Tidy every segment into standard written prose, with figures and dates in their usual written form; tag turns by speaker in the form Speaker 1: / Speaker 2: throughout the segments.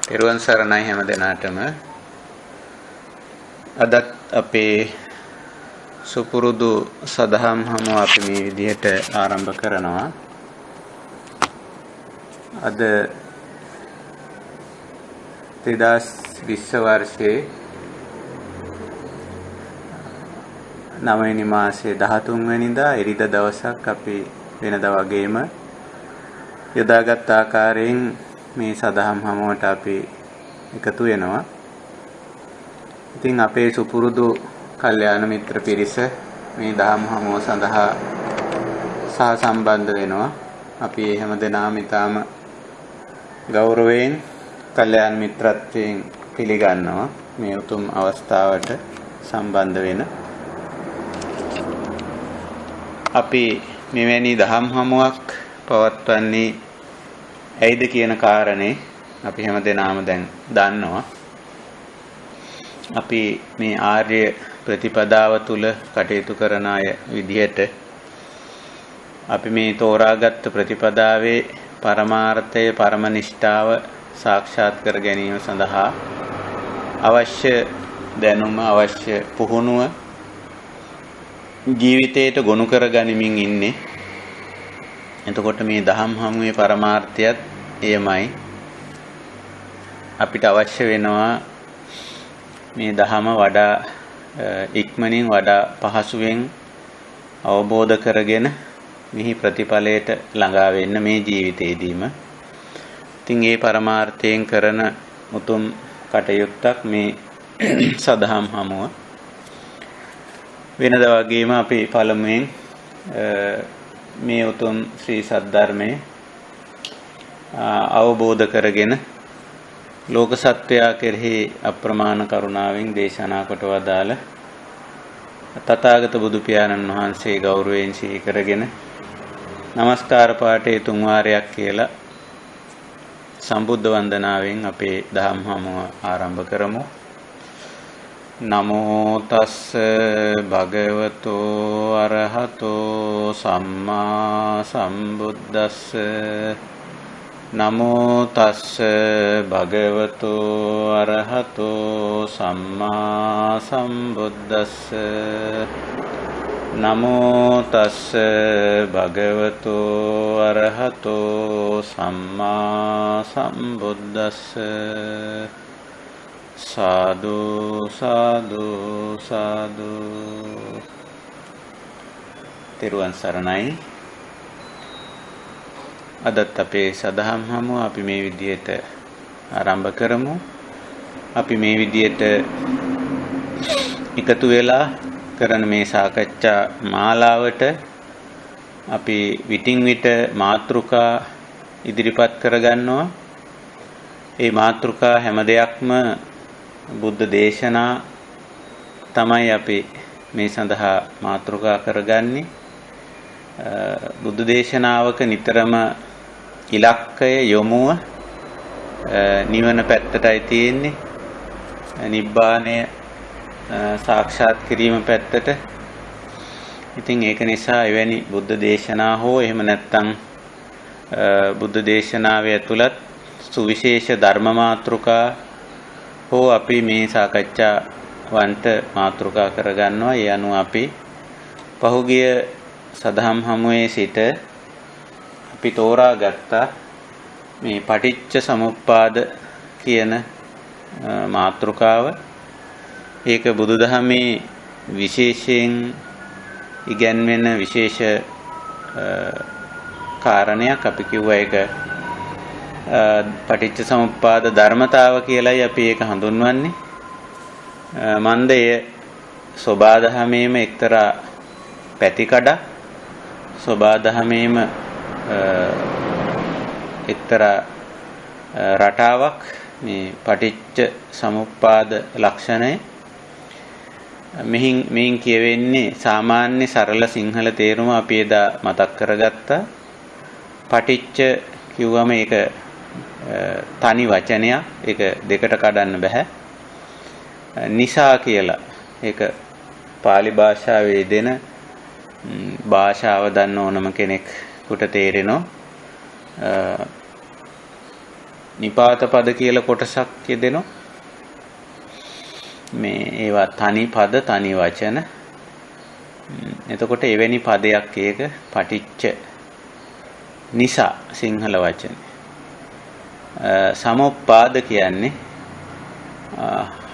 Speaker 1: තෙරුවන් සරණයි හැම දෙනාටම. අදත් අපේ සුපුරුදු සදහම් හමුව අපි මේ විදිහට ආරම්භ කරනවා. අද 2020 වර්ෂයේ 9 වෙනි මාසයේ 13 වෙනිදා ඉරිදා දවසක් අපි වෙනදා වගේම යොදාගත් ආකාරයෙන් මේ සදහම් හමුවට අපි එකතු වෙනවා. ඉතින් අපේ සුපුරුදු කල්යාණ මිත්‍ර පිරිස මේ දහම් හමුව සඳහා සහසම්බන්ධ වෙනවා. අපි හැම දෙනාම ඊටාම ගෞරවයෙන් කල්යාණ මිත්‍රත්වයෙන් පිළිගන්නවා මේ උතුම් අවස්ථාවට සම්බන්ධ වෙන. අපි මෙවැනි දහම් හමුවක් පවත්වන්නේ ඇයිද කියන කාරණේ අපි හැම දෙනාම දැන් දන්නවා. අපි මේ ආර්ය ප්‍රතිපදාව තුල කටයුතු කරන අය විදිහට අපි මේ තෝරාගත් ප්‍රතිපදාවේ පරමාර්ථය පරම නිෂ්ඨාව සාක්ෂාත් කර ගැනීම සඳහා අවශ්‍ය දැනුම අවශ්‍ය පුහුණුව ජීවිතයට ගොනු කර ගනිමින් ඉන්නේ. එතකොට මේ දහම් හමුවේ පරමාර්ථයත් එයමයි. අපිට අවශ්‍ය වෙනවා මේ දහම වඩා ඉක්මනින් වඩා පහසුවෙන් අවබෝධ කරගෙන මෙහි ප්‍රතිඵලයට ළඟා වෙන්න මේ ජීවිතේදීම. ඉතින් ඒ පරමාර්ථයෙන් කරන උතුම් කටයුත්තක් මේ සදහම් හමුව. වෙනදා වගේම අපි පළමුවෙන් මේ උතුම් ශ්‍රී සද්ධර්මයේ අවබෝධ කරගෙන ලෝක සත්වයා කෙරෙහි අප්‍රමාණ කරුණාවෙන් දේශනා කොට වදාළ තථාගත බුදු පියාණන් වහන්සේ ගෞරවයෙන් සිහි කරගෙන নমස්කාර පාඨයේ තුන් වාරයක් කියලා සම්බුද්ධ වන්දනාවෙන් අපේ දහම් හමුව ආරම්භ කරමු. නමෝ තස්ස භගවතෝ අරහතෝ සම්මා සම්බුද්දස්ස. නමෝ තස්ස භගවතෝ අරහතෝ සම්මා සම්බුද්දස්ස. නමෝ තස්ස භගවතෝ අරහතෝ සම්මා සම්බුද්දස්ස. සාදු සාදු සාදු. තෙරුවන් සරණයි. අදත් අපේ සදහම් හමුව අපි මේ විදිහට ආරම්භ කරමු. අපි මේ විදිහට එකතු වෙලා කරන මේ සාකච්ඡා මාලාවට අපි විටින් විට මාතෘකා ඉදිරිපත් කරගන්නවා. ඒ මාතෘකා හැම දෙයක්ම බුද්ධ දේශනා තමයි අපි මේ සඳහා මාතෘකා කරගන්නේ. බුද්ධ දේශනාවක නිතරම ඉලක්කය යොමුව නිවන පැත්තටයි තියෙන්නේ. නිබ්බාණය සාක්ෂාත් කිරීම පැත්තට. ඉතින් ඒක නිසා එවැනි බුද්ධ දේශනා හෝ එහෙම නැත්නම් බුද්ධ දේශනාවේ ඇතුළත් සුවිශේෂ ධර්ම මාතෘකා හෝ අපි මේ සාකච්ඡා වන්ට මාතෘකා කරගන්නවා. ඒ අනුව අපි පහුගිය සදහම් හමුවේ සිට අපි තෝරාගත්තා මේ පටිච්ච සමුප්පාද කියන මාතෘකාව. ඒක බුදුදහමේ විශේෂයෙන් ඉගැන්වෙන විශේෂ කාරණයක්. අපි කිව්වා ඒක පටිච්ච සමුප්පාද ධර්මතාව කියලායි අපි ඒක හඳුන්වන්නේ. මන්දය සෝබාදහමේම එක්තරා පැතිකඩක්. සෝබාදහමේම එක්තරා රටාවක් මේ පටිච්ච සමුප්පාද ලක්ෂණය. මෙහින් කියවෙන්නේ සාමාන්‍ය සරල සිංහල තේරුම අපි එදා මතක් කරගත්තා. පටිච්ච කිව්වම ඒක තනි වචනයක්. ඒක දෙකට කඩන්න බෑ. නිසා කියලා ඒක පාලි භාෂාවේ දෙන භාෂාව දන්න ඕනම කෙනෙකුට තේරෙනවා. නිපාත පද කියලා කොටසක් යෙදෙනවා. මේ ඒවා තනි පද තනි වචන. එතකොට එවැනි පදයක් ඒක පටිච්ච නිසා සිංහල වචනේ. සමුප්පාද කියන්නේ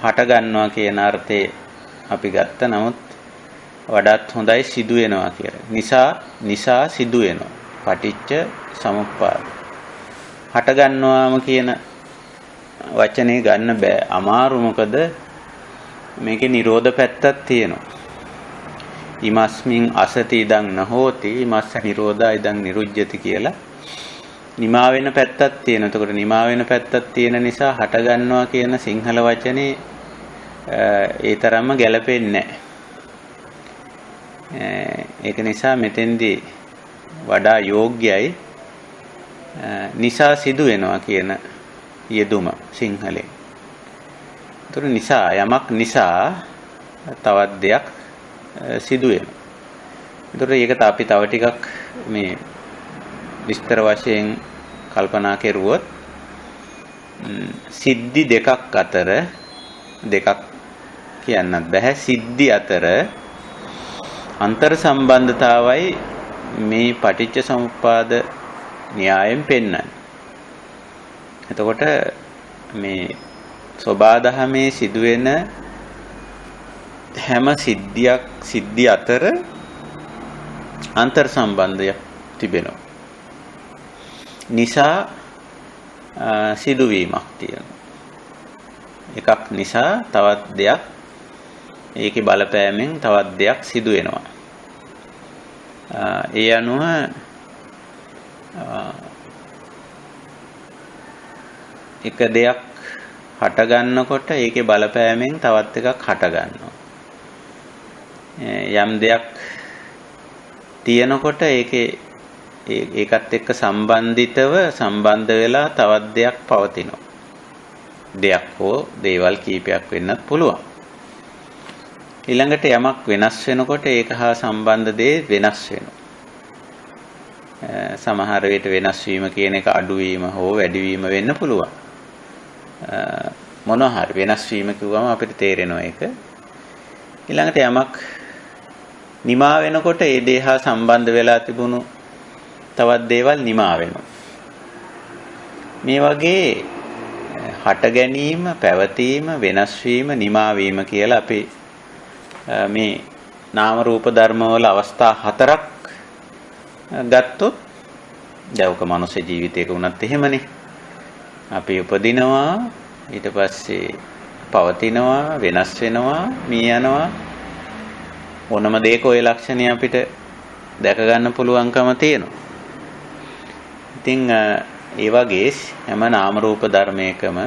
Speaker 1: හට ගන්නවා කියන අර්ථේ අපි ගත්ත. නමුත් වඩාත් හොඳයි සිදු වෙනවා කියලා. නිසා සිදු වෙනවා. පටිච්ච සමුප්පාද. හට ගන්නවාම කියන වචනේ ගන්න බෑ. අමාරු මොකද මේකේ නිරෝධ පැත්තක් තියෙනවා. ඉමස්මින් අසති ඉදං නහෝති ඉමස්ස නිරෝධා ඉදං නිරුජ්ජති කියලා නිමා වෙන පැත්තක් තියෙනවා. එතකොට නිමා වෙන පැත්තක් තියෙන නිසා හට ගන්නවා කියන සිංහල වචනේ ඒ තරම්ම ගැලපෙන්නේ නැහැ. ඒක නිසා මෙතෙන්දී වඩා යෝග්‍යයි නිසා සිදු වෙනවා කියන යෙදුම සිංහලෙන්. ඒතර නිසා යමක් නිසා තවත් දෙයක් සිදු වෙනවා. ඒතර ඒකට අපි තව ටිකක් මේ විස්තර වශයෙන් කල්පනා කෙරුවොත් සිද්ධි දෙකක් අතර දෙකක් කියන්නත් බෑ. සිද්ධි අතර අන්තර් සම්බන්ධතාවයි මේ පටිච්ච සමුප්පාද න්‍යායෙන් පෙන්වන්නේ. එතකොට මේ සෝබාදහමේ සිදුවෙන හැම සිද්ධි අතර අන්තර් සම්බන්ධයක් තිබෙනවා. නිසා සිදුවීමක් තියෙනවා. එකක් නිසා තවත් දෙයක් ඒකේ බලපෑමෙන් තවත් දෙයක් සිදු වෙනවා. ඒ අනුව එක දෙයක් හට ගන්නකොට ඒකේ බලපෑමෙන් තවත් එකක් හට ගන්නවා. යම් දෙයක් තියෙනකොට ඒකත් එක්ක සම්බන්ධිතව සම්බන්ධ වෙලා තවත් දෙයක් පවතිනවා. දෙයක් හෝ දේවල් කීපයක් වෙන්නත් පුළුවන්. ඊළඟට යමක් වෙනස් වෙනකොට ඒක හා සම්බන්ධ දේ වෙනස් වෙනවා. සමහර විට වෙනස් වීම කියන එක අඩු වීම හෝ වැඩි වීම වෙන්න පුළුවන්. මොනවා හරි වෙනස් වීම කිව්වම අපිට තේරෙනවා ඒක. ඊළඟට යමක් නිමා වෙනකොට ඒ දේ හා සම්බන්ධ වෙලා තිබුණු තවත් දේවල් නිමා වෙනවා. මේ වගේ හට ගැනීම, පැවතීම, වෙනස් වීම, නිමා වීම කියලා අපි මේ නාම රූප ධර්මවල අවස්ථා හතරක් ගත්තොත් දවක මනුෂ්‍ය ජීවිතයක වුණත් එහෙමනේ. අපි උපදිනවා, ඊට පස්සේ පවතිනවා, වෙනස් වෙනවා, මිය යනවා. ඕනම දෙයක ওই ලක්ෂණය අපිට දැක ගන්න පුළුවන්කම තියෙනවා. ඉතින් ඒ වගේ හැම නාම රූප ධර්මයකම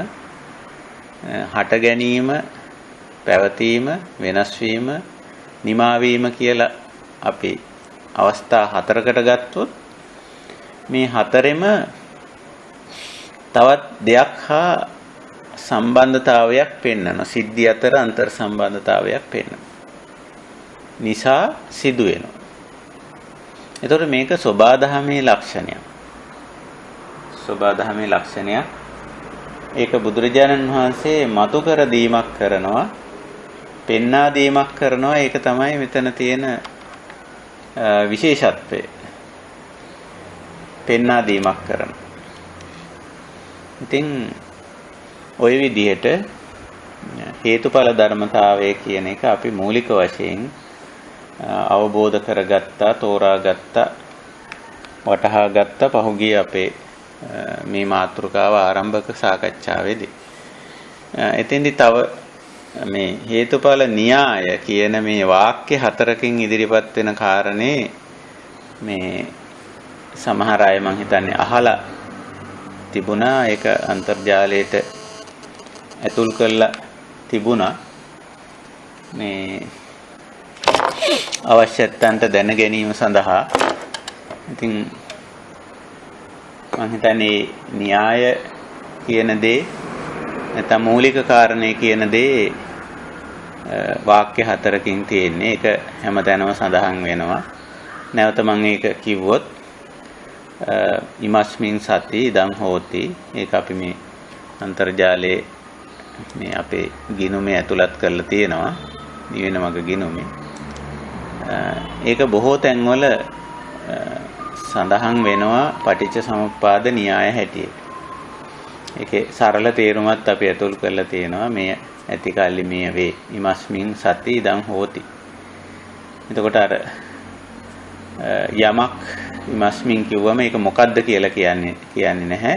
Speaker 1: හට ගැනීම, පැවතීම, වෙනස් වීම, නිමා වීම කියලා අපි අවස්ථා හතරකට ගත්තොත් මේ හතරෙම තවත් දෙයක් හා සම්බන්ධතාවයක් පෙන්වනවා. සිද්ධි අතර අන්තර් සම්බන්ධතාවයක් පෙන්වනවා. නිසා සිදු වෙනවා. එතකොට මේක සෝබාදහමේ ලක්ෂණයක්. සෝබාදහමේ ලක්ෂණයක්. ඒක බුදුරජාණන් වහන්සේ මතු කර දීමක් කරනවා, පෙන්වා දීමක් කරනවා. ඒක තමයි මෙතන තියෙන විශේෂත්වය. පෙන්වා දීමක් කරනවා. ඉතින් ওই විදිහට හේතුඵල ධර්මතාවය කියන එක අපි මූලික වශයෙන් අවබෝධ කරගත්තා, තෝරාගත්තා, වටහාගත්තා පහුගිය අපේ මේ මාතෘකාව ආරම්භක සාකච්ඡාවේදී. එතෙන්දි තව මේ හේතුඵල න්‍යාය කියන මේ වාක්‍ය හතරකින් ඉදිරිපත් වෙන කාරණේ මේ සමහර අය මං හිතන්නේ අහලා තිබුණා. ඒක අන්තර්ජාලයට ඇතුල් කරලා තිබුණා. මේ අවශ්‍යත්වන්ට දැන ගැනීම සඳහා. ඉතින් මම හිතන්නේ න්‍යාය කියන දේ නැත්නම් මූලික කාරණේ කියන දේ වාක්‍ය හතරකින් තියෙන්නේ. ඒක හැමතැනම සඳහන් වෙනවා. නැවත මම ඒක කිව්වොත් ඉමස්මින් සති ඉදං හෝති. ඒක අපි මේ අන්තර්ජාලයේ මේ අපේ ගිණුමේ ඇතුළත් කරලා තියෙනවා. නිවෙන මග ගිණුමේ. ඒක බොහෝ තැන්වල සඳහන් වෙනවා පටිච්ච සමුප්පාද න්‍යාය හැටියට. ඒකේ සරල තේරුමත් අපි ඇතුල් කරලා තියෙනවා. මේ ඇති කල්ලි මේ වේ. ඉමස්මින් සති ඉදං හෝති. එතකොට අර යමක් ඉමස්මින් කිව්වම ඒක මොකද්ද කියලා කියන්නේ නැහැ.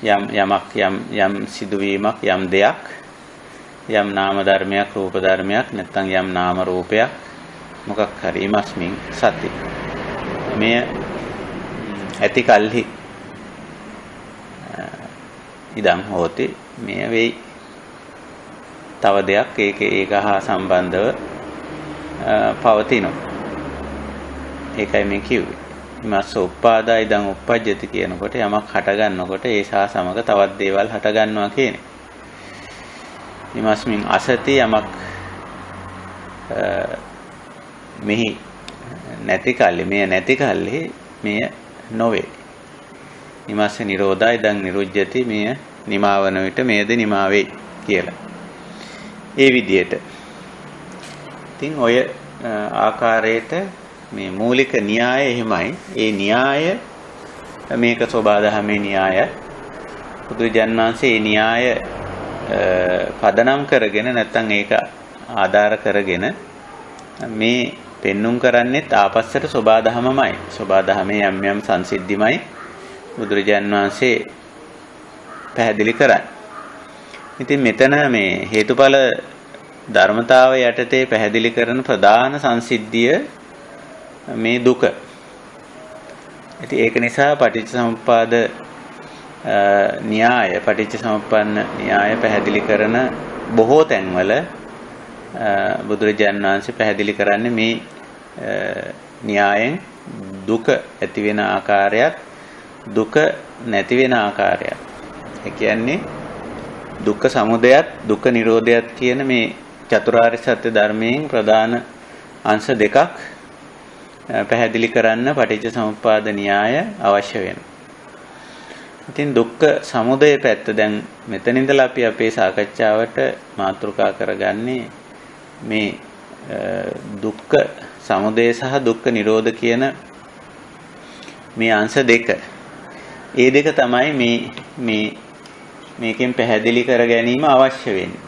Speaker 1: යම් සිදුවීමක් යම් දෙයක් යම් නාම ධර්මයක් රූප ධර්මයක් නැත්නම් යම් නාම රූපයක් මොකක් හරි ඉමස්මින් සති මෙය ඇති කල්හි ඉදං හෝති මෙය වෙයි. තව දෙයක් ඒක හා සම්බන්ධව පවතිනවා. ඒකයි මේ කිව්වේ. ඉමස්ස උප්පාදා ඉදං උප්පජ්ජති කියනකොට යමක් හට ගන්නකොට ඒ සහ සමග තවත් දේවල් හට ගන්නවා කියන්නේ. ඉමස්මින් අසති යමක් මෙහි නැති කල්ලි මෙය නැති කල්ලි මෙය නොවේ. ඉමස්ස නිරෝධා ඉදං නිරුජ්ජති මෙය නිමාවන විට මෙයද නිමා වෙයි කියලා. ඒ විදිහට. ඉතින් ඔය ආකාරයට මේ මූලික න්‍යාය එහෙමයි. ඒ න්‍යාය මේක සෝබාදහමේ න්‍යාය. බුදුරජාණන් වහන්සේ මේ න්‍යාය පදනම් කරගෙන නැත්නම් ඒක ආධාර කරගෙන මේ පෙන්눔 කරන්නේත් ආපස්සට සෝබාදහමමයි. සෝබාදහමේ යම් සංසිද්ධිමයි බුදුරජාණන් වහන්සේ පැහැදිලි කරන්නේ. ඉතින් මෙතන මේ හේතුඵල ධර්මතාව යටතේ පැහැදිලි කරන ප්‍රධාන සංසිද්ධිය මේ දුක. ඉතින් ඒක නිසා පටිච්චසමුප්පාද න්‍යාය පටිච්චසමුප්පන්න න්‍යාය පැහැදිලි කරන බොහෝ තැන්වල බුදුරජාණන් වහන්සේ පැහැදිලි කරන්නේ මේ න්‍යායෙන් දුක ඇති වෙන ආකාරයත් දුක නැති වෙන ආකාරයත්. ඒ කියන්නේ දුක්ඛ සමුදයත් දුක්ඛ නිරෝධයත් කියන මේ චතුරාර්ය සත්‍ය ධර්මයෙන් ප්‍රධාන අංශ දෙකක් පැහැදිලි කරන්න පටිච්චසමුප්පාද න්‍යාය අවශ්‍ය වෙනවා. ඉතින් දුක්ඛ සමුදය පැත්ත දැන් මෙතන ඉඳලා අපි අපේ සාකච්ඡාවට මාතෘකා කරගන්නේ මේ දුක්ඛ සමුදය සහ දුක්ඛ නිරෝධ කියන මේ අංශ දෙක. ඒ දෙක තමයි මේකෙන් පැහැදිලි කර ගැනීම අවශ්‍ය වෙන්නේ.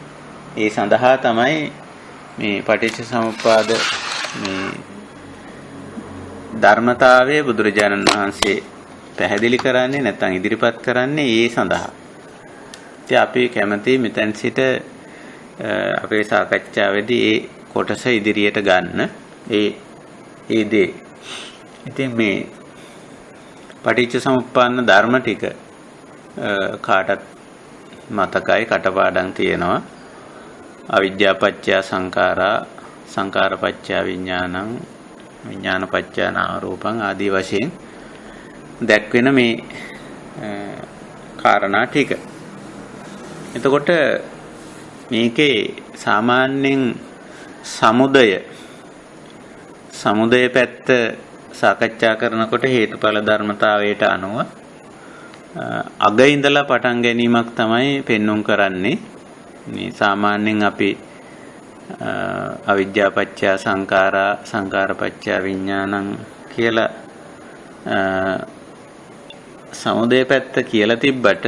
Speaker 1: ඒ සඳහා තමයි මේ පටිච්චසමුප්පාද මේ ධර්මතාවය බුදුරජාණන් වහන්සේ පැහැදිලි කරන්නේ නැත්නම් ඉදිරිපත් කරන්නේ ඒ සඳහා. ඉතින් අපි කැමති මෙතෙන් සිට අපේ සාකච්ඡාවේදී ඒ කොටස ඉදිරියට ගන්න ඒ දේ. ඉතින් මේ පටිච්චසමුප්පන්න ධර්ම ටික කාටත් මතකයි කටපාඩම් තියෙනවා. අවිද්‍යා පත්‍ය සංඛාරා සංඛාර පත්‍ය විඥානං විඥාන පත්‍ය නාම රූපං ආදී වශයෙන් දැක්වෙන මේ කාරණා ටික. එතකොට මේකේ සාමාන්‍යයෙන් සමුදය පැත්ත සාකච්ඡා කරනකොට හේතුඵල ධර්මතාවයට අනුව අග ඉඳලා පටන් ගැනීමක් තමයි පෙන්눔 කරන්නේ. මේ සාමාන්‍යයෙන් අපි අවිද්‍යා පත්‍ය සංඛාරා සංඛාර පත්‍ය විඥානං කියලා සමුදය පැත්ත කියලා තිබ්බට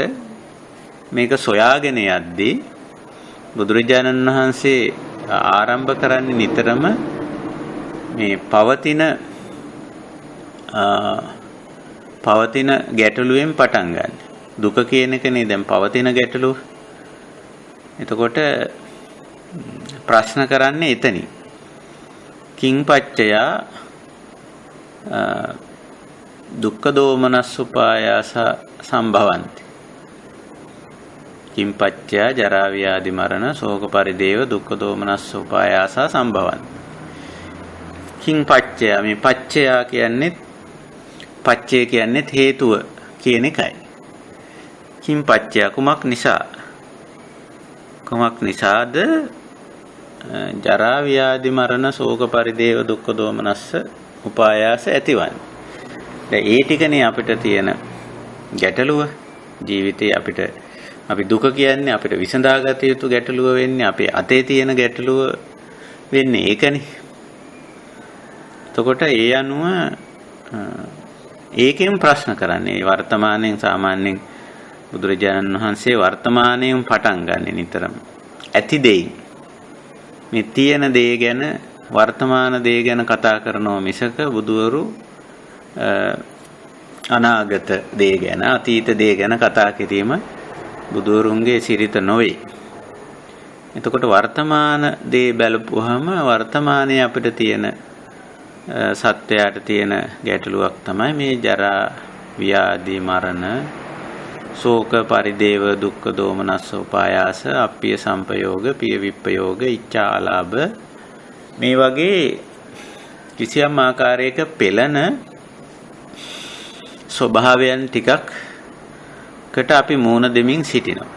Speaker 1: මේක සොයාගෙන යද්දී බුදුරජාණන් වහන්සේ ආරම්භ කරන්නේ නිතරම මේ පවතින ගැටලුවෙන් පටන් ගන්න. දුක කියන එකනේ දැන් පවතින ගැටලුව. එතකොට ප්‍රශ්න කරන්නේ එතනින්. කිං පච්චයා දුක්ඛ දෝමනස්සුපායාස සම්භවಂತಿ. කිං පච්චයා ජරා ව්‍යාධි මරණ ශෝක පරිදේව දුක්ඛ දෝමනස්සුපායාස සම්භවಂತಿ. කිං පච්චයා මේ පච්චයා කියන්නේ පච්චය කියන්නේ හේතුව කියන එකයි. කිං පච්චයා කුමක් නිසාද ජරා ව්‍යාධි මරණ ශෝක පරිදේව දුක්ඛ දෝමනස්ස උපායාස ඇතිවන්නේ. දැන් ඒ ටිකනේ අපිට තියෙන ගැටලුව. ජීවිතේ අපිට අපි දුක කියන්නේ අපිට විසඳාගත යුතු ගැටලුව වෙන්නේ අපේ අතේ තියෙන ගැටලුව වෙන්නේ ඒකනේ. එතකොට ඒ අනුව ඒකෙන් ප්‍රශ්න කරන්නේ වර්තමානයෙන් සාමාන්‍යයෙන් බුදුරජාණන් වහන්සේ වර්තමානයෙන් පටන් ගන්න නිතරම ඇති දෙයින් මේ තියෙන දේ ගැන වර්තමාන දේ ගැන කතා කරනවා මිසක බුදුවරු අනාගත දේ ගැන අතීත දේ ගැන කතා කිරීම බුදුවරුන්ගේ සිරිත නොවේ. එතකොට වර්තමාන දේ බලපුවාම වර්තමානයේ අපිට තියෙන සත්‍යයට තියෙන ගැටලුවක් තමයි මේ ජරා ව්‍යාධි මරණ ශෝක පරිදේව දුක්ඛ දෝමනස්ස උපායාස අප්පිය සම්පයෝග පිය විප්පයෝග ඉච්ඡාලාභ මේ වගේ කිසියම් ආකාරයක පෙළෙන ස්වභාවයන් ටිකක්කට අපි මූණ දෙමින් සිටිනවා.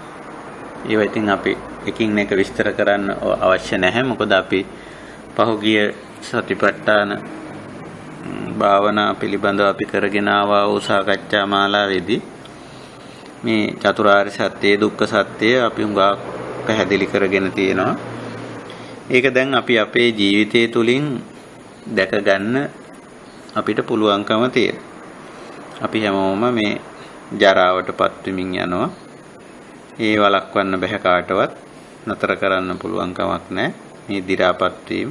Speaker 1: ඒවා ඉතින් අපි එකින් එක විස්තර කරන්න අවශ්‍ය නැහැ. මොකද අපි පහුගිය සතිපට්ඨාන භාවනා පිළිබඳව අපි කරගෙන ආවා වූ සාකච්ඡා මාලාවේදී මේ චතුරාර්ය සත්‍ය දුක්ඛ සත්‍ය අපි උඟා පැහැදිලි කරගෙන තියෙනවා. ඒක දැන් අපි අපේ ජීවිතය තුළින් දැක ගන්න අපිට පුළුවන්කම තියෙනවා. අපි හැමෝම මේ ජරාවටපත් වෙමින් යනවා. ඒ වළක්වන්න බෑ කාටවත්. නතර කරන්න පුළුවන් කමක් නැහැ. මේ දි รา පත් වීම.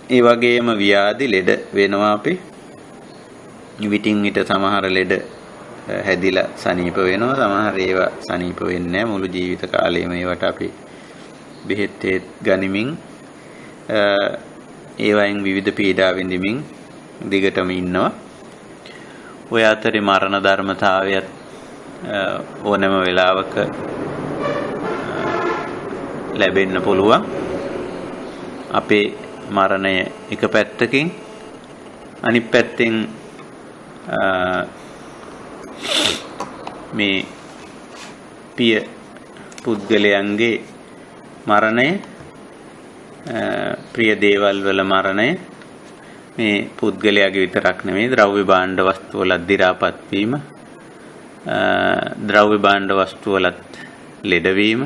Speaker 1: ඒ වගේම ව්‍යාධි ලෙඩ වෙනවා අපි. විටින් විට සමහර ලෙඩ හැදිලා සනීප වෙනවා. සමහර ඒවා සනීප වෙන්නේ නැහැ. මුළු ජීවිත කාලෙම ඒවට අපි බෙහෙත් ගනිමින් ඒවයින් විවිධ පීඩා විඳිමින් දිගටම ඉන්නවා. ඔය අතරේ මරණ ධර්මතාවයත් ඕනෑම වෙලාවක ලැබෙන්න පුළුවන්. අපේ මරණය එක පැත්තකින් අනිත් පැත්තෙන් මේ පිය පුද්ගලයන්ගේ මරණය ප්‍රිය දේවල් වල මරණය මේ පුද්ගලයාගේ විතරක් නෙමෙයි ද්‍රව්‍ය භාණ්ඩ වස්තු වල දි รา පත් වීම ද්‍රව්‍ය භාණ්ඩ වස්තු වලත් ලෙඩවීම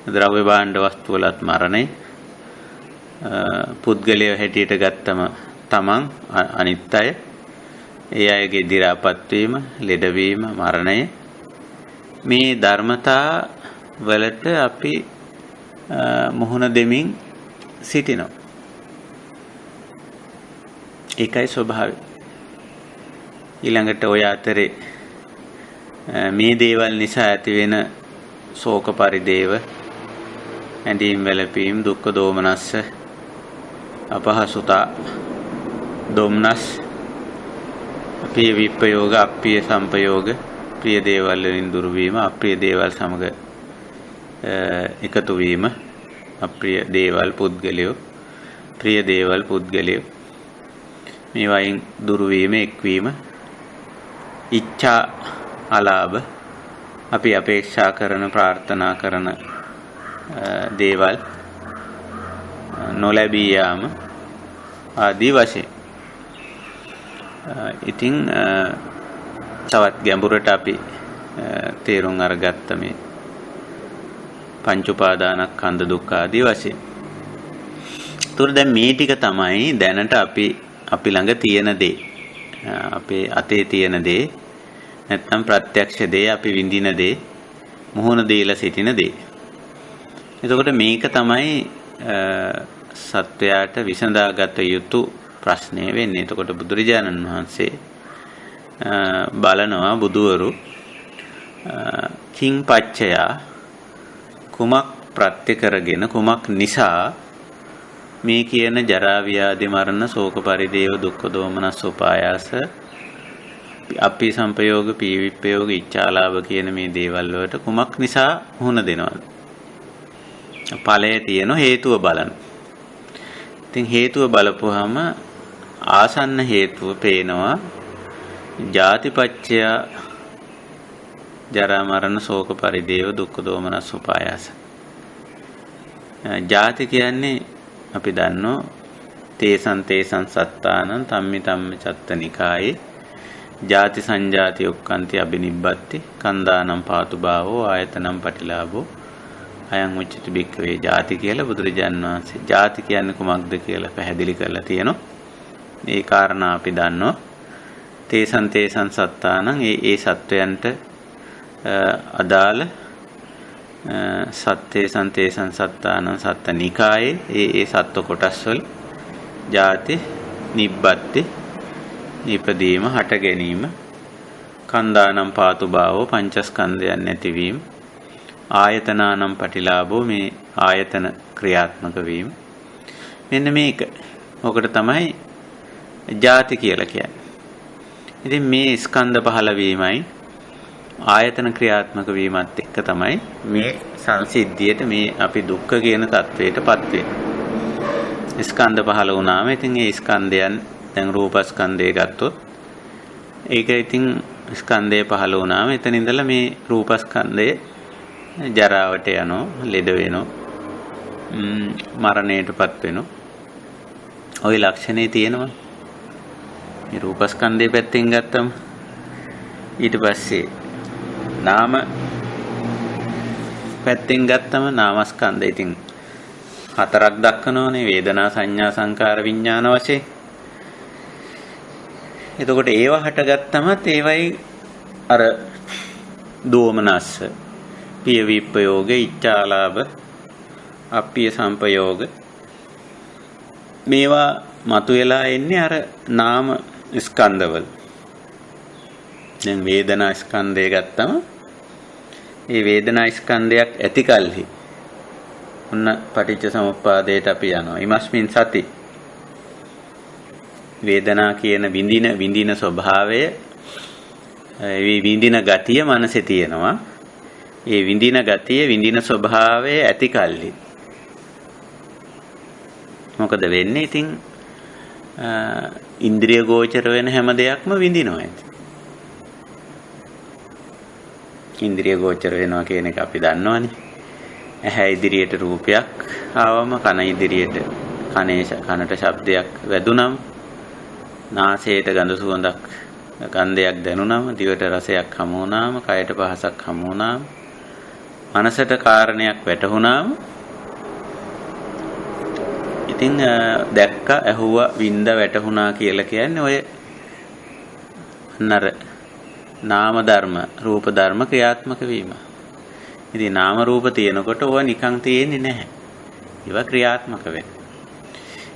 Speaker 1: ද්‍රව්‍ය භාණ්ඩ වස්තු වලත් මරණය පුද්ගලය හැටියට ගත්තම තමන් අනිත් අය ඒ අයගේ දි รา පත් වීම ලෙඩවීම මරණය මේ ධර්මතා වලට අපි මුහුණ දෙමින් සිටිනවා. ඒකයි ස්වභාවය. ඊළඟට ඔය අතරේ මේ දේවල් නිසා ඇතිවෙන ශෝක පරිදේව ඇඳීම් වැළපීම් දුක්ඛ දෝමනස්ස අපහසුතා දොම්නස් අපේ විප්පයෝග අප්පිය සම්පයෝග ප්‍රිය දේවල් වලින් දුරු වීම අප්‍රිය දේවල් සමග එකතු වීම අප්‍රිය දේවල් පුද්ගලයෝ ප්‍රිය දේවල් පුද්ගලයෝ මේවායින් දුරු වීම එක්වීම ඉච්ඡා අලාභ අපි අපේක්ෂා කරන ප්‍රාර්ථනා කරන දේවල් නොලැබී යාම ආදී වශයෙන් ඉතින් තවත් ගැඹුරට අපි තේරුම් අරගත්ත මේ පංච උපාදානස්කන්ධ දුක්ඛ ආදී වශයෙන්. ඒතර දැන් මේ ටික තමයි දැනට අපි ළඟ තියෙන දේ. අපේ අතේ තියෙන දේ නැත්නම් ප්‍රත්‍යක්ෂ දේ අපි විඳින දේ මුහුණ දීලා සිටින දේ. එතකොට මේක තමයි සත්වයාට විසඳාගත යුතු ප්‍රශ්නය වෙන්නේ. එතකොට බුදුරජාණන් වහන්සේ බලනවා බුදුවරු කිං පච්චයා කුමක් ප්‍රත්‍ය කරගෙන කුමක් නිසා මේ කියන ජරා ව්‍යාධි මරණ ශෝක පරිදේව දුක්ඛ දෝමනස් උපායාස අප්පි සම්පයෝග පී විප්පයෝග ඉච්ඡාලාභ කියන මේ දේවල් වලට කුමක් නිසා මුහුණ දෙනවද? ඵලයේ තියෙන හේතුව බලන්න. ඉතින් හේතුව බලපුවාම ආසන්න හේතුව පේනවා ජාතිපච්චය ජරා මරණ ශෝක පරිදේව දුක්ඛ දෝමනස් උපායාස. ජාති කියන්නේ අපි දන්නෝ තේසං සත්තානං තම්මි තම්ම චත්තනිකායේ ජාති සංජාති ඔක්කාන්ති අබිනිබ්බත්ති කන්දානම් පාතු භාවෝ ආයතනම් පටිලාභෝ අයං උච්චති භික්ඛවේ ජාති කියලා බුදුරජාණන් වහන්සේ ජාති කියන්නේ කුමක්ද කියලා පැහැදිලි කරලා තියෙනවා. මේ කාරණා අපි දන්නවා. තේසං සත්තානං ඒ සත්වයන්ට අදාළ තේසං සත්තානං සත්ත නිකායේ ඒ සත්ව කොටස් වල ජාති නිබ්බත්ති ඉපදීම හට ගැනීම කන්දානම් පාතු භාවෝ පංචස්කන්ධයන් නැතිවීම ආයතනානම් පටිලාභෝ මේ ආයතන ක්‍රියාත්මක වීම මෙන්න මේක. ඔකට තමයි ජාති කියලා කියන්නේ. ඉතින් මේ ස්කන්ධ පහළ වීමයි ආයතන ක්‍රියාත්මක වීමත් එක්ක තමයි මේ සංසිද්ධියට මේ අපි දුක්ඛ කියන தത്വයටපත් වෙන්නේ. ස්කන්ධ පහළ වුණාම ඉතින් ඒ ස්කන්ධයන් දැන් රූපස්කන්ධය ගත්තොත් ඒක ඉතින් ස්කන්ධය පහළ වුණාම එතන ඉඳලා මේ රූපස්කන්ධය ජරාවට යනවා, ලෙඩ වෙනවා, මරණයටපත් වෙනවා. ওই ලක්ෂණේ තියෙනවා. මේ රූපස්කන්ධය පැත්තෙන් ගත්තම ඊට පස්සේ නාම පැත්තෙන් ගත්තම නාමස්කන්ධය ඉතින් හතරක් දක්වනෝනේ වේදනා සංඥා සංකාර විඥාන වශයෙන්. එතකොට ඒවා හටගත්තමත් ඒවයි අර දෝමනස්ස පිය විප්පයෝග ඉච්ඡාලාභ අප්පිය සම්පයෝග මේවා මතුවලා එන්නේ අර නාම ස්කන්ධවල. දැන් වේදනා ස්කන්ධය ගත්තම ඒ වේදනා ස්කන්ධයක් ඇති කල්හි ඔන්න පටිච්ච සමුප්පාදයට අපි යනවා. ීමස්මින් සති වේදනා කියන විඳින ස්වභාවය ඒ විඳින ගතිය මනසේ තියෙනවා. ඒ විඳින ගතිය විඳින ස්වභාවය ඇති කල්හි මොකද වෙන්නේ? ඉතින් ඉන්ද්‍රිය ගෝචර වෙන හැම දෙයක්ම විඳිනවා ඇති. ඉන්ද්‍රිය ගෝචර වෙනවා කියන එක අපි දන්නවනේ. ඇහැ ඉදිරියට රූපයක් ආවම කන ඉදිරියට කනට ශබ්දයක් වැදුනම නාසයට ගඳ සුවඳක් ගන්ධයක් දැනුනම දිවට රසයක් හමු වුණාම කයට පහසක් හමු වුණාම මනසට කාරණයක් වැටහුණාම ඉතින් දැක්ක ඇහුවා විඳ වැටහුණා කියලා කියන්නේ ඔය නර නාම ධර්ම රූප ධර්ම ක්‍රියාත්මක වීම. ඉතින් නාම රූප තියෙනකොට ඕවා නිකන් තියෙන්නේ නැහැ. ඒවා ක්‍රියාත්මක වෙනවා.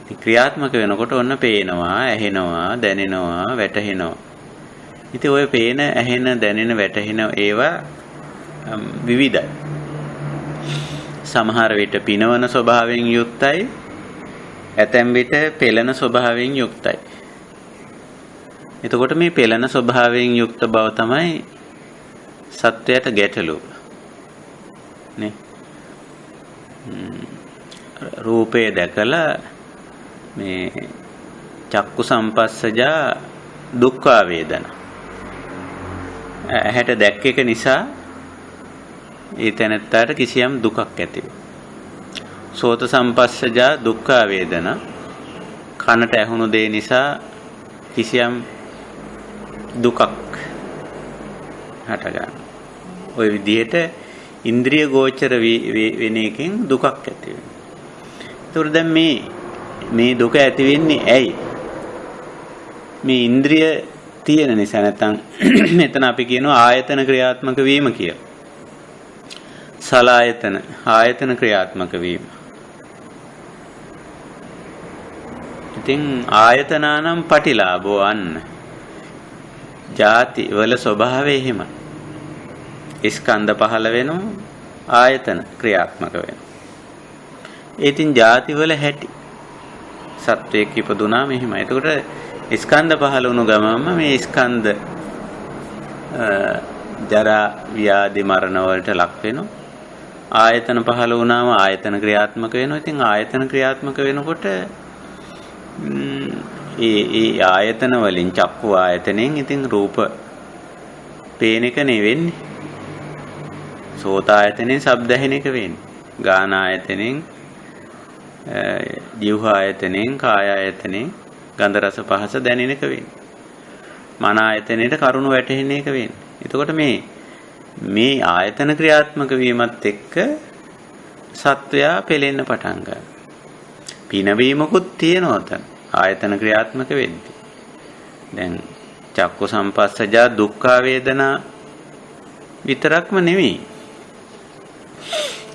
Speaker 1: ඉතින් ක්‍රියාත්මක වෙනකොට ඔන්න පේනවා, ඇහෙනවා, දැනෙනවා, වැටහෙනවා. ඉතින් ඔය පේන, ඇහෙන, දැනෙන, වැටහෙන ඒවා විවිධයි. සමහර විට පිනවන ස්වභාවයෙන් යුක්තයි, ඇතැම් විට පෙළෙන ස්වභාවයෙන් යුක්තයි. එතකොට මේ පෙළෙන ස්වභාවයෙන් යුක්ත බව තමයි සත්‍යයට ගැටලුව. නේ? රූපය දැකලා මේ චක්කු සම්පස්සජා දුක්ඛ වේදනා. ඇහැට දැක්ක එක නිසා ඒ තැනත්තාට කිසියම් දුකක් ඇති වෙනවා. සෝත සම්පස්සජා දුක්ඛ වේදනා. කනට ඇහුණු දේ නිසා කිසියම් දුකක් හට ගන්න. ওই විදිහට ඉන්ද්‍රිය ගෝචර වෙන එකෙන් දුකක් ඇති වෙනවා. ඒතකොට දැන් මේ දුක ඇති වෙන්නේ ඇයි? මේ ඉන්ද්‍රිය තියෙන නිසා නැත්නම් මෙතන අපි කියනවා ආයතන ක්‍රියාත්මක වීම කියලා. සලායතන ආයතන ක්‍රියාත්මක වීම. ඉතින් ආයතනානම් පටිලාභෝ අන්න ಜಾති වල ස්වභාවය එහෙමයි. ස්කන්ධ පහළ වෙනවා ආයතන ක්‍රියාත්මක වෙනවා. ඉතින් ಜಾති වල හැටි සත්වයක් ඉපදුනා මෙහිමයි. එතකොට ස්කන්ධ පහළ වුණු ගමන්ම මේ ස්කන්ධ ජරා ව්‍යාධි මරණ වලට ලක් වෙනවා. ආයතන පහළ වුණාම ආයතන ක්‍රියාත්මක වෙනවා. ඉතින් ආයතන ක්‍රියාත්මක වෙනකොට ඒ ආයතන වලින් චක්කු ආයතනෙන් ඉතින් රූප පේන එක නෙවෙන්නේ. සෝත ආයතනෙන් ශබ්ද ඇහෙන එක වෙන්නේ. ගාන ආයතනෙන් ජීව ආයතනෙන් කාය ආයතනෙන් ගන්ධ රස පහස දැනෙන එක වෙන්නේ. මන ආයතනයේට කරුණු වැටෙන එක වෙන්නේ. එතකොට මේ ආයතන ක්‍රියාත්මක වීමත් එක්ක සත්වයා පෙලෙන්න පටන් ගන්නවා. පිනවීමකුත් තියෙනවා තන ආයතන ක්‍රියාත්මක වෙද්දී. දැන් චක්කු සම්පස්සජා දුක්ඛ වේදනා විතරක්ම නෙවෙයි.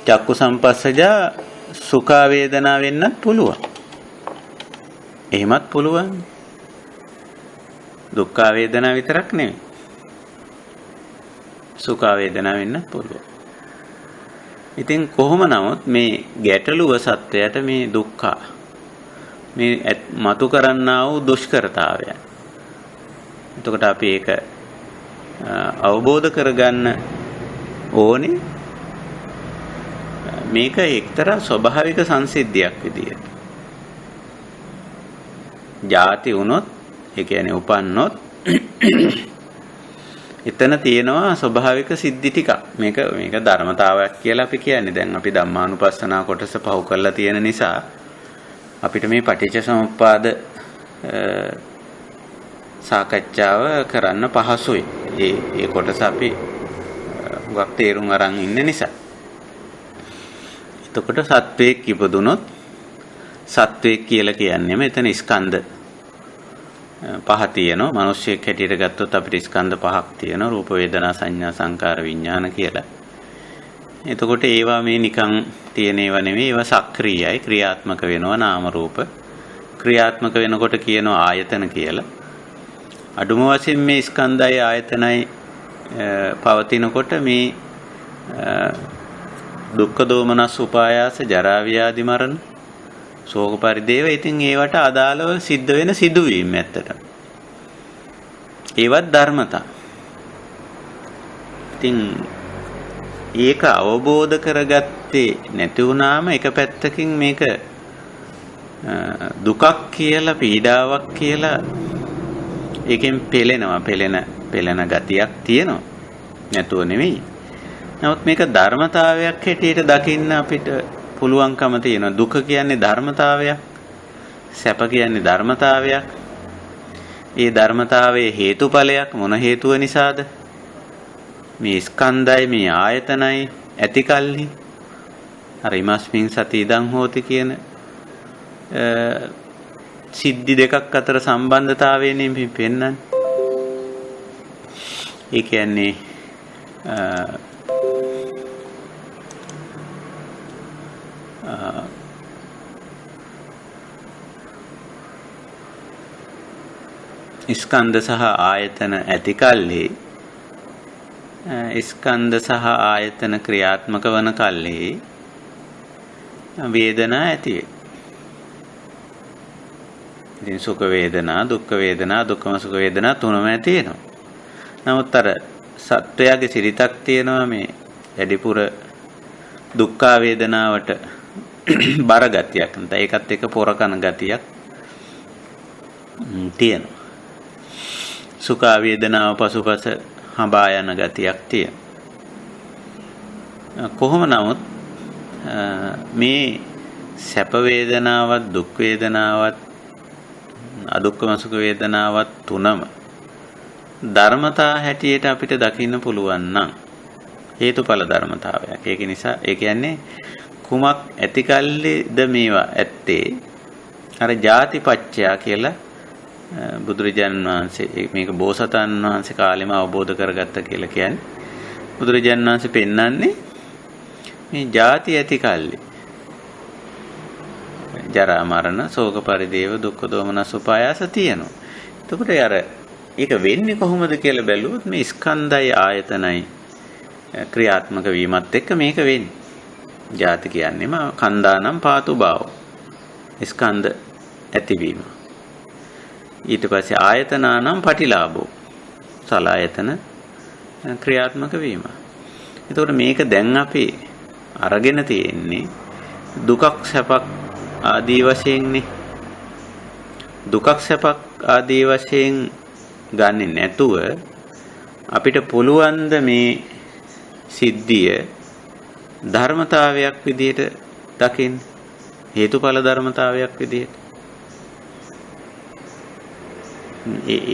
Speaker 1: චක්කු සම්පස්සජා සුඛ වේදනා වෙන්නත් පුළුවන්. එහෙමත් පුළුවන්. දුක්ඛ වේදනා විතරක් නෙවෙයි. සුඛ වේදනා වෙන්නත් පුළුවන්. ඉතින් කොහොම නමුත් මේ ගැටලුව සත්‍යයට මේ දුක්ඛ මේ මතු කරන්නා වූ දුෂ්කරතාවය. එතකොට අපි ඒක අවබෝධ කරගන්න ඕනේ. මේක එක්තරා ස්වභාවික සංසිද්ධියක් විදියට. ಜಾති වුණොත්, ඒ කියන්නේ උපන්නොත් එතන තියෙනවා ස්වභාවික සිද්ධි ටිකක්. මේක ධර්මතාවයක් කියලා අපි කියන්නේ. දැන් අපි ධම්මානුපස්සනා කොටස පහු කරලා තියෙන නිසා අපිට මේ පටිච්චසමුප්පාද සාකච්ඡාව කරන්න පහසුයි. ඒ කොටස අපි හුඟක් තේරුම් අරන් ඉන්න නිසා. එතකොට සත්වයක් ඉපදුනොත් සත්වයක් කියලා කියන්නේ මෙතන ස්කන්ධ පහ තියෙනවා. මිනිස්සෙක් හැටියට ගත්තොත් අපිට ස්කන්ධ පහක් තියෙනවා. රූප වේදනා සංඥා සංකාර විඥාන කියලා. එතකොට ඒවා මේ නිකන් තියෙන ඒවා නෙවෙයි. ඒවා සක්‍රීයයි, ක්‍රියාත්මක වෙනවා. නාම රූප ක්‍රියාත්මක වෙනකොට කියනවා ආයතන කියලා. අඩුම වශයෙන් මේ ස්කන්ධය ආයතනයි පවතිනකොට මේ දුක්ඛ දෝමනස් උපායාස ජරා ව්‍යාධි මරණ ශෝක පරිදේව ඉතින් ඒවට අදාළව සිද්ධ වෙන සිදුවීම් ඇත්තට. ඒවත් ධර්මතා. ඉතින් ඒක අවබෝධ කරගත්තේ නැති වුණාම එක පැත්තකින් මේක දුකක් කියලා පීඩාවක් කියලා ඒකෙන් පෙළෙන ගතියක් තියෙනවා. නැතුව නෙවෙයි. නමුත් මේක ධර්මතාවයක් හැටියට දකින්න අපිට පුළුවන්කම තියෙනවා. දුක කියන්නේ ධර්මතාවයක්. සැප කියන්නේ ධර්මතාවයක්. ඒ ධර්මතාවයේ හේතුඵලයක් මොන හේතුව නිසාද? මේ ස්කන්ධයි මේ ආයතනයි ඇතිකල්හි අර ඉමස්මින් සති ඉදං හෝති කියන සිද්ධි දෙකක් අතර සම්බන්ධතාවයනේ මේ පෙන්වන්නේ. ඒ කියන්නේ ස්කන්ධ සහ ආයතන ඇතිකල්හි ස්කන්ධ සහ ආයතන ක්‍රියාත්මක වන කල්හි වේදනා ඇති වේ. ඉතින් සුඛ වේදනා, දුක්ඛ වේදනා, දුක්ඛම සුඛ වේදනා තුනම ඇති වෙනවා. නමුත් අර සත්වයාගේ සිරිතක් තියෙනවා මේ වැඩිපුර දුක්ඛ වේදනාවට බර ගතියක්. නැත්නම් ඒකත් එක්ක පොරකන ගතියක් තියෙනවා. සුඛ වේදනාව පසුපස හඹා යන ගතියක් තියෙනවා. කොහොම නමුත් මේ සැප වේදනාවත් දුක් වේදනාවත් අදුක්ඛම සුඛ වේදනාවත් තුනම ධර්මතා හැටියට අපිට දකින්න පුළුවන් නම් හේතුඵල ධර්මතාවයක්. ඒක නිසා ඒ කියන්නේ කුමක් ඇතිකල්ලිද මේවා ඇත්තේ අර ජාතිපච්චය කියලා බුදුරජාණන් වහන්සේ මේක බෝසතාණන් වහන්සේ කාලෙම අවබෝධ කරගත්ත කියලා කියන්නේ. බුදුරජාණන් වහන්සේ පෙන්වන්නේ මේ ජාති ඇතිකල්ලි ජරා මරණ ශෝක පරිදේව දුක්ඛ දෝමනස් උපායාස තියෙනවා. එතකොට අර ඒක වෙන්නේ කොහොමද කියලා බැලුවොත් මේ ස්කන්ධය ආයතනයි ක්‍රියාත්මක වීමත් එක්ක මේක වෙන්නේ. ජාති කියන්නේම කන්දානම් පාතු භාව. ස්කන්ධ ඇතිවීම. ඊට පස්සේ ආයතනානම් පටිලාභෝ. සලආයතන ක්‍රියාත්මක වීම. එතකොට මේක දැන් අපි අරගෙන තියෙන්නේ දුකක් සැපක් ආදී වශයෙන්නේ. දුකක් සැපක් ආදී වශයෙන් ගන්නෙ නැතුව අපිට පුළුවන් ද මේ සිද්ධිය ධර්මතාවයක් විදිහට දකින්න, හේතුඵල ධර්මතාවයක් විදිහට.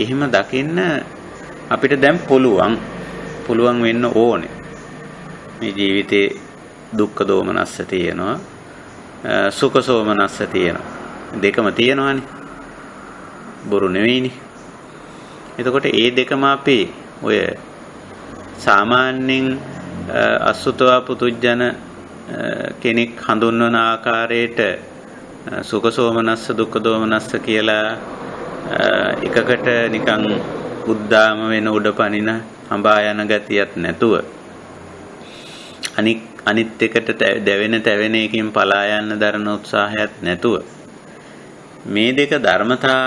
Speaker 1: එහෙම දකින්න අපිට දැන් පුළුවන් වෙන්න ඕනේ. මේ ජීවිතේ දුක්ඛ දෝමනස්ස තියෙනවා, සුඛ සෝමනස්ස තියෙනවා. දෙකම තියෙනවානේ. බොරු නෙවෙයිනේ. එතකොට ඒ දෙකම අපි ඔය සාමාන්‍යයෙන් අසුතවා පුතුජන කෙනෙක් හඳුන්වන ආකාරයට සුඛ සෝමනස්ස දුක්ඛ දෝමනස්ස කියලා එකකට නිකන් උද්දාම වෙන උඩ පනින හඹා යන ගතියක් නැතුව අනිත් එකට දැවෙන එකකින් පලා යන්න දරන උත්සාහයක් නැතුව මේ දෙක ධර්මතා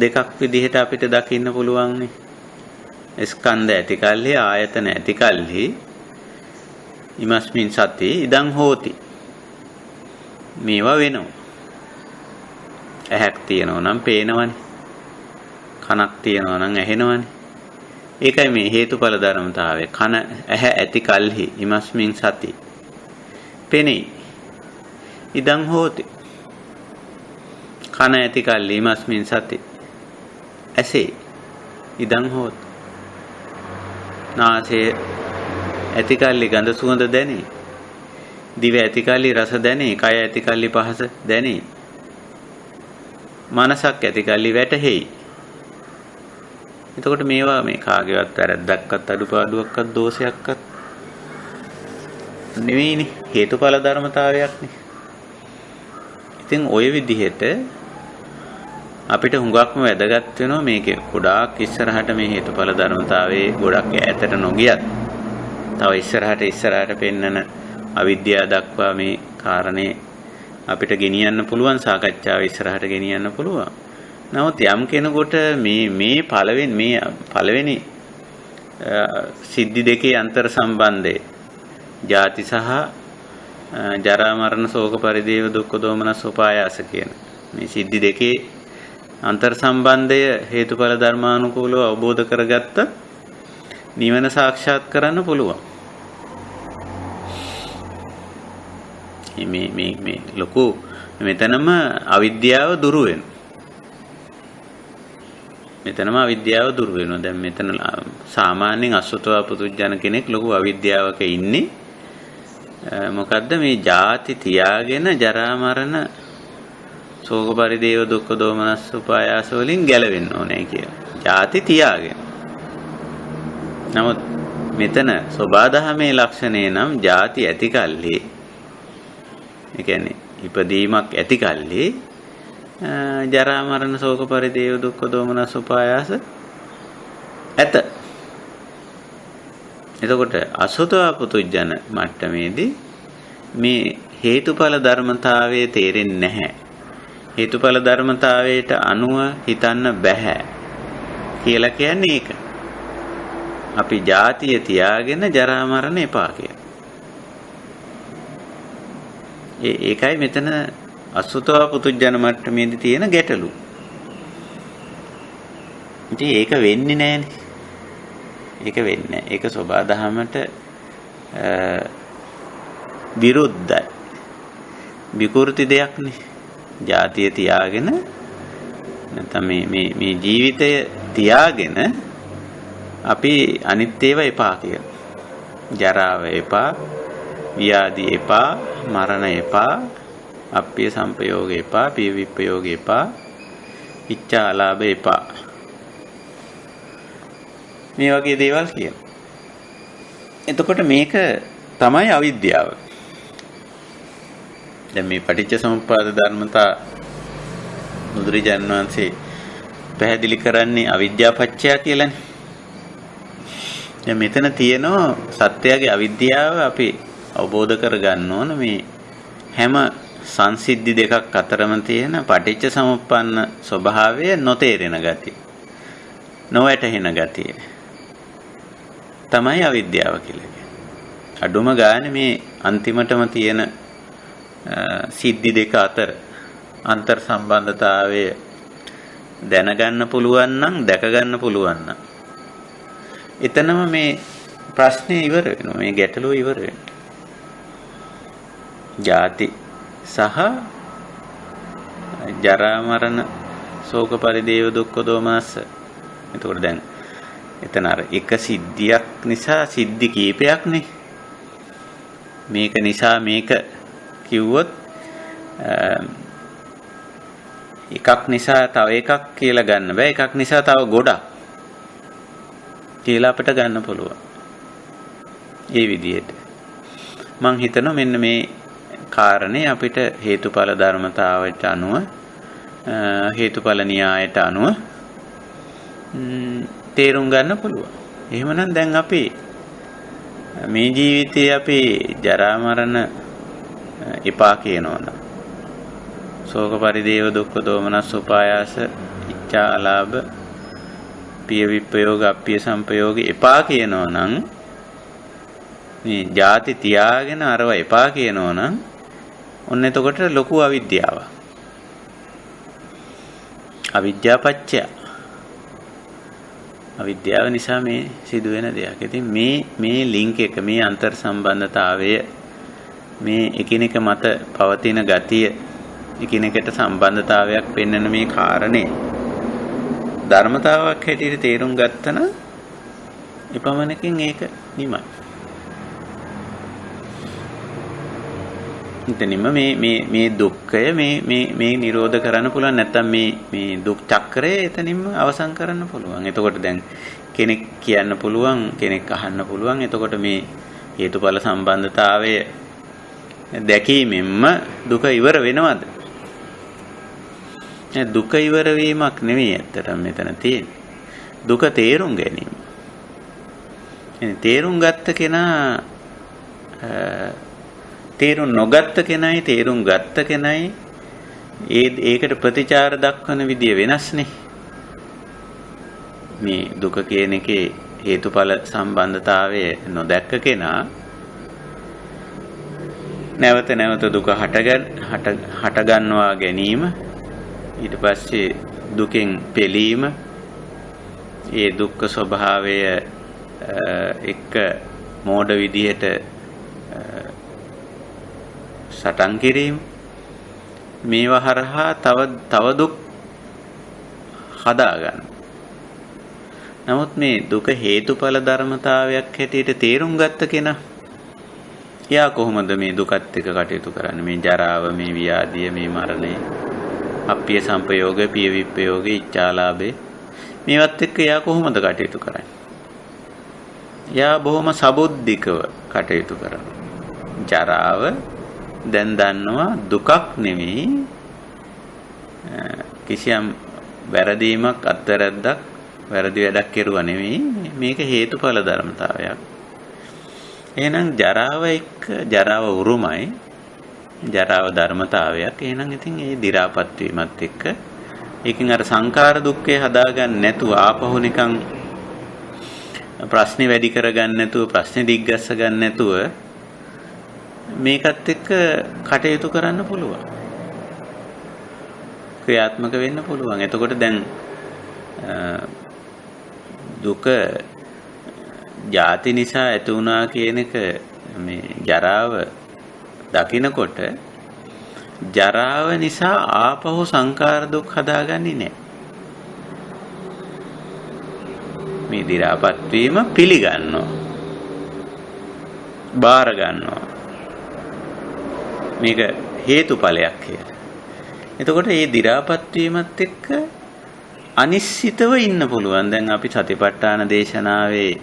Speaker 1: දෙකක් විදිහට අපිට දකින්න පුළුවන් නේ. ස්කන්ධ ඇති කල්හි ආයතන ඇති කල්හි ඉමස්මින් සති ඉදං හෝති. මේවා වෙනවා. ඇහක් තියෙනවා නම් පේනවනේ. කනක් තියෙනවා නම් ඇහෙනවනේ. ඒකයි මේ හේතුඵල ධර්මතාවය. කන ඇහැ ඇති කල්හි ඉමස්මින් සති පෙනේ. ඉදං හෝති. කන ඇති කල්හි ඉමස්මින් සති ඇසේ. ඉදං හෝති. නාසය ඇති කල්ලි ගඳ සුවඳ දැනේ. දිව ඇති කල්ලි රස දැනේ. කය ඇති කල්ලි පහස දැනේ. මනසක් ඇති කල්ලි වැටහෙයි. එතකොට මේවා මේ කාගේවත් වැරද්දක්වත් අඩුපාඩුවක්වත් දෝෂයක්වත් නෙවෙයිනේ. හේතුඵල ධර්මතාවයක්නේ. ඉතින් ওই විදිහට අපිට හුඟක්ම වැදගත් වෙනවා මේකේ ගොඩාක් ඉස්සරහට මේ හේතුඵල ධර්මතාවයේ ගොඩක් ඈතට නොගියත් තව ඉස්සරහට පෙන්නන අවිද්‍යාව දක්වා මේ කාරණේ අපිට ගෙනියන්න පුළුවන්. සාකච්ඡාව ඉස්සරහට ගෙනියන්න පුළුවන්. නමුත් යම් කෙනෙකුට මේ පළවෙනි සිද්ධි දෙකේ අන්තර් සම්බන්ධය ජාති සහ ජරා මරණ ශෝක පරිදේව දුක්ඛ දෝමනස් උපායාස කියන මේ සිද්ධි දෙකේ අන්තර් සම්බන්ධය හේතුඵල ධර්මානුකූලව අවබෝධ කරගත්ත නිවන සාක්ෂාත් කරන්න පුළුවන්. මේ ලොකු මෙතනම අවිද්‍යාව දුරු වෙනවා. දැන් මෙතන සාමාන්‍යයෙන් අසුතවා පුදුජන කෙනෙක් ලොකු අවිද්‍යාවක ඉන්නේ. මොකද්ද මේ ජාති තියාගෙන ජරා මරණ ශෝක පරිදේව දුක්ඛ දෝමනස් උපායාස වලින් ගැලවෙන්න ඕනේ කියලා. ජාති තියාගෙන. නමුත් මෙතන සබාධමේ ලක්ෂණේ නම් ජාති ඇති කල්හි, ඒ කියන්නේ ඉපදීමක් ඇති කල්හි ජරා මරණ ශෝක පරිදේව දුක්ඛ දෝමනස් උපායාස ඇත. එතකොට අසුතවා පුතුජන මට්ටමේදී මේ හේතුඵල ධර්මතාවයේ තේරෙන්නේ නැහැ. හේතුඵල ධර්මතාවයට අනුව හිතන්න බෑ කියලා කියන්නේ ඒක. අපි ජාතිය තියාගෙන ජරා මරණ එපා කියලා. ඒකයි මෙතන අසුතවා පුතුජන මට්ටමේදී තියෙන ගැටලු. ඉතින් ඒක වෙන්නේ නැහැනේ. ඒක සබාධමයට විරුද්ධයි. විකෘති දෙයක්නේ. ජාතිය තියාගෙන නැත්නම් මේ ජීවිතය තියාගෙන අපි අනිත් ඒවා එපා කියලා. ජරාව එපා, ව්‍යාධි එපා, මරණ එපා, අප්පිය සංපයෝග එපා, පිය විප්පයෝග එපා, ඉච්ඡාලාභ එපා. මේ වගේ දේවල් කියන. එතකොට මේක තමයි අවිද්‍යාව. දැන් මේ පටිච්ච සමුප්පාද ධර්මතා බුදුරජාණන් වහන්සේ පැහැදිලි කරන්නේ අවිද්‍යාව පත්‍ය කියලානේ. දැන් මෙතන තියෙනවා සත්‍යයේ අවිද්‍යාව අපි අවබෝධ කරගන්න ඕන. මේ හැම සංසිද්ධි දෙකක් අතරම තියෙන පටිච්ච සමුප්පන්න ස්වභාවය නොතේරෙන ගතිය, නොවැටහෙන ගතිය තමයි අවිද්‍යාව කියලා කියන්නේ. අඩුම ගානේ මේ අන්තිමටම තියෙන සිද්ධි දෙක අතර අන්තර් සම්බන්ධතාවය දැනගන්න පුළුවන් නම්, දැක ගන්න පුළුවන් නම් එතනම මේ ප්‍රශ්නේ ඉවර වෙනවා. මේ ගැටලුව ඉවර වෙනවා. ජාති සහ ජරා මරණ ශෝක පරිදේව දුක්ඛ දෝමනස්ස. එතකොට දැන් එතන අර එක සිද්ධියක් නිසා සිද්ධි කීපයක්නේ. මේක නිසා මේක කිව්වොත් එකක් නිසා තව එකක් කියලා ගන්න බෑ. එකක් නිසා තව ගොඩක් කියලා අපිට ගන්න පුළුවන්. ඒ විදිහට මං හිතනවා මෙන්න මේ කාරණේ අපිට හේතුඵල ධර්මතාවයට අනුව හේතුඵල න්‍යායට අනුව තේරුම් ගන්න පුළුවන්. එහෙමනම් දැන් අපි මේ ජීවිතයේ අපි ජරා මරණ එපා කියනවනම් ශෝක පරිදේව දුක්ඛ දෝමනස් උපායාස ඉච්ඡාලාභ පිය විප්පයෝග අප්පිය සංපයෝග එපා කියනවනම් මේ ಜಾති තියාගෙන අරව එපා කියනවනම් ඔන්න එතකොට ලොකු අවිද්‍යාවක්. අවිද්‍යාපච්චය. අවිද්‍යාව නිසා මේ සිදුවෙන දෙයක්. ඉතින් මේ ලින්ක් එක මේ අන්තර් සම්බන්ධතාවය මේ එකිනෙක මත පවතින ගතිය එකිනෙකට සම්බන්ධතාවයක් පෙන්වන මේ කාරණේ ධර්මතාවක් හැටියට තේරුම් ගත්තන එපමණකින් ඒක නිමයි. එතනින්ම මේ දුක්ඛය මේ නිරෝධ කරන්න පුළුවන්. නැත්නම් මේ දුක් චක්‍රය එතනින්ම අවසන් කරන්න පුළුවන්. එතකොට දැන් කෙනෙක් කියන්න පුළුවන්, කෙනෙක් අහන්න පුළුවන්. එතකොට මේ හේතුඵල සම්බන්ධතාවය දැකීමෙන්ම දුක ඉවර වෙනවද? දුක ඉවර වීමක් නෙවෙයි ඇත්තටම මෙතන තියෙන්නේ. දුක තේරුම් ගැනීම. තේරුම් ගත්ත කෙනා තේරුම් නොගත්ත කෙනයි තේරුම් ගත්ත කෙනයි ඒකට ප්‍රතිචාර දක්වන විදිය වෙනස්නේ. මේ දුක කියන එකේ හේතුඵල සම්බන්ධතාවය නොදැක්ක කෙනා නැවත නැවත දුක හට ගන්නවා ගැනීම, ඊට පස්සේ දුකෙන් පෙළීම, ඒ දුක්ඛ ස්වභාවය එක්ක මෝඩ විදිහට සටන් කිරීම, මේවා හරහා තව දුක් හදා ගන්න. නමුත් මේ දුක හේතුඵල ධර්මතාවයක් හැටියට තේරුම් ගත්ත කෙනා එයා කොහොමද මේ දුකත් එක්ක කටයුතු කරන්නේ? මේ ජරාව, මේ ව්‍යාධිය, මේ මරණය, අප්පිය සංපයෝග, පිය විප්පයෝග, ඉච්ඡාලාභේ මේවත් එක්ක එයා කොහොමද කටයුතු කරන්නේ? එයා බොහොම සබුද්ධිකව කටයුතු කරනවා. ජරාව දැන් දන්නවා දුකක් නෙවෙයි, කිසියම් වැරදීමක් අත්වැරද්දක් වැරදි වැඩක් කෙරුවා නෙවෙයි, මේක හේතුඵල ධර්මතාවයක්. එහෙනම් ජරාව එක්ක ජරාව උරුමයි, ජරාව ධර්මතාවයක්. එහෙනම් ඉතින් ඒ දි รา පත් වීමත් එක්ක ඒකෙන් අර සංඛාර දුක්ඛය හදාගන්න නැතුව ආපහු නිකන් ප්‍රශ්නේ වැඩි කරගන්න නැතුව ප්‍රශ්නේ දිග්ගස්ස ගන්න නැතුව මේකත් එක්ක කටයුතු කරන්න පුළුවන්, ක්‍රියාත්මක වෙන්න පුළුවන්. එතකොට දැන් දුක ජාති නිසා ඇති වුණා කියන එක මේ ජරාව දකිනකොට ජරාව නිසා ආපහු සංඛාර දුක් හදාගන්නේ නැහැ. මේ දි รา පත් වීම පිළිගන්නවා, බාර ගන්නවා, මේක හේතුඵලයක් කියලා. එතකොට මේ දි รา පත් වීමත් එක්ක අනිශ්චිතව ඉන්න පුළුවන්. දැන් අපි සතිපට්ඨාන දේශනාවේ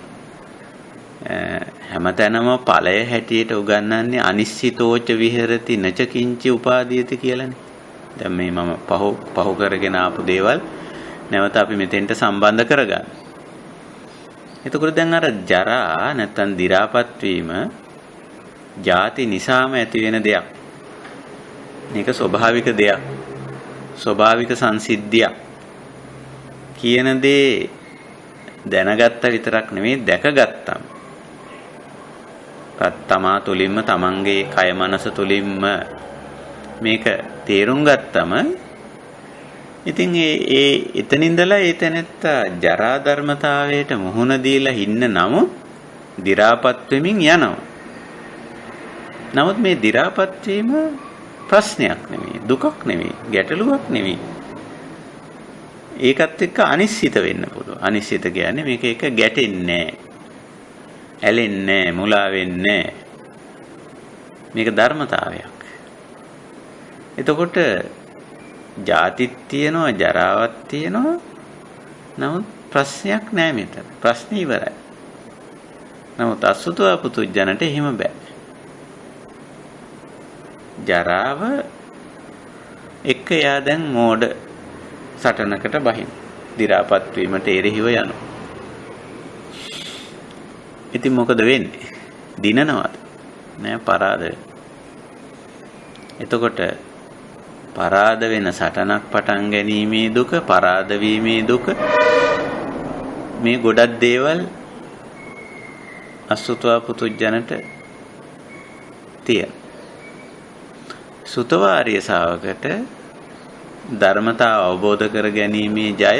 Speaker 1: හැමතැනම ඵලය හැටියට උගන්වන්නේ අනිශ්චිතෝච විහෙරති නච කිංචි උපාදීයති කියලානේ. දැන් මේ මම පහු කරගෙන ආපු දේවල් නැවත අපි මෙතෙන්ට සම්බන්ධ කරගන්න. එතකොට දැන් අර ජරා නැත්තම් දි รา පත් වීම ಜಾති නිසාම ඇති වෙන දෙයක්. මේක ස්වභාවික දෙයක්, ස්වභාවික සංසිද්ධියක් කියන දේ දැනගත්ත විතරක් නෙමෙයි දැකගත්තා. තමා තුලින්ම තමන්ගේ කය මනස තුලින්ම මේක තේරුම් ගත්තම ඉතින් ඒ එතනින්දලා ඒ තැනත්තා ජරා ධර්මතාවයට මුහුණ දීලා ඉන්න නමුත් දි รา පත් වෙමින් යනවා. නමුත් මේ දි รา පත් වීම ප්‍රශ්නයක් නෙමෙයි, දුකක් නෙමෙයි, ගැටලුවක් නෙමෙයි. ඒකත් එක්ක අනිශ්චිත වෙන්න පුළුවන්. අනිශ්චිත කියන්නේ මේක එක ගැටෙන්නේ නැහැ. ඇලෙන්නේ නැහැ, මුලා වෙන්නේ නැහැ. මේක ධර්මතාවයක්. එතකොට ජාතිත් තියෙනවා, ජරාවක් තියෙනවා. නමුත් ප්‍රශ්නයක් නැහැ මෙතන. ප්‍රශ්නේ ඉවරයි. නමුත් අසුතවා පුතුජනට එහෙම බෑ. ජරාව එක්ක යා දැන් මෝඩ සටනකට බහින්. දි รา පත් වීමට එරෙහිව යනවා. ඉතින් මොකද වෙන්නේ? දිනනවද? නෑ, පරාද වෙනවා. එතකොට පරාද වෙන සටනක් පටන් ගැනීමේ දුක, පරාද වීමේ දුක, මේ ගොඩක් දේවල් අසුතවා පුතුජනට තියෙන. සුතවාරිය ශාවකට ධර්මතාව අවබෝධ කර ගැනීමේ ජය,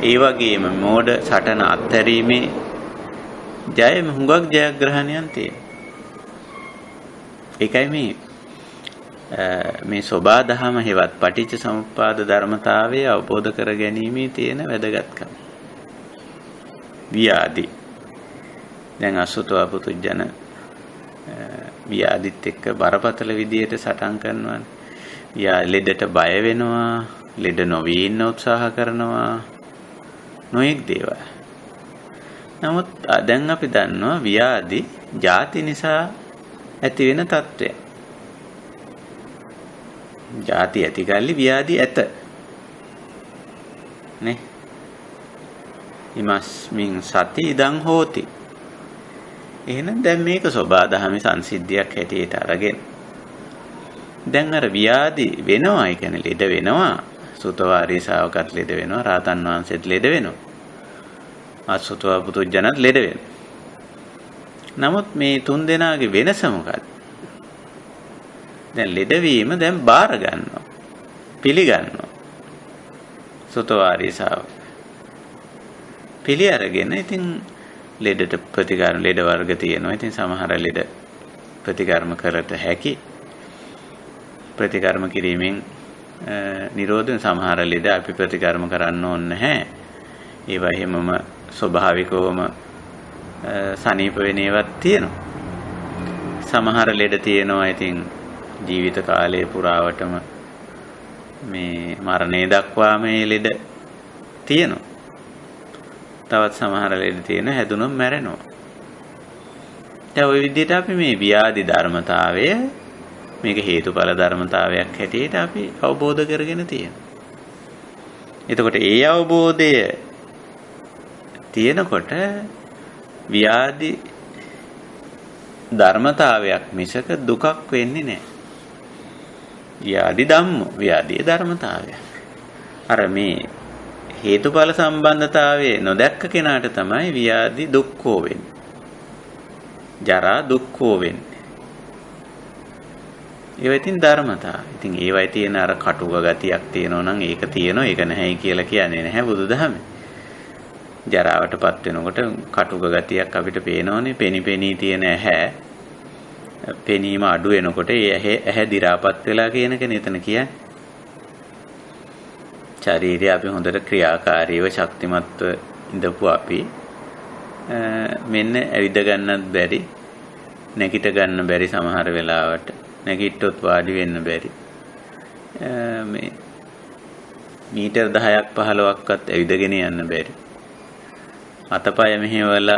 Speaker 1: ඒ වගේම මෝඩ සටන අත්හැරීමේ ජය, හුඟක් ජයග්‍රහණයන් තියෙනවා. ඒකයි මේ සෝබා දහම හේවත් පටිච්ච සමුප්පාද ධර්මතාවය අවබෝධ කර ගැනීමේ තියෙන වැදගත්කම. ව්‍යාධි. දැන් අසුතවා පුතුජන ව්‍යාධිත් එක්ක බරපතල විදියට සටන් කරනවා. ලෙඩට බය වෙනවා, ලෙඩ නොවී ඉන්න උත්සාහ කරනවා, නොඑක් දේවල්. නමුත් දැන් අපි දන්නවා ව්‍යාධි ಜಾති නිසා ඇති වෙන తත්වය. ಜಾති ඇති කල්ලි ව්‍යාධි ඇත. නේ? ඉමස්මින් සති ඉදං හෝති. එහෙනම් දැන් මේක සෝබා දහමේ සංසිද්ධියක් හැටියට අරගෙන දැන් අර ව්‍යාධි වෙනවා, ඒ කියන්නේ ලෙඩ වෙනවා. සුතවාරී ශාවකත් ලෙඩ වෙනවා, රාතන් වහන්සේත් ලෙඩ වෙනවා, අසුතවා පුතුජනත් ලෙඩ වෙනවා. නමුත් මේ තුන් දෙනාගේ වෙනස මොකක්ද? දැන් ලෙඩවීම දැන් බාර ගන්නවා, පිළිගන්නවා. සුතවාරී ශාවක පිළි අරගෙන ඉතින් ලෙඩට ප්‍රතිකර්ම, ලෙඩ වර්ග තියෙනවා. ඉතින් සමහර ලෙඩ ප්‍රතිකර්ම කරට හැකි. ප්‍රතිකර්ම කිරීමෙන් නිරෝධන, සමහර ලෙඩ අපි ප්‍රතිකර්ම කරන්න ඕනේ නැහැ. ඒවා හැමම ස්වභාවිකවම සනීප වෙන ඒවාත් තියෙනවා. සමහර ලෙඩ තියෙනවා ඉතින් ජීවිත කාලය පුරාවටම මේ මරණය දක්වා මේ ලෙඩ තියෙනවා. තවත් සමහර ලෙඩ තියෙන හැදුනොත් මැරෙනවා. දැන් ওই විදිහට අපි මේ ව්‍යාධි ධර්මතාවය, මේක හේතුඵල ධර්මතාවයක් හැටියට අපි අවබෝධ කරගෙන තියෙනවා. එතකොට ඒ අවබෝධය තියෙනකොට ව්‍යාධි ධර්මතාවයක් මිසක දුකක් වෙන්නේ නැහැ. ව්‍යාධි ධම්ම, ව්‍යාධියේ ධර්මතාවය. අර මේ හේතුඵල සම්බන්ධතාවයේ නොදැක්ක කෙනාට තමයි ව්‍යාධි දුක්ඛෝ වෙන්නේ. ජරා දුක්ඛෝ වෙන්නේ. ඒවා ඉතින් ධර්මතා. ඉතින් ඒවයි තියෙන අර කටුක ගතියක් තියෙනවා නම් ඒක තියෙනවා, ඒක නැහැයි කියලා කියන්නේ නැහැ බුදුදහමේ. ජරාවටපත් වෙනකොට කටුක ගතියක් අපිට පේනවනේ. පෙනි තියෙන ඇහැ පෙනීම අඩු වෙනකොට ඒ ඇහැ දි รา පත් වෙලා කියන කෙනේ එතන කියන්නේ. ශරීරය අපි හොඳට ක්‍රියාකාරීව ශක්තිමත්ව ඉඳපු අපි මෙන්න ඇවිද ගන්නත් බැරි, නැගිට ගන්න බැරි, සමහර වෙලාවට නැගිට්ටොත් වාඩි වෙන්න බැරි, මේ මීටර් 10ක් 15ක්වත් ඇවිදගෙන යන්න බැරි, අතපය මෙහෙवला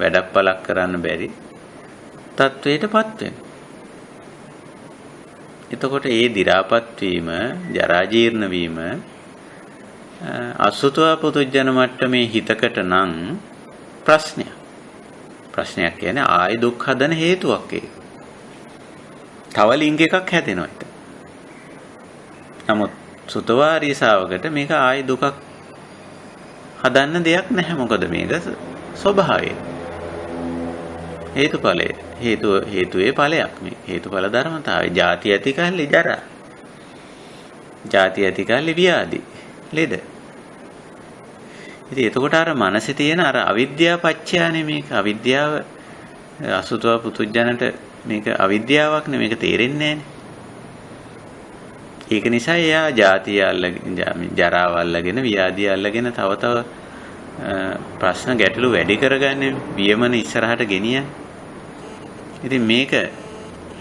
Speaker 1: වැඩක් පලක් කරන්න බැරි තත්වයටපත් වෙනවා. එතකොට ඒ දි รา පත් වීම, ජරා ජීර්ණ වීම අසුතවා පුතුජන මට්ටමේ හිතකට නම් ප්‍රශ්නයක්. ප්‍රශ්නයක් කියන්නේ ආයි දුක් හදන හේතුවක් ඒක. තව ලිංග එකක් හැදෙනවා ඒක. නමුත් සුතවාරී ශාවකට මේක ආයි දුකක් හදන්න දෙයක් නැහැ. මොකද මේක ස්වභාවය. හේතුඵලයේ හේතුවේ ඵලයක් මේ. හේතුඵල ධර්මතාවය. ಜಾති ඇති කල්ලි ජරා. ಜಾති ඇති කල්ලි ව්‍යාධි. ලෙඩ. ඉතින් එතකොට අර මනසේ තියෙන අර අවිද්‍යාව පත්‍යානේ මේක. අවිද්‍යාව අසුතවා පුතුජනට මේක අවිද්‍යාවක් නේ, මේක තේරෙන්නේ නැහනේ. ඒක නිසා එයා ජාතිය අල්ලගෙන ජරාව අල්ලගෙන ව්‍යාධිය අල්ලගෙන තව තව ප්‍රශ්න ගැටලු වැඩි කරගන්නේ වියමන ඉස්සරහට ගෙනියන්නේ. ඉතින් මේක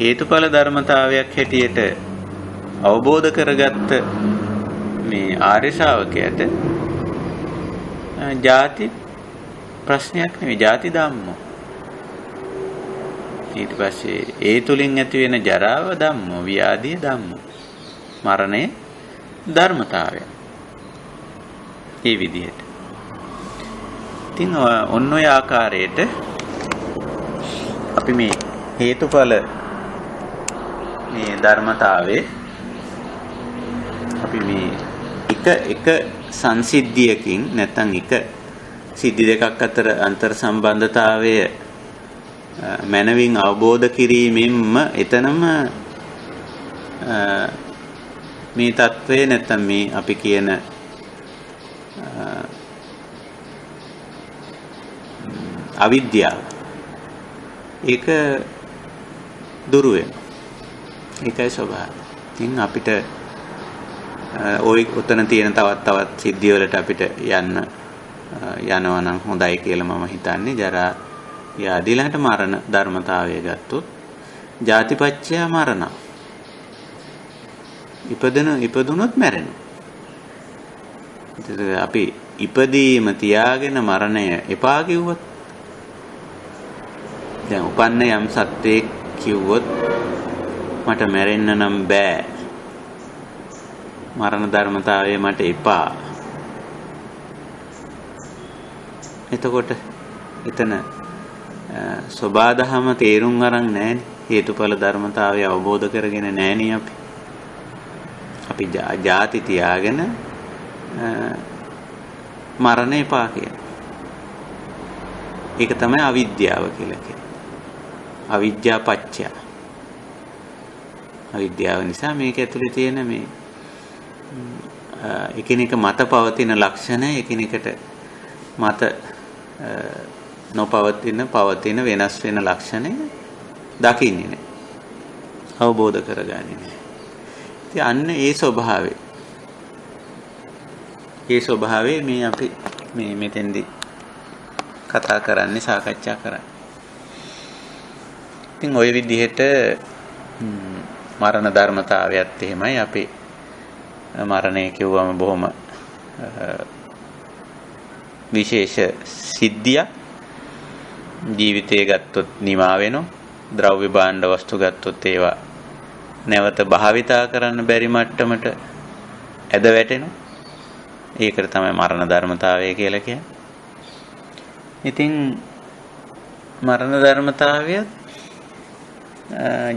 Speaker 1: හේතුඵල ධර්මතාවයක් හැටියට අවබෝධ කරගත්ත මේ ආර්ය ශ්‍රාවකයාට ජාති ප්‍රශ්නයක් නෙවෙයි, ජාති ධම්මෝ. ඊට පස්සේ ඒ තුලින් ඇති වෙන ජරාව ධම්මෝ, ව්‍යාධිය ධම්මෝ, මරණය ධර්මතාවය. මේ විදිහට. ඉතින් ඔන්න ඔය ආකාරයට අපි මේ හේතුඵල මේ ධර්මතාවයේ අපි මේ එක සංසිද්ධියකින් නැත්නම් එක සිද්ධි දෙකක් අතර අන්තර් සම්බන්ධතාවය මනවින් අවබෝධ කිරීමෙන්ම එතනම මේ தત્ත්වය නැත්නම් මේ අපි කියන අවිද්‍යාව ඒක දුරු වෙනවා. ඒකයි ස්වභාවය. ඉතින් අපිට ওই උතන තියෙන තවත් සිද්ධි වලට අපිට යනවා නම් හොඳයි කියලා මම හිතන්නේ. ජරා ව්‍යාධි ළඟට මරණ ධර්මතාවය ගත්තොත් ජාතිපච්චය මරණ. ඉපදුනොත් මැරෙනවා. අපි ඉපදීම තියාගෙන මරණය එපා කිව්වොත්, දැන් උපන්න යම් සත්වයක් කිව්වොත් මට මැරෙන්න නම් බෑ, මරණ ධර්මතාවය මට එපා. එතකොට එතන සබාධම තේරුම් අරන් නැහැනේ. හේතුඵල ධර්මතාවය අවබෝධ කරගෙන නැහැනේ අපි ජාති තියාගෙන මරණ එපා කියන. ඒක තමයි අවිද්‍යාව කියලා කියන්නේ. අවිද්‍යා පත්‍ය. අවිද්‍යාව නිසා මේක ඇතුලේ තියෙන මේ එකිනෙක මත පවතින ලක්ෂණ එකිනෙකට මත පවතින වෙනස් වෙන ලක්ෂණ දකින්නේ නැහැ. අවබෝධ කරගන්නේ නැහැ. ඉතින් අන්න ඒ ස්වභාවය මේ අපි මේ මෙතෙන්දී කතා කරන්නේ, සාකච්ඡා කරන්නේ. ඉතින් ওই විදිහට මරණ ධර්මතාවයත් එහෙමයි. අපි මරණය කිව්වම බොහොම විශේෂ සිද්ධියක්. ජීවිතය ගත්තොත් නිමා වෙනවා. ද්‍රව්‍ය භාණ්ඩ වස්තු ගත්තොත් ඒවා නැවත භාවිතා කරන්න බැරි මට්ටමට ඇද වැටෙනවා. ඒකට තමයි මරණ ධර්මතාවය කියලා කියන්නේ. ඉතින් මරණ ධර්මතාවය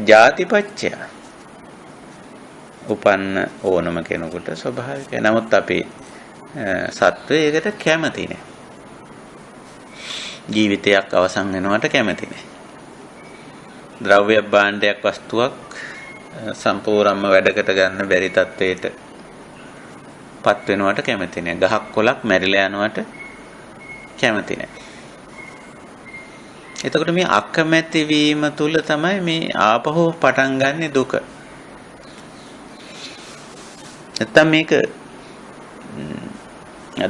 Speaker 1: ජාතිපච්චය උපන්න ඕනම කෙනෙකුට ස්වභාවිකයි. නමුත් අපි සත්වයකට කැමති නෑ. ජීවිතයක් අවසන් වෙනවට කැමති නෑ. ද්‍රව්‍ය භාණ්ඩයක් වස්තුවක් සම්පූර්ණයෙන්ම වැඩකට ගන්න බැරි තත්වයට පත් වෙනවට කැමති නෑ. ගහක් කොළක් මැරිලා යනවට කැමති නෑ. එතකොට මේ අකමැති වීම තුල තමයි මේ ආපහු පටන් ගන්න දුක. නැත්තම් මේක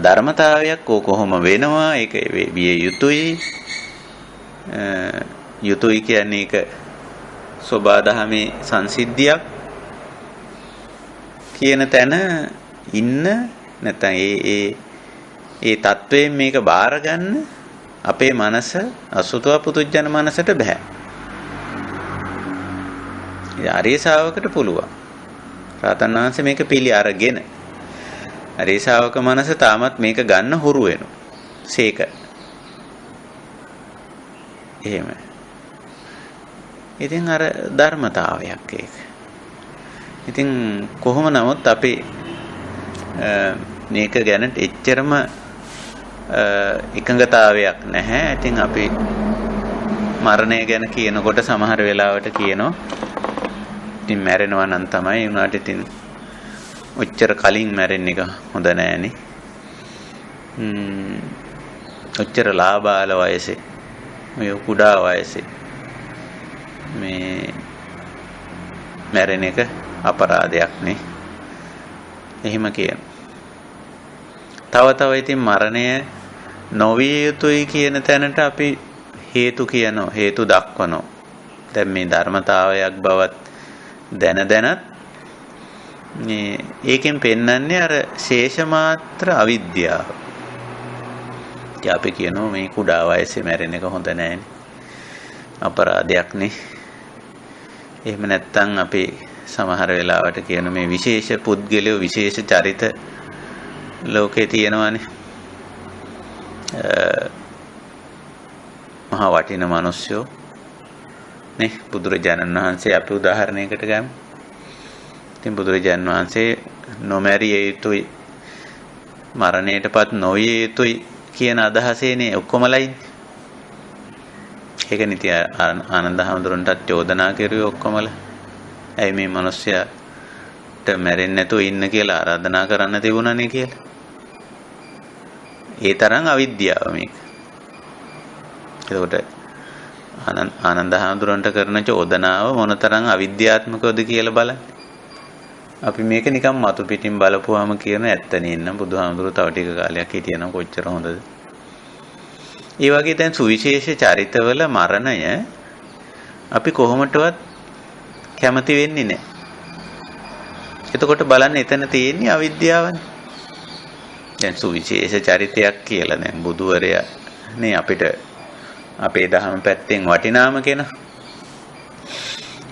Speaker 1: ධර්මතාවයක් කොහොම වෙනවා, ඒක විය යුතුයි කියන්නේ ඒක සබාධමේ සංසිද්ධියක් කියන තැන ඉන්න නැත්තම් ඒ தત્ත්වයෙන් මේක බාර ගන්න අපේ මනස අසුතව පුදුජන මනසට බෑ. ආර්ය ශාවකට පුළුවන්. රාතන් වහන්සේ මේක පිළි අරගෙන ආර්ය ශාවක මනස තාමත් මේක ගන්න හුරු වෙනවා. සීක. එහෙම. ඉතින් අර ධර්මතාවයක් ඒක. ඉතින් කොහොම නමුත් අපි මේක ගැන එච්චරම එකඟතාවයක් නැහැ. ඉතින් අපි මරණය ගැන කියනකොට සමහර වෙලාවට කියනවා ඉතින් මැරෙනවා නම් තමයි උනාට ඉතින් ඔච්චර කලින් මැරෙන්න එක හොඳ නෑනේ. ඔච්චර ලාබාල වයසේ මේ කුඩා වයසේ මේ මැරෙන එක අපරාධයක් නේ. එහෙම කියන. තව ඉතින් මරණය නොවිය යුතුයි කියන තැනට අපි හේතු කියනවා, හේතු දක්වනවා. දැන් මේ ධර්මතාවයක් බවත් දැනත් මේ ඒකෙන් පෙන්වන්නේ අර ශේෂ මාත්‍ර අවිද්‍යාව. ඉතින් අපි කියනවා මේ කුඩා වයසේ මැරෙන එක හොඳ නෑනේ. අපරාධයක් නේ. එහෙම නැත්නම් අපි සමහර වෙලාවට කියන මේ විශේෂ පුද්ගලයෝ විශේෂ චරිත ලෝකේ තියෙනවානේ. මහා වටින මිනිස්සුયો නේ. බුදුරජාණන් වහන්සේ අපි උදාහරණයකට ගමු. ඉතින් බුදුරජාණන් වහන්සේ නොමැරිය යුතුයි, මරණයටපත් නොවිය යුතුයි කියන අදහසේනේ ඔක්කොමලා ඉන්නේ. ඒක නිති ආනන්ද හැමදෙරොන්ටත් චෝදනා කරුවේ ඔක්කොමලා. ඇයි මේ මිනිස්සයාට මැරෙන්නේ නැතුව ඉන්න කියලා ආරාධනා කරන්න තිබුණානේ කියලා. ඒ තරම් අවිද්‍යාව මේක. එතකොට ආනන්ද හැමදෙරොන්ට කරන චෝදනාව මොනතරම් අවිද්‍යාත්මකවද කියලා බලන්න. අපි මේක නිකන් මතු පිටින් බලපුවාම කියන ඇත්තනේ ඉන්න බුදුහාමුදුරුවෝ තව ටික කාලයක් හිටියනම් කොච්චර හොඳද. ඒ වගේ දැන් සුවිශේෂ චරිතවල මරණය අපි කොහොමදවත් කැමති වෙන්නේ නැහැ. එතකොට බලන්න එතන තියෙන්නේ අවිද්‍යාවනේ. දැන් සුවිශේෂ චරිතයක් කියලා දැන් බුදුවරයා නේ අපිට අපේ දහම පැත්තෙන් වටිනාම කෙනා.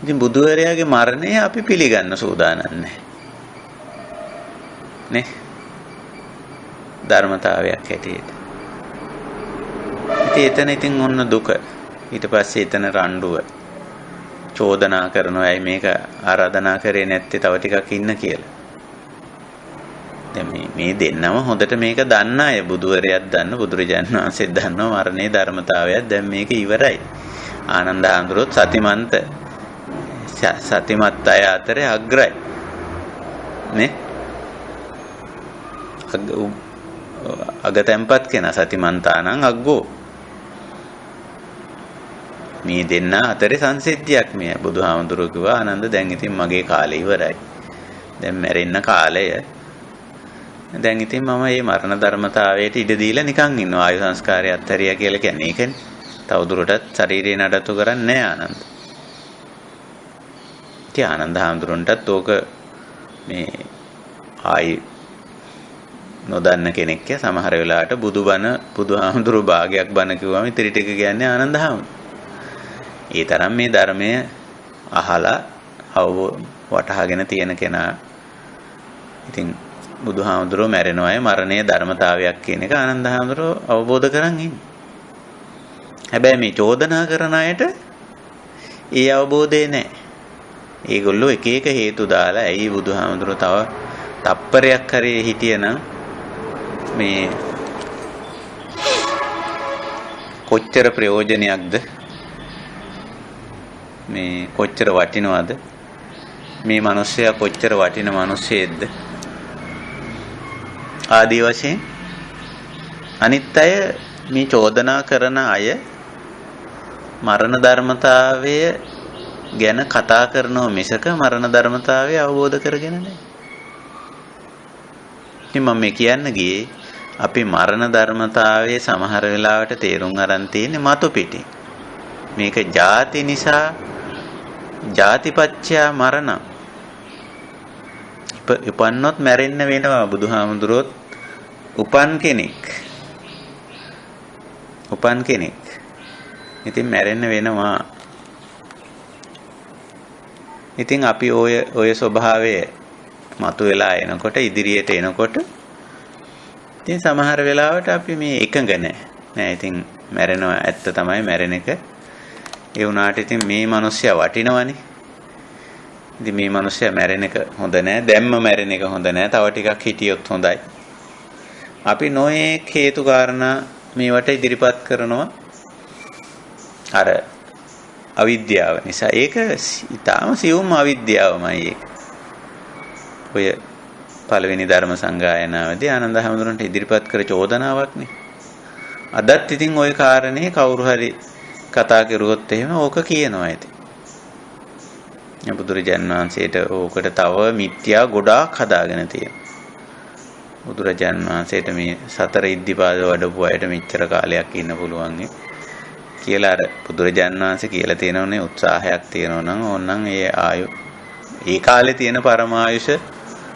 Speaker 1: ඉතින් බුදුවරයාගේ මරණය අපි පිළිගන්න සූදානම් නැහැ. නේ? ධර්මතාවයක් හැටියට. ඉතින් ඔන්න දුක. ඊට පස්සේ එතන රණ්ඩුව. චෝදනා කරනවා ඇයි මේක ආරාධනා කරේ නැත්තේ තව ටිකක් ඉන්න කියලා. දැන් මේ දෙන්නම හොඳට මේක දන්න අය, බුදුවරයාත් දන්න, බුදුරජාණන් වහන්සේත් දන්නවා මරණේ ධර්මතාවයක්. දැන් මේක ඉවරයි. ආනන්ද හාමුදුරුවෝත් සතිමත් අය අතරේ අග්‍රයි නේ. අගතැන්පත් කෙනා සතිමන්තානං අග්ගෝ. මේ දෙන්න අතරේ සංසිද්ධියක් මේ. බුදුහාමුදුරුවෝ කිව්වා ආනන්ද දැන් ඉතින් මගේ කාලය ඉවරයි. දැන් මැරෙන්න කාලය. දැන් ඉතින් මම මේ මරණ ධර්මතාවයට ඉඩ දීලා නිකන් ඉන්නවා. ආයු සංස්කාරය අත්හැරියා කියලා කියන්නේ ඒකනේ. තවදුරටත් ශරීරේ නඩත්තු කරන්නේ නැහැ ආනන්ද. ඉතින් ආනන්ද හාමුදුරන්ටත් ඕක මේ ආයි නොදන්න කෙනෙක් ය. සමහර වෙලාවට බුදුහාමුදුරුවෝ භාගයක් බණ කිව්වම ඉතිරි ටික කියන්නේ ආනන්ද හාමුදුරුවෝ. ඒ තරම් මේ ධර්මය අහලා වටහාගෙන තියෙන කෙනා. ඉතින් බුදුහාමුදුරුවෝ මැරෙනවායි මරණයේ ධර්මතාවයක් කියන එක ආනන්ද හාමුදුරුවෝ අවබෝධ කරන් ඉන්නේ. හැබැයි මේ චෝදනා කරන අයට ඒ අවබෝධය නැහැ. ඒගොල්ලෝ එක එක හේතු දාලා ඇයි බුදුහාමුදුරුවෝ තව තප්පරයක් හරි හිටියනම් මේ කොච්චර ප්‍රයෝජනයක්ද, මේ කොච්චර වටිනවද, මේ මිනිස්සයා කොච්චර වටින මිනිස්සෙක්ද ආදී වශයෙන් අනිත් අය මේ චෝදනා කරන අය මරණ ධර්මතාවය ගැන කතා කරනව මිසක මරණ ධර්මතාවය අවබෝධ කරගෙන නැහැ. ඉතින් මම මේ කියන්න ගියේ අපි මරණ ධර්මතාවයේ සමහර වෙලාවට තේරුම් අරන් තියෙන්නේ මතු පිටින්. මේක ಜಾති නිසා ಜಾතිපච්චය මරණ. උපන්නොත් මැරෙන්න වෙනවා. බුදුහාමුදුරුවොත් උපන් කෙනෙක්. ඉතින් මැරෙන්න වෙනවා. ඉතින් අපි ඔය ස්වභාවය මතුවලා එනකොට ඉදිරියට එනකොට ඉතින් සමහර වෙලාවට අපි මේ එකඟ නෑ. ඉතින් මැරෙනවා ඇත්ත තමයි මැරෙන එක. ඒ වුණාට ඉතින් මේ මිනිස්සයා වටිනවනේ. ඉතින් මේ මිනිස්සයා මැරෙන එක හොඳ නෑ. දැම්ම මැරෙන එක හොඳ නෑ. තව ටිකක් හිටියොත් හොඳයි. අපි නොයේ හේතු කාරණා මේවට ඉදිරිපත් කරනවා. අර අවිද්‍යාව නිසා. ඒක ඊටාම සියුම් අවිද්‍යාවමයි ඒක. ඔය පළවෙනි ධර්ම සංගායනාවේදී ආනන්ද හැමදෙරන්ට ඉදිරිපත් කර චෝදනාවක් නේ. අදත් ඉතින් ওই කාරණේ කවුරු හරි කතා කරුවොත් එහෙම ඕක කියනවා ඉතින්. බුදුරජාණන් වහන්සේට ඕකට තව මිත්‍යා ගොඩාක් හදාගෙන තියෙනවා. බුදුරජාණන් වහන්සේට මේ සතර ඉද්ධිපාද වඩපු අයට මෙච්චර කාලයක් ඉන්න පුළුවන් කියලා අර බුදුරජාණන් වහන්සේ කියලා තියෙනවනේ උත්සාහයක් තියෙනවා නම් ඕනනම් ඒ කාලේ තියෙන පරමායුෂ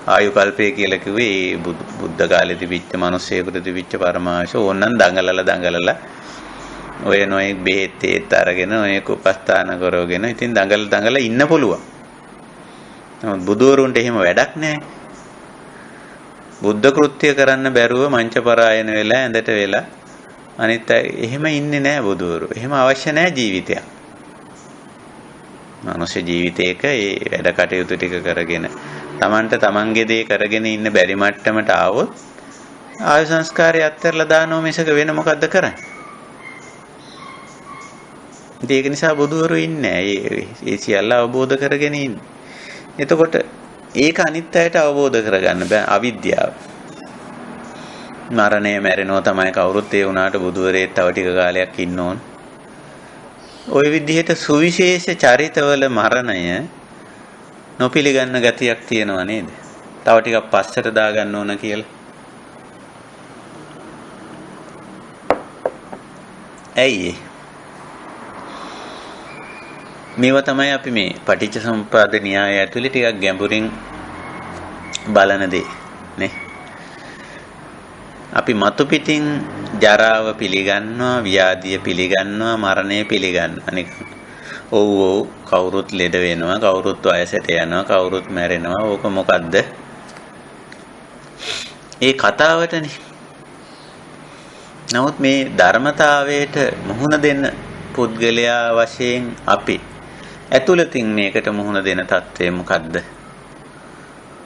Speaker 1: ආයු කල්පය කියලා කිව්වේ ඒ බුද්ධ කාලේ තිබිච්ච මිනිස්සෙකුට තිබිච්ච පරමායුෂ ඕනනම් දඟලලා ඔය නොයෙක් බෙහෙත් ඒත් අරගෙන ඔයෙක් උපස්ථාන කරවගෙන ඉතින් දඟල ඉන්න පුළුවන්. නමුත් බුදුවරුන්ට එහෙම වැඩක් නැහැ. බුද්ධ කෘත්‍ය කරන්න බැරුව මංචපරායන වෙලා ඇඳට වෙලා අනිත් අය එහෙම ඉන්නේ නැහැ බුදුවරු. එහෙම අවශ්‍ය නැහැ ජීවිතයක්. මනුෂ්‍ය ජීවිතයක ඒ වැඩ කටයුතු ටික කරගෙන තමන්ට තමන්ගේ දේ කරගෙන ඉන්න බැරි මට්ටමට ආවොත් ආයු සංස්කාරය අත්හැරලා දානෝ මිසක වෙන මොකද්ද කරන්නේ? ඒක නිසා බුදුවරු ඉන්නේ ඒ සියල්ල අවබෝධ කරගෙන ඉන්නේ. එතකොට ඒක අනිත් අයට අවබෝධ කරගන්න බෑ අවිද්‍යාව. මරණය මැරෙනවා තමයි කවුරුත් ඒ වුණාට බුදුවරේ තව ටික කාලයක් ඉන්න ඕන. ওই විදිහට සුවිශේෂ චරිතවල මරණය නොපිළිගන්න ගතියක් තියෙනව නේද? තව ටිකක් පස්සට දාගන්න ඕන කියලා. ඇයි මේවා තමයි අපි මේ පටිච්චසමුප්පාද න්‍යාය ඇතුලේ ටිකක් ගැඹුරින් බලන දේ නේ. අපි මතු පිටින් ජරාව පිළිගන්නවා, ව්‍යාධිය පිළිගන්නවා, මරණය පිළිගන්නවා. අනික ඔව් කවුරුත් ලෙඩ වෙනවා, කවුරුත් වයසට යනවා, කවුරුත් මැරෙනවා. ඕක මොකද්ද? ඒ කතාවටනේ. නමුත් මේ ධර්මතාවයට මුහුණ දෙන්න පුද්ගලයා වශයෙන් අපි ඇතුළතින් මේකට මුහුණ දෙන தත්ත්වය මොකද්ද?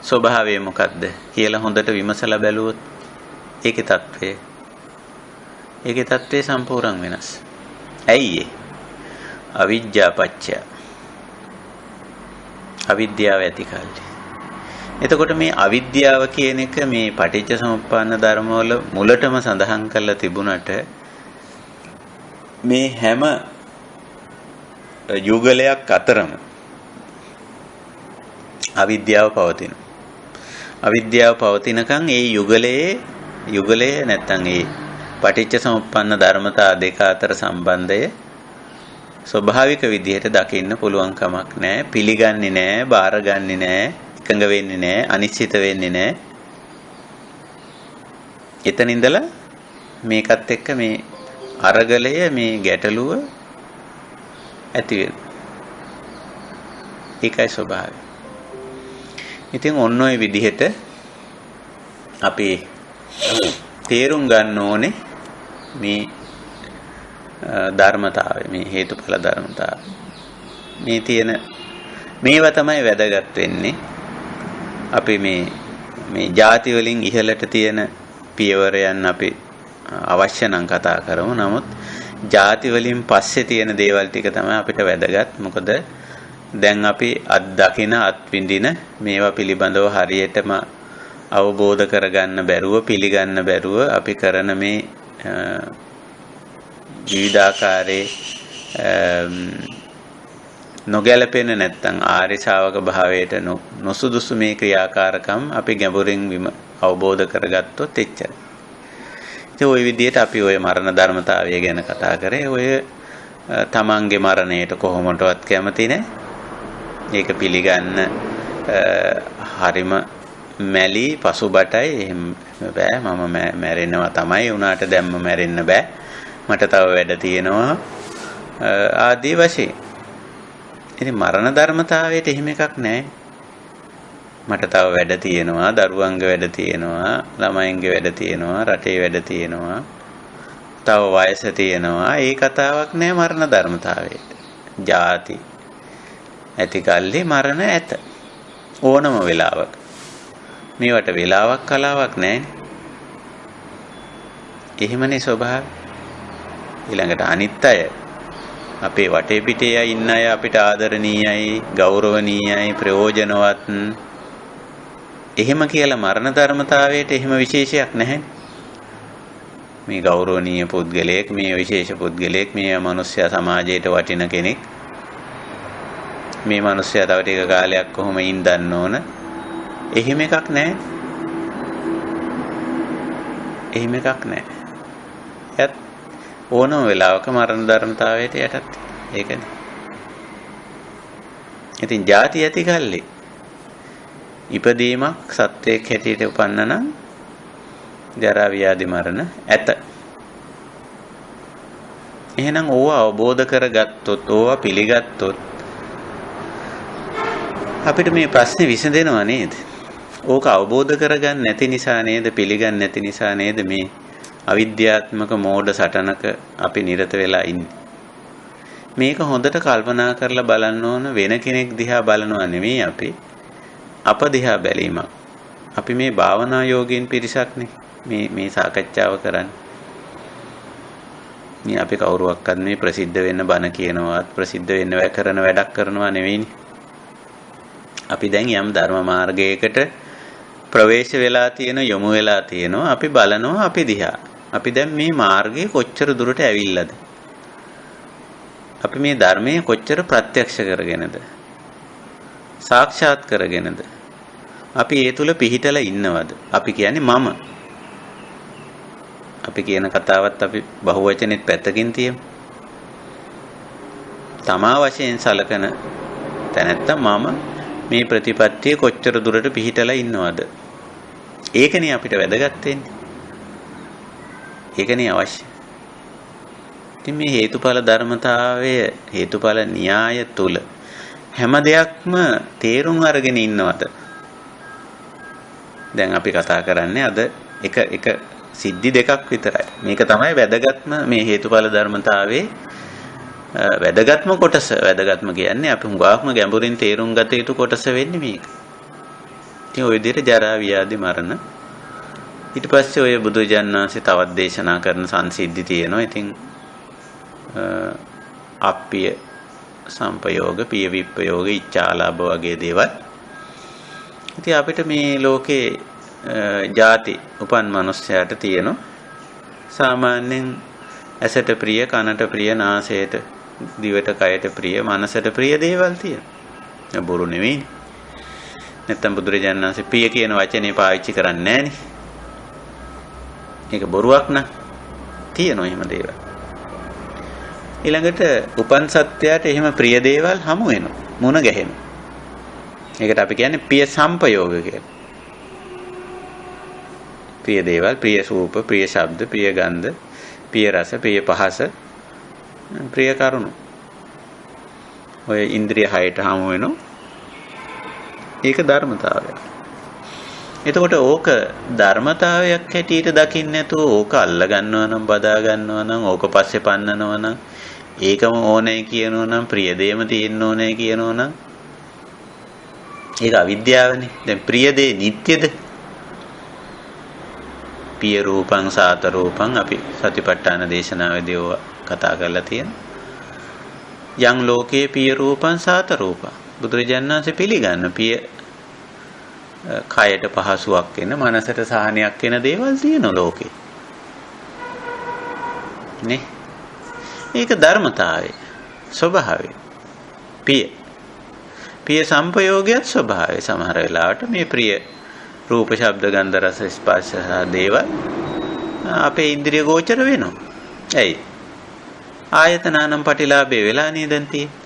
Speaker 1: ස්වභාවය මොකද්ද කියලා හොඳට විමසලා බැලුවොත් ඒකේ தත්ත්වය සම්පූර්ණ වෙනස්. ඇයි අවිජ්ජා පත්‍ය අවිද්‍යාව ඇති කල්ලි. එතකොට මේ අවිද්‍යාව කියන එක මේ පටිච්චසමුප්පන්න ධර්මවල මුලටම සඳහන් කරලා තිබුණට මේ හැම යුගලයක් අතරම අවිද්‍යාව පවතින. අවිද්‍යාව පවතිනකන් ඒ යුගලයේ නැත්තම් ඒ පටිච්චසමුප්පන්න ධර්මතා දෙක අතර සම්බන්ධය ස්වභාවික විදිහට දකින්න පුළුවන් කමක් නැහැ. පිළිගන්නේ නැහැ, බාරගන්නේ නැහැ, එකඟ වෙන්නේ නැහැ, අනිශ්චිත වෙන්නේ නැහැ. එතන ඉඳලා මේකත් එක්ක මේ අරගලය මේ ගැටලුව ඇති වෙනවා. ඒකයි ස්වභාවය. ඉතින් ඔන්න ඔය විදිහට අපි තේරුම් ගන්න ඕනේ මේ ධර්මතාවය, මේ හේතුඵල ධර්මතාවය. මේ තියෙන මේවා තමයි වැදගත් වෙන්නේ. අපි මේ ಜಾති වලින් ඉහළට තියෙන පියවරයන් අපි අවශ්‍ය නම් කතා කරමු. නමුත් ಜಾති වලින් පස්සේ තියෙන දේවල් ටික තමයි අපිට වැදගත්. මොකද දැන් අපි අත්දකින අත්විඳින මේවා පිළිබඳව හරියටම අවබෝධ කරගන්න බැරුව, පිළිගන්න බැරුව අපි කරන මේ විවිධාකාරයේ නොගැලපෙන නැත්තම් ආර්ය ශාවක භාවයට නොසුදුසු මේ ක්‍රියාකාරකම් අපි ගැඹුරින් අවබෝධ කරගත්තොත් එච්චරයි. ওই විදිහට අපි ওই මරණ ධර්මතාවය ගැන කතා කරේ. ඔය තමන්ගේ මරණයට කොහොමදවත් කැමති නැහැ. ඒක පිළිගන්න හරිම මැලි පසුබටයි. එහෙම බෑ. මම මැරෙනවා තමයි. උනාට දැම්ම මැරෙන්න බෑ. මට තව වැඩ තියෙනවා ආදී වශයෙන්. ඉතින් මරණ ධර්මතාවයට එහෙම එකක් නැහැ. මට තව වැඩ තියෙනවා, දරුවන්ගේ වැඩ තියෙනවා, ළමයින්ගේ වැඩ තියෙනවා, රටේ වැඩ තියෙනවා, තව වයස තියෙනවා. ඒ කතාවක් නෑ මරණ ධර්මතාවයට. ಜಾති ඇති කල්ලි මරණ ඇත. ඕනම වෙලාවක. මේවට වෙලාවක් කලාවක් නෑනේ. එහෙමනේ ස්වභාවය. ඊළඟට අනිත් අය අපේ වටේ පිටේ ඉන්න අය අපිට ආදරණීයයි, ගෞරවණීයයි, ප්‍රයෝජනවත්. එහෙම කියලා මරණ ධර්මතාවයට එහෙම විශේෂයක් නැහැ. මේ ගෞරවණීය පුද්ගලයෙක්, මේ විශේෂ පුද්ගලයෙක්, මේ මනුෂ්‍ය සමාජයට වටින කෙනෙක්. මේ මනුෂ්‍යයා තව ටික කාලයක් කොහොම ඉඳන්න ඕන. එහෙම එකක් නැහැ. එහෙම එකක් නැහැ. එයත් ඕනම වෙලාවක මරණ ධර්මතාවයට යටත්. ඒකනේ. ඉතින් ಜಾති ඇති කල්ලි ඉපදීමක් සත්වයක් හැටියට උපන්න නම් ජරා ව්‍යාධි මරණ ඇත. එහෙනම් ඕවා අවබෝධ කරගත්තොත් ඕවා පිළිගත්තොත් අපිට මේ ප්‍රශ්නේ විසඳෙනවා නේද? ඕක අවබෝධ කරගන්න නැති නිසා නේද, පිළිගන්න නැති නිසා නේද මේ අවිද්‍යාත්මක මෝඩ සටනක අපි නිරත වෙලා ඉන්නේ. මේක හොඳට කල්පනා කරලා බලන්න ඕන. වෙන කෙනෙක් දිහා බලනවා නෙමෙයි අප දිහා බැලීමක්. අපි මේ භාවනා යෝගීන් පිරිසක්නේ මේ සාකච්ඡාව කරන්නේ. මේ අපි කවුරුවක්වත් මේ ප්‍රසිද්ධ වෙන්න බණ කියනවාත් ප්‍රසිද්ධ වෙන්න කරන වැඩක් කරනවා නෙවෙයිනේ. අපි දැන් යම් ධර්ම මාර්ගයකට ප්‍රවේශ වෙලා තියෙන, යොමු වෙලා තියෙනවා. අපි බලනවා අපි දිහා. අපි දැන් මේ මාර්ගයේ කොච්චර දුරට ඇවිල්ලාද? අපි මේ ධර්මයේ කොච්චර ප්‍රත්‍යක්ෂ කරගෙනද? සාක්ෂාත් කරගෙනද? අපි ඒ තුල පිහිටලා ඉන්නවද? අපි කියන්නේ මම. අපි කියන කතාවත් අපි බහුවචනෙත් පැත්තකින් තියමු. තමා වශයෙන් සලකන තැනැත්තා මම මේ ප්‍රතිපත්තිය කොච්චර දුරට පිහිටලා ඉන්නවද? ඒකනේ අපිට වැදගත් වෙන්නේ. ඒකනේ අවශ්‍ය. ඉතින් මේ හේතුඵල ධර්මතාවය, හේතුඵල න්‍යාය තුල හැම දෙයක්ම තේරුම් අරගෙන ඉන්නවද? දැන් අපි කතා කරන්නේ අද එක සිද්ධි දෙකක් විතරයි. මේක තමයි වැදගත්ම මේ හේතුඵල ධර්මතාවයේ වැදගත්ම කොටස. වැදගත්ම කියන්නේ අපි හුඟක්ම ගැඹුරින් තේරුම් ගත යුතු කොටස වෙන්නේ මේක. ඉතින් ওই විදිහට ජරා ව්‍යාධි මරණ ඊට පස්සේ ඔය බුදුජාණන් වහන්සේ තවත් දේශනා කරන සංසිද්ධි තියෙනවා. ඉතින් අප්පිය සම්පයෝග, පිය විප්පයෝග, ඉච්ඡාලාභ වගේ දේවල්. ඉතින් අපිට මේ ලෝකේ ಜಾති උපන් මනුස්සයාට තියෙනවා. සාමාන්‍යයෙන් ඇසට ප්‍රිය, කනට ප්‍රිය, නාසයට, දිවට, කයට ප්‍රිය, මනසට ප්‍රිය දේවල් තියෙනවා. බොරු නෙවෙයි. නැත්තම් බුදුරජාණන් වහන්සේ ප්‍රිය කියන වචනේ පාවිච්චි කරන්නේ නැහනේ. ඒක බොරුවක් න ะ. තියෙනවා එහෙම දේවල්. ඊළඟට උපන් සත්‍යයට එහෙම ප්‍රිය දේවල් හමු වෙනවා. මුණ ගැහෙනවා. ඒකට අපි කියන්නේ ප්‍රිය සම්පයෝග කියලා. ප්‍රිය දේවල්, ප්‍රිය රූප, ප්‍රිය ශබ්ද, ප්‍රිය ගන්ධ, ප්‍රිය රස, ප්‍රිය පහස, ප්‍රිය කරුණු. ඔය ඉන්ද්‍රිය හයට හමු වෙනවා. ඒක ධර්මතාවය. එතකොට ඕක ධර්මතාවයක් හැටියට දකින්න නැතුව ඕක අල්ල ගන්නවා නම්, බදා ගන්නවා නම්, ඕක පස්සේ පන්නනවා නම්, ඒකම ඕනේ කියනවා නම්, ප්‍රිය දේම තියෙන්න ඕනේ කියනවා නම්, ඒක අවිද්‍යාවනේ. දැන් ප්‍රිය දේ නිට්ටයද? පිය රූපං සාත රූපං අපි සතිපට්ඨාන දේශනාවේදී ඔය කතා කරලා තියෙනවා. යම් ලෝකේ පිය රූපං සාත රූපං. බුදුරජාණන් වහන්සේ පිළිගන්න පිය කයට පහසුවක් වෙන, මනසට සහනයක් වෙන දේවල් තියෙන ලෝකේ. නේ? ඒක ධර්මතාවය, ස්වභාවය. පිය සම්පයෝගයත් ස්වභාවය. සමහර වෙලාවට මේ ප්‍රිය රූප, ශබ්ද, ගන්ධ, රස, ස්පර්ශ දේවල් අපේ ඉන්ද්‍රිය ගෝචර වෙනවා. ඇයි? ආයතනානම් පටිලාභේ වෙලා නේද දැන් තියෙන්නේ.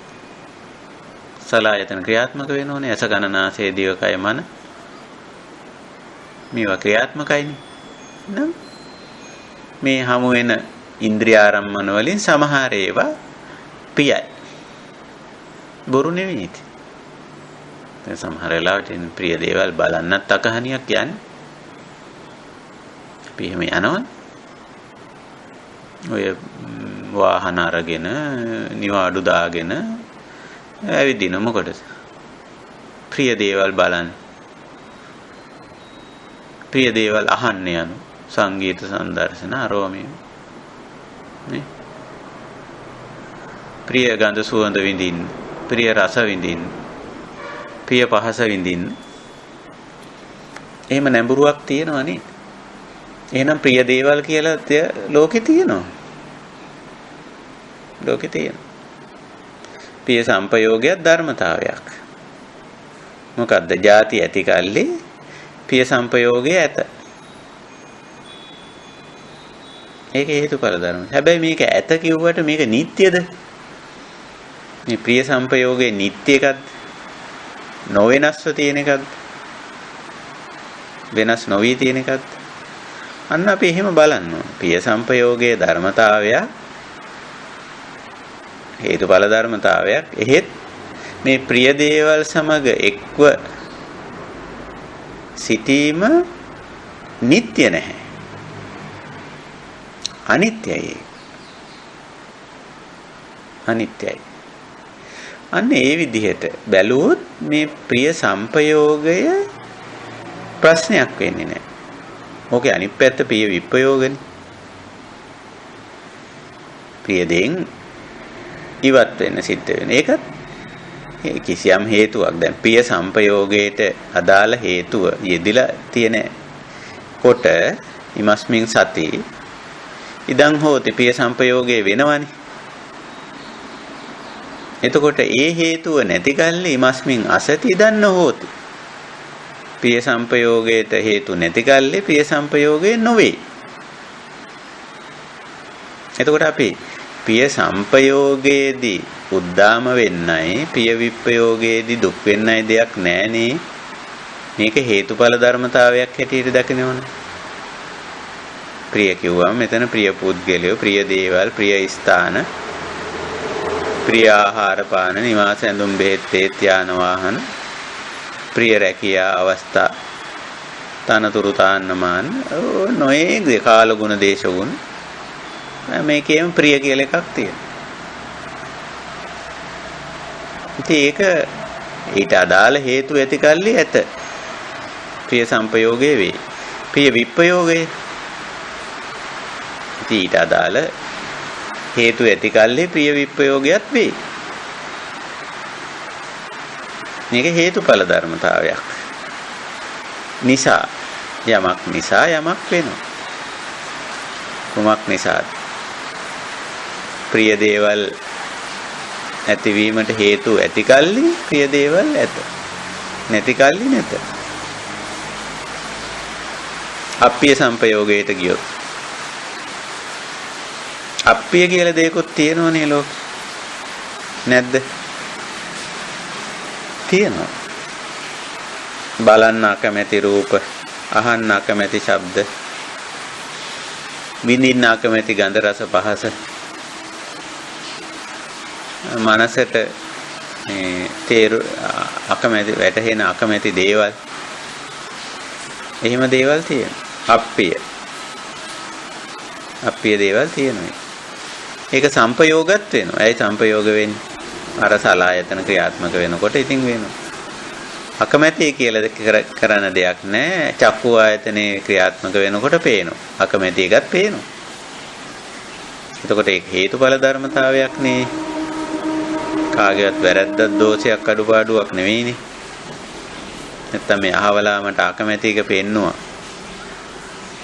Speaker 1: සලආයතන ක්‍රියාත්මක වෙනෝනේ. ඇස, කන, නාසය, දිව, කය, මන. මේවා ක්‍රියාත්මකයිනේ. නේද? මේ හමු වෙන ඉන්ද්‍රිය ආරම්මන වලින් සමහර ඒවා ප්‍රියයි. බොරු නෙවෙයි. දැන් සමහර වෙලාවට ප්‍රිය දේවල් බලන්නත් අකහනියක් යන්නේ. අපි එහෙම යනවා. ඔය වාහන අරගෙන, නිවාඩු දාගෙන ඇවිදින මොකටද? ප්‍රිය දේවල් බලන්න. ප්‍රිය දේවල් අහන්න යන සංගීත සංදර්ශන ආරෝමී නේ. ප්‍රිය ගන්ධ සුවඳ විඳින්න, ප්‍රිය රස විඳින්න, ප්‍රිය පහස විඳින්න. එහෙම නැඹුරුවක් තියෙනවා නේ. එහෙනම් ප්‍රිය දේවල් කියලා ලෝකේ තියෙනවා. ලෝකේ තියෙනවා. ප්‍රිය සම්පයෝගයක් ධර්මතාවයක්. මොකද්ද? ಜಾති ඇති කල්ලි ප්‍රිය සම්පයෝගය ඇත. ඒක හේතුඵල ධර්ම. හැබැයි මේක ඇත කිව්වට මේක නිට්ටයද? මේ ප්‍රිය සංපයෝගයේ නිට්ටය එකක්ද? නොවෙනස්ව තියෙන එකක්ද? වෙනස් නොවි තියෙන එකක්ද? අන්න අපි එහෙම බලන්න ඕන. ප්‍රිය සංපයෝගයේ ධර්මතාවය හේතුඵල ධර්මතාවයක්. එහෙත් මේ ප්‍රිය දේවල් සමග එක්ව සිටීම නිට්ටය නැහැ. අනිත්‍යයි. අනිත්‍යයි. අන්න ඒ විදිහට බැලුවොත් මේ ප්‍රිය සංපයෝගය ප්‍රශ්නයක් වෙන්නේ නැහැ. ඕකේ අනිත් පැත්ත ප්‍රිය විප්‍රයෝගනේ. ප්‍රිය දෙයින් ඉවත් වෙන්න සිද්ධ වෙන. ඒකත් කිසියම් හේතුවක්. දැන් ප්‍රිය සංපයෝගයට අදාළ හේතුව යෙදිලා තියෙන කොට ඉමස්මින් සති ඉදං හෝති ප්‍රිය සංපයෝගේ වෙනවනේ. එතකොට ඒ හේතුව නැති කල්ලි ඉමස්මින් අසති ඉදං නොහෝති. ප්‍රිය සංපයෝගයට හේතු නැති කල්ලි ප්‍රිය සංපයෝගේ නොවේ. එතකොට අපි ප්‍රිය සංපයෝගයේදී උද්දාම වෙන්නයි ප්‍රිය විප්‍රයෝගයේදී දුක් වෙන්නයි දෙයක් නැහනේ. මේක හේතුඵල ධර්මතාවයක් හැටියට දකිනවනේ. ප්‍රිය කිව්වම මෙතන ප්‍රිය පුද්ගලයෝ, ප්‍රිය දේවල්, ප්‍රිය ස්ථාන, ප්‍රිය ආහාර පාන, නිවාස ඇඳුම් බෙහෙත් තේත් යාන වාහන, ප්‍රිය රැකියා අවස්ථා, තනතුරු තාන්නමාන, නොයේ කාල ගුණ දේශ ගුණ මේකේම ප්‍රිය කියලා එකක් තියෙනවා. ඉතින් ඒක ඊට අදාළ හේතු ඇති කල්ලි ඇත. ප්‍රිය සංපයෝගයේ වේ. ප්‍රිය විප්‍රයෝගයේ ඉතින් ඊට අදාළ හේතු ඇති කල්ලි ප්‍රිය විප්‍රයෝගයත් වේ. මේක හේතුඵල ධර්මතාවයක්. නිසා යමක් නිසා යමක් වෙනවා. කුමක් නිසාද? ප්‍රිය දේවල් ඇතිවීමට හේතු ඇති කල්ලි ප්‍රිය දේවල් ඇත. නැති කල්ලි නැත. අප්පිය සංපයෝගයට ගියොත් අප්පිය කියලා දෙයක්ත් තියෙනවනේ ලෝකෙ. නැද්ද? තියෙනවා. බලන්න අකමැති රූප, අහන්න අකමැති ශබ්ද, විඳින්න අකමැති ගන්ධ රස පහස, මනසට අකමැති වැටහෙන අකමැති දේවල්, එහෙම දේවල් තියෙනවා. අප්පිය දේවල් තියෙනවා. ඒක සංපයෝගත් වෙනවා. ඇයි සංපයෝග වෙන්නේ? අර සලායතන ක්‍රියාත්මක වෙනකොට ඉතින් වෙනවා. අකමැති කියලා කරන දෙයක් නැහැ. චක්කු ආයතනේ ක්‍රියාත්මක වෙනකොට පේනවා. අකමැති එකත් පේනවා. එතකොට ඒක හේතුඵල ධර්මතාවයක් නේ. කාගේවත් වැරද්දක් දෝෂයක් අඩුපාඩුවක් නෙවෙයිනේ. නැත්තම් මේ අහවලා මට අකමැති එක පෙන්නුවා.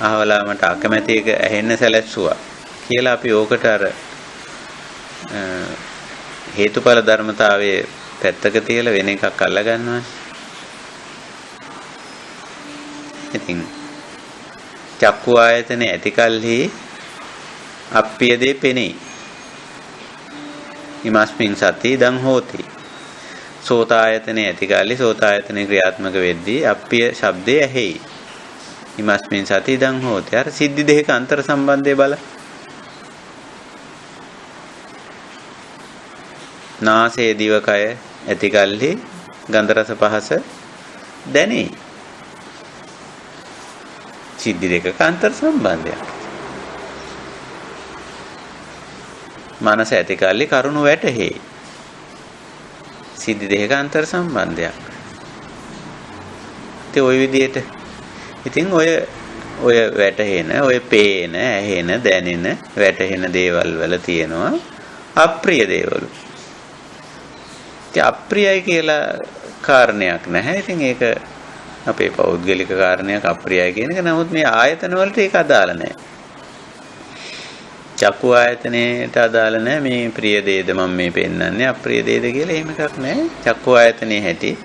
Speaker 1: අහවලා මට අකමැති එක ඇහෙන්න සැලැස්සුවා කියලා අපි ඕකට අර හේතුඵල ධර්මතාවයේ පැත්තක තියලා වෙන එකක් අල්ල ගන්නවා. ඉතින් චක්කු ආයතනේ ඇති කල්හි අප්පිය දේ පෙනේ. ඉමස්මින් සති දං හෝති. සෝත ආයතනේ ඇති කල්හි සෝත ආයතනේ ක්‍රියාත්මක වෙද්දී අප්පිය ශබ්දය ඇහෙයි. ඉමස්මින් සති දං හෝති. අර සිද්ධි දෙක අන්තර් සම්බන්ධය බල. නාසයේ දිවකය ඇති කල්හි ගන්ධ රස පහස දැනේ. සිද්ධි දෙකක අන්තර් සම්බන්ධයක්. මනස ඇති කල්හි කරුණු වැටහෙයි. සිද්ධි දෙකක අන්තර් සම්බන්ධයක්. ඉතින් ওই විදිහට ඉතින් ඔය වැටහෙන, ඔය පේන, ඇහෙන, දැනෙන, වැටහෙන දේවල් වල තියෙනවා අප්‍රිය දේවල්. ඉතින් අප්‍රියයි කියලා කාරණයක් නැහැ. ඉතින් ඒක අපේ පෞද්ගලික කාරණයක් අප්‍රියයි කියන එක. නමුත් මේ ආයතන වලට ඒක අදාළ නැහැ. චක්කු ආයතනයට අදාළ නැහැ. මේ ප්‍රිය දේද මම මේ පෙන්වන්නේ අප්‍රිය දේද කියලා එහෙම එකක් නැහැ. චක්කු ආයතනයේ හැටි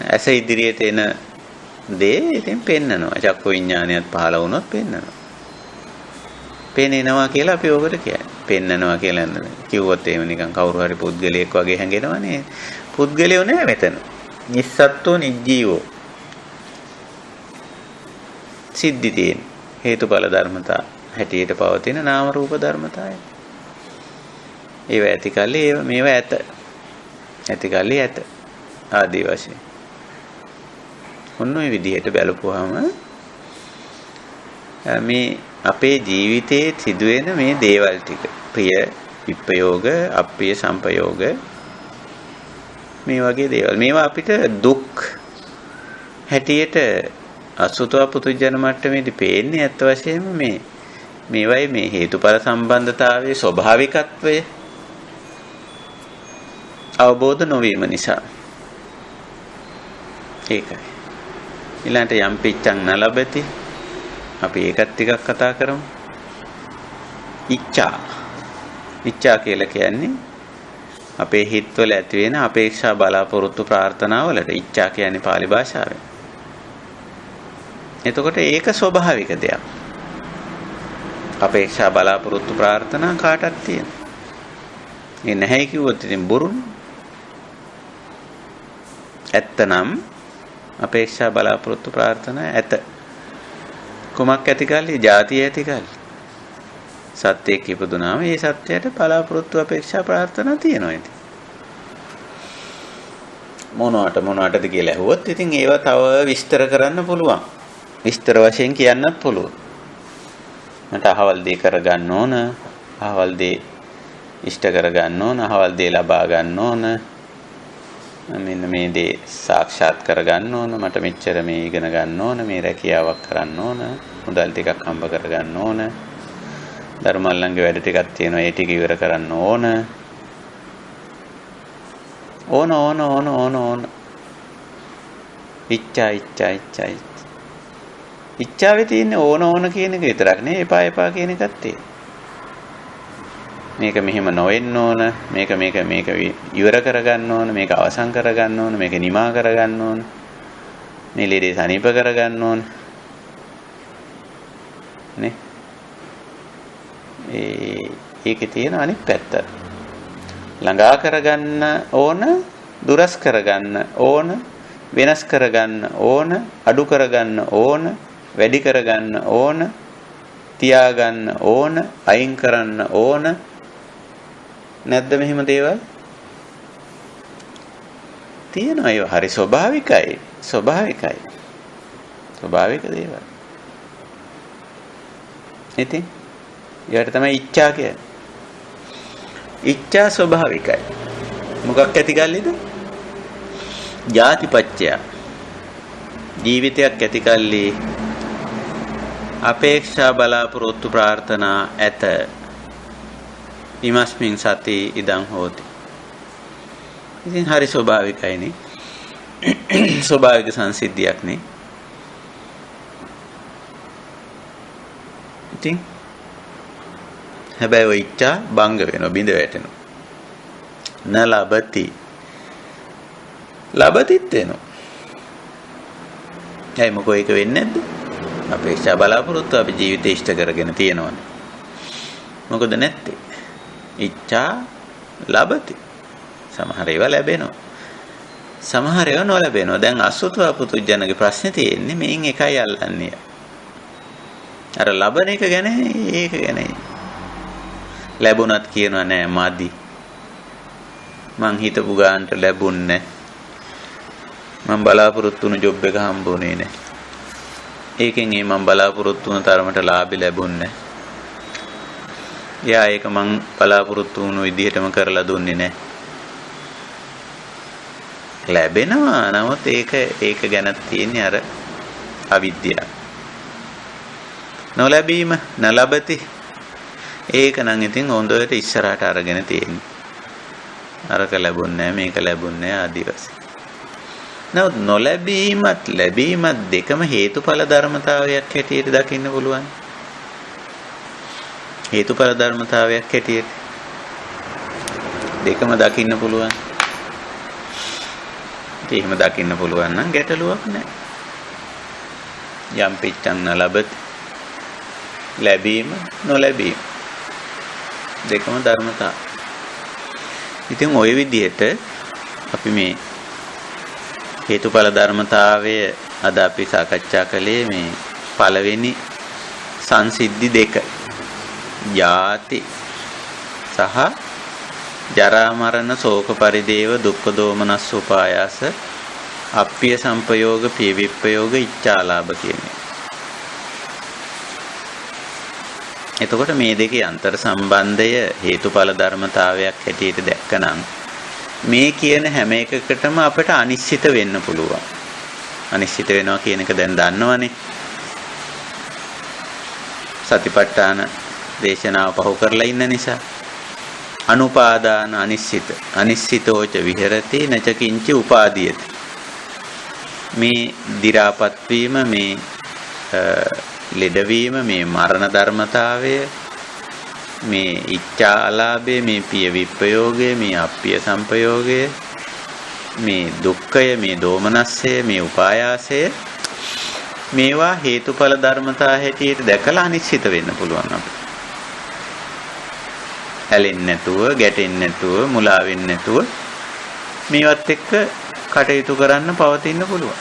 Speaker 1: ඇස ඉදිරියට එන දේ ඉතින් පෙන්නනවා. චක්කු විඥානයත් පහළ වුණොත් පෙන්නනවා. පෙනෙනවා කියලා අපි ඔකට කියන්නේ. පෙන්නනවා කියලා කිව්වොත් එහෙම නිකන් කවුරු හරි පුද්ගලයෙක් වගේ හැඟෙනවනේ. පුද්ගලයෝ නෑ මෙතන. නිස්සත්ත්වෝ නිජ්ජීවෝ. සිද්ධි තියෙන හේතුඵල ධර්මතා හැටියට පවතින නාම රූප ධර්මතාවය. ඒව ඇති කල්ලි මේව ඇත. ඇති කල්ලි ඇත. ආදී වශයෙන්. ඔන්න ඔය විදිහට බලපුවාම මේ අපේ ජීවිතයේ සිදුවෙන මේ දේවල් ටික ප්‍රිය විප්‍රයෝග අප්‍රිය සංපයෝග මේ වගේ දේවල් මේවා අපිට දුක් හැටියට අසුතව පුදුජන මට්ටමේදී පේන්නේ ඇත්ත වශයෙන්ම මේවයි මේ හේතුඵල සම්බන්ධතාවයේ ස්වභාවිකත්වය අවබෝධ නොවීම නිසා ඒකයි ඊළඟට යම් පිච්ඡං නලබති අපි ඒකත් ටිකක් කතා කරමු. ඉච්ඡා කියලා කියන්නේ අපේ හිතවල ඇති වෙන අපේක්ෂා බලාපොරොත්තු ප්‍රාර්ථනා වලට ඉච්ඡා කියන්නේ pāli භාෂාවෙන්. එතකොට ඒක ස්වභාවික දෙයක්. අපේක්ෂා බලාපොරොත්තු ප්‍රාර්ථනා කාටත් තියෙනවා. ඒ නැහැ කිව්වොත් ඉතින් බොරුනේ. ඇත්තනම් අපේක්ෂා බලාපොරොත්තු ප්‍රාර්ථනා ඇත. කුමක් ඇති කල්ලි? ಜಾතිය ඇති කල්ලි. සත්‍යයක් ඉපදුනාම ඒ සත්‍යයට බලාපොරොත්තු අපේක්ෂා ප්‍රාර්ථනා තියෙනවා ඉතින්. මොනවටද කියලා ඇහුවොත් ඉතින් ඒවා තව විස්තර කරන්න පුළුවන්. විස්තර වශයෙන් කියන්නත් පුළුවන්. මට අහවල් දේ කරගන්න ඕන, අහවල් දේ ඉෂ්ට කරගන්න ඕන, අහවල් දේ ලබා ගන්න ඕන. මෙන්න මේ දේ සාක්ෂාත් කරගන්න ඕන, මට මෙච්චර මේ ඉගෙන ගන්න ඕන, මේ රැකියාවක් කරන්න ඕන, මුදල් ටිකක් හම්බ කරගන්න ඕන, ධර්මල්ලංගේ වැඩ ටිකක් තියෙනවා ඒ ටික ඉවර කරන්න ඕන. ඕන. ඉච්ඡාවේ තියෙන්නේ ඕන කියන එක විතරක් නේ, එපා කියන එකත් තියෙනවා. මේක මෙහෙම නොවෙන්න ඕන, මේක ඉවර කරගන්න ඕන, මේක අවසන් කරගන්න ඕන, මේක නිමා කරගන්න ඕන, මේ ලීඩේ සනීප කරගන්න ඕන නේ. ඒකේ තියෙන අනිත් පැත්ත ළඟා කරගන්න ඕන, දුරස් කරගන්න ඕන, වෙනස් කරගන්න ඕන, අඩු කරගන්න ඕන, වැඩි කරගන්න ඕන, තියාගන්න ඕන, අයින් කරන්න ඕන. නැද්ද මෙහෙම දේවල්? තියෙනවා. ඒවා හරි ස්වභාවිකයි. ස්වභාවික දේවල්. ඉතින් ඒකට තමයි ඉච්ඡා කියන්නේ. ඉච්ඡා ස්වභාවිකයි. මොකක් ඇති කල්ලිද? ජාතිපච්චය. ජීවිතයක් ඇති කල්ලි අපේක්ෂා බලාපොරොත්තු ප්‍රාර්ථනා ඇත. ඉමස්මින් සති ඉදං හෝති. ඉතින් හරි ස්වභාවිකයිනේ. ස්වභාවික සංසිද්ධියක් නේ. ඉතින් හැබැයි ඔය ඉච්ඡා භංග වෙනවා, බිඳ වැටෙනවා. නලබති. ලබතිත් වෙනවා. ඇයි මොකෝ ඒක වෙන්නේ නැද්ද? අපේක්ෂා බලාපොරොත්තු අපි ජීවිතේ ඉෂ්ට කරගෙන තියෙනවනේ. මොකද නැත්තේ? ඉච්ඡා ලබති. සමහර ඒවා ලැබෙනවා. සමහර ඒවා නොලැබෙනවා. දැන් අසුතව පුතුජනගේ ප්‍රශ්නේ තියෙන්නේ මේන් එකයි අල්ලන්නේ. අර ලබන එක ගැන ඒක ගැන ලැබුණත් කියනවා නෑ මදි. මං හිතපු ගානට ලැබුන්නේ මං බලාපොරොත්තු වුණු ජොබ් එක හම්බුනේ නෑ. ඒකෙන් මං බලාපොරොත්තු වුණ තරමට ලාභي ලැබුන්නේ නෑ. යා ඒක මං බලාපොරොත්තු වුණු විදිහටම කරලා දුන්නේ නෑ. ලැබෙනවා. නමුත් ඒක ගැන තියෙන්නේ අර අවිද්‍යාව. නොලැබීම නලබති. ඒක නම් ඉතින් හොඳට ඉස්සරහට අරගෙන තියෙන්නේ. අරක ලැබුන්නේ නැහැ, මේක ලැබුන්නේ නැහැ ආදී වශයෙන්. නමුත් නොලැබීමත් ලැබීමත් දෙකම හේතුඵල ධර්මතාවයක් හැටියට දකින්න පුළුවන්. හේතුඵල ධර්මතාවයක් හැටියට දෙකම දකින්න පුළුවන්. එහෙම දකින්න පුළුවන් නම් ගැටලුවක් නැහැ. යම් පිච්ඡං නලබති. ලැබීම නොලැබීම දෙකම ධර්මතා. ඉතින් ওই විදිහට අපි මේ හේතුඵල ධර්මතාවය අද අපි සාකච්ඡා කළේ මේ පළවෙනි සංසිද්ධි දෙක. ජාති සහ ජරා මරණ ශෝක පරිදේව දුක්ඛ දෝමනස් උපායාස අප්පිය සංපයෝග පිය විප්පයෝග ඉච්ඡාලාභ කියන්නේ. එතකොට මේ දෙකේ අන්තර් සම්බන්ධය හේතුඵල ධර්මතාවයක් හැටියට දැක්කනම් මේ කියන හැම එකකටම අපිට අනිශ්චිත වෙන්න පුළුවන්. අනිශ්චිත වෙනවා කියන එක දැන් දන්නවනේ. සතිපට්ඨාන දේශනාව පහු කරලා ඉන්න නිසා අනුපාදාන අනිශ්චිත අනිශ්චිතෝච විහෙරති නච කිංච උපාදීයති. මේ දි รา පත් වීම, මේ ලෙඩවීම, මේ මරණ ධර්මතාවය, මේ ඉච්ඡා අලාභය, මේ පිය විප්පයෝගය, මේ අප්පිය සංපයෝගය, මේ දුක්ඛය, මේ දෝමනස්සය, මේ උපායාසය, මේවා හේතුඵල ධර්මතා හැටියට දැකලා අනිශ්චිත වෙන්න පුළුවන් අපිට. හැලෙන්නේ නැතුව, ගැටෙන්නේ නැතුව, මුලා වෙන්නේ නැතුව මේවත් එක්ක කටයුතු කරන්න පවතින්න පුළුවන්.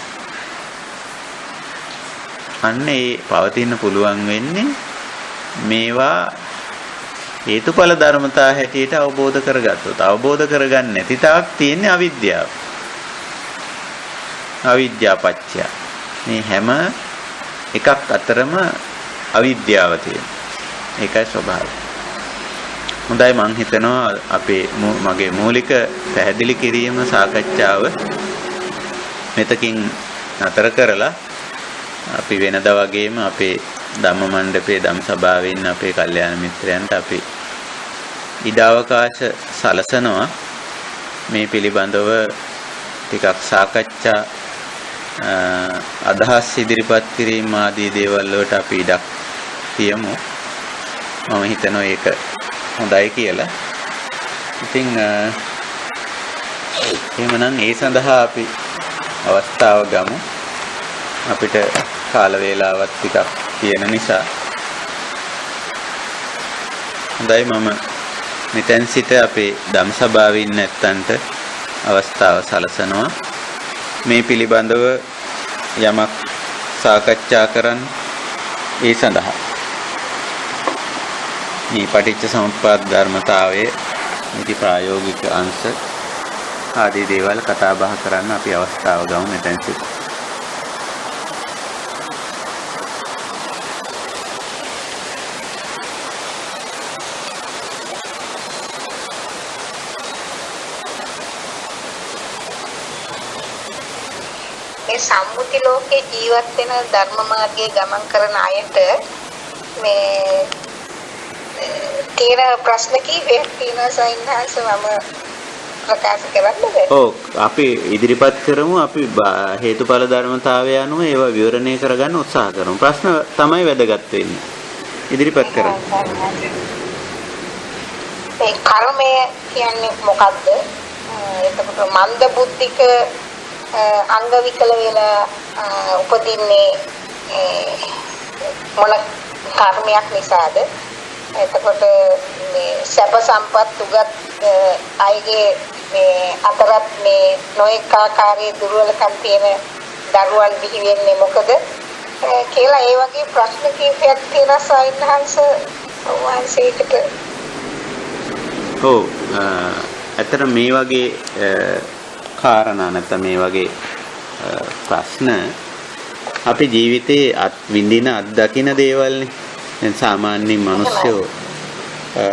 Speaker 1: අන්න ඒ පවතින්න පුළුවන් වෙන්නේ මේවා හේතුඵල ධර්මතා හැටියට අවබෝධ කරගත්තොත්. අවබෝධ කරගන්න නැති තාක් තියෙන්නේ අවිද්‍යාව. අවිද්‍යාපච්චය. මේ හැම එකක් අතරම අවිද්‍යාව තියෙනවා. ඒකයි ස්වභාවය. හොඳයි, මම හිතනවා මගේ මූලික පැහැදිලි කිරීම සාකච්ඡාව මෙතකින් නතර කරලා අපි වෙනදා වගේම අපේ ධම්ම මණ්ඩපයේ ධම් සභාවේ ඉන්න අපේ කල්යාණ මිත්‍රයන්ට අපි ඉඩ අවකාශ සලසනවා මේ පිළිබඳව ටිකක් සාකච්ඡා අදහස් ඉදිරිපත් කිරීම ආදී දේවල් වලට අපි ඉඩක් තියමු. මම හිතනවා ඒක හොඳයි කියලා. ඉතින් එහෙමනම් ඒ සඳහා අපි අවස්ථාව ගමු. අපිට කාල වේලාවක් ටිකක් තියෙන නිසා හොඳයි, මම මෙතෙන් සිට අපේ ධම් සභාවේ ඉන්න නැත්තන්ට අවස්ථාව සලසනවා මේ පිළිබඳව යමක් සාකච්ඡා කරන්න. ඒ සඳහා මේ පටිච්ච සමුප්පාද ධර්මතාවයේ නිති ප්‍රායෝගික අංශ ආදී දේවල් කතා බහ කරන්න අපි අවස්ථාව ගමු මෙතෙන් සිට.
Speaker 2: සම්මුති ලෝකේ ජීවත් වෙන ධර්ම මාර්ගයේ ගමන් කරන අයට මේ තියෙන ප්‍රශ්න කීපයක් තියෙනවා සයින්හන්ස මම ප්‍රකාශ කරන්නද?
Speaker 1: ඔව්, අපි ඉදිරිපත් කරමු. අපි හේතුඵල ධර්මතාවය අනුව ඒවා විවරණය කරගන්න උත්සාහ කරමු. ප්‍රශ්න තමයි වැදගත් වෙන්නේ. ඉදිරිපත් කරමු.
Speaker 2: මේ කර්මය කියන්නේ මොකද්ද? එතකොට මන්ද බුද්ධික අංග විකල වෙලා උපදින්නේ මොන කර්මයක් නිසාද? එතකොට මේ සැප සම්පත් උගත් අයගේ මේ අතරත් මේ නොඑක ආකාරයේ දුර්වලකම් තියෙන දරුවන් බිහි වෙන්නේ මොකද කියලා ඒ වගේ ප්‍රශ්න කීපයක් තියෙනවා සයින්හන්ස වහන්සේකට.
Speaker 1: ඔව්, ඇත්තට මේ වගේ කාරණා නැත්නම් මේ වගේ ප්‍රශ්න අපි ජීවිතේ විඳින අත්දකින දේවල්නේ. දැන් සාමාන්‍ය මිනිස්සු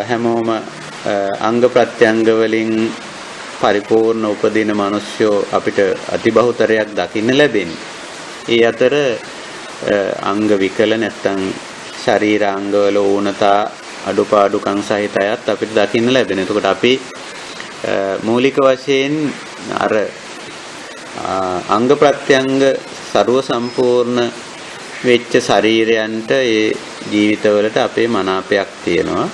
Speaker 1: හැමෝම අංග ප්‍රත්‍යංග වලින් පරිපූර්ණ උපදින මිනිස්සු අපිට අතිබහුතරයක් දකින්න ලැබෙන්නේ. ඒ අතර අංග විකල නැත්නම් ශරීරාංගවල ඌනතා අඩුපාඩුකම් සහිත අයත් අපිට දකින්න ලැබෙන. එතකොට අපි මූලික වශයෙන් අර අංග ප්‍රත්‍යංග ਸਰව සම්පූර්ණ වෙච්ච ශරීරයන්ට ඒ ජීවිතවලට අපේ මනාපයක් තියෙනවා.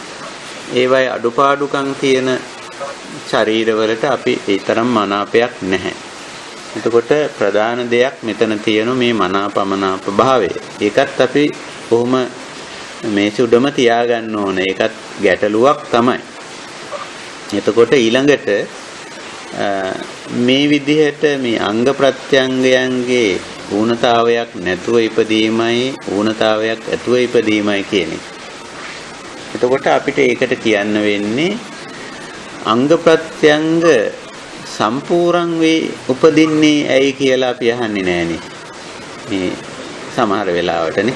Speaker 1: ඒවයි අඩුපාඩුකම් තියෙන ශරීරවලට අපි ඒ තරම් මනාපයක් නැහැ. එතකොට ප්‍රධාන දෙයක් මෙතන තියෙන මේ මනාපමනාප භාවය. ඒකත් අපි කොහොම මේ සුඩම තියාගන්න ඕන. ඒකත් ගැටලුවක් තමයි. එතකොට ඊළඟට මේ විදිහට මේ අංග ප්‍රත්‍යංගයන්ගේ ඌනතාවයක් නැතුව ඉපදීමයි ඌනතාවයක් ඇතුව ඉපදීමයි කියන්නේ. එතකොට අපිට ඒකට කියන්න වෙන්නේ අංග ප්‍රත්‍යංග සම්පූර්ණ වේ උපදින්නේ ඇයි කියලා අපි අහන්නේ නෑනේ. මේ සමහර වෙලාවටනේ.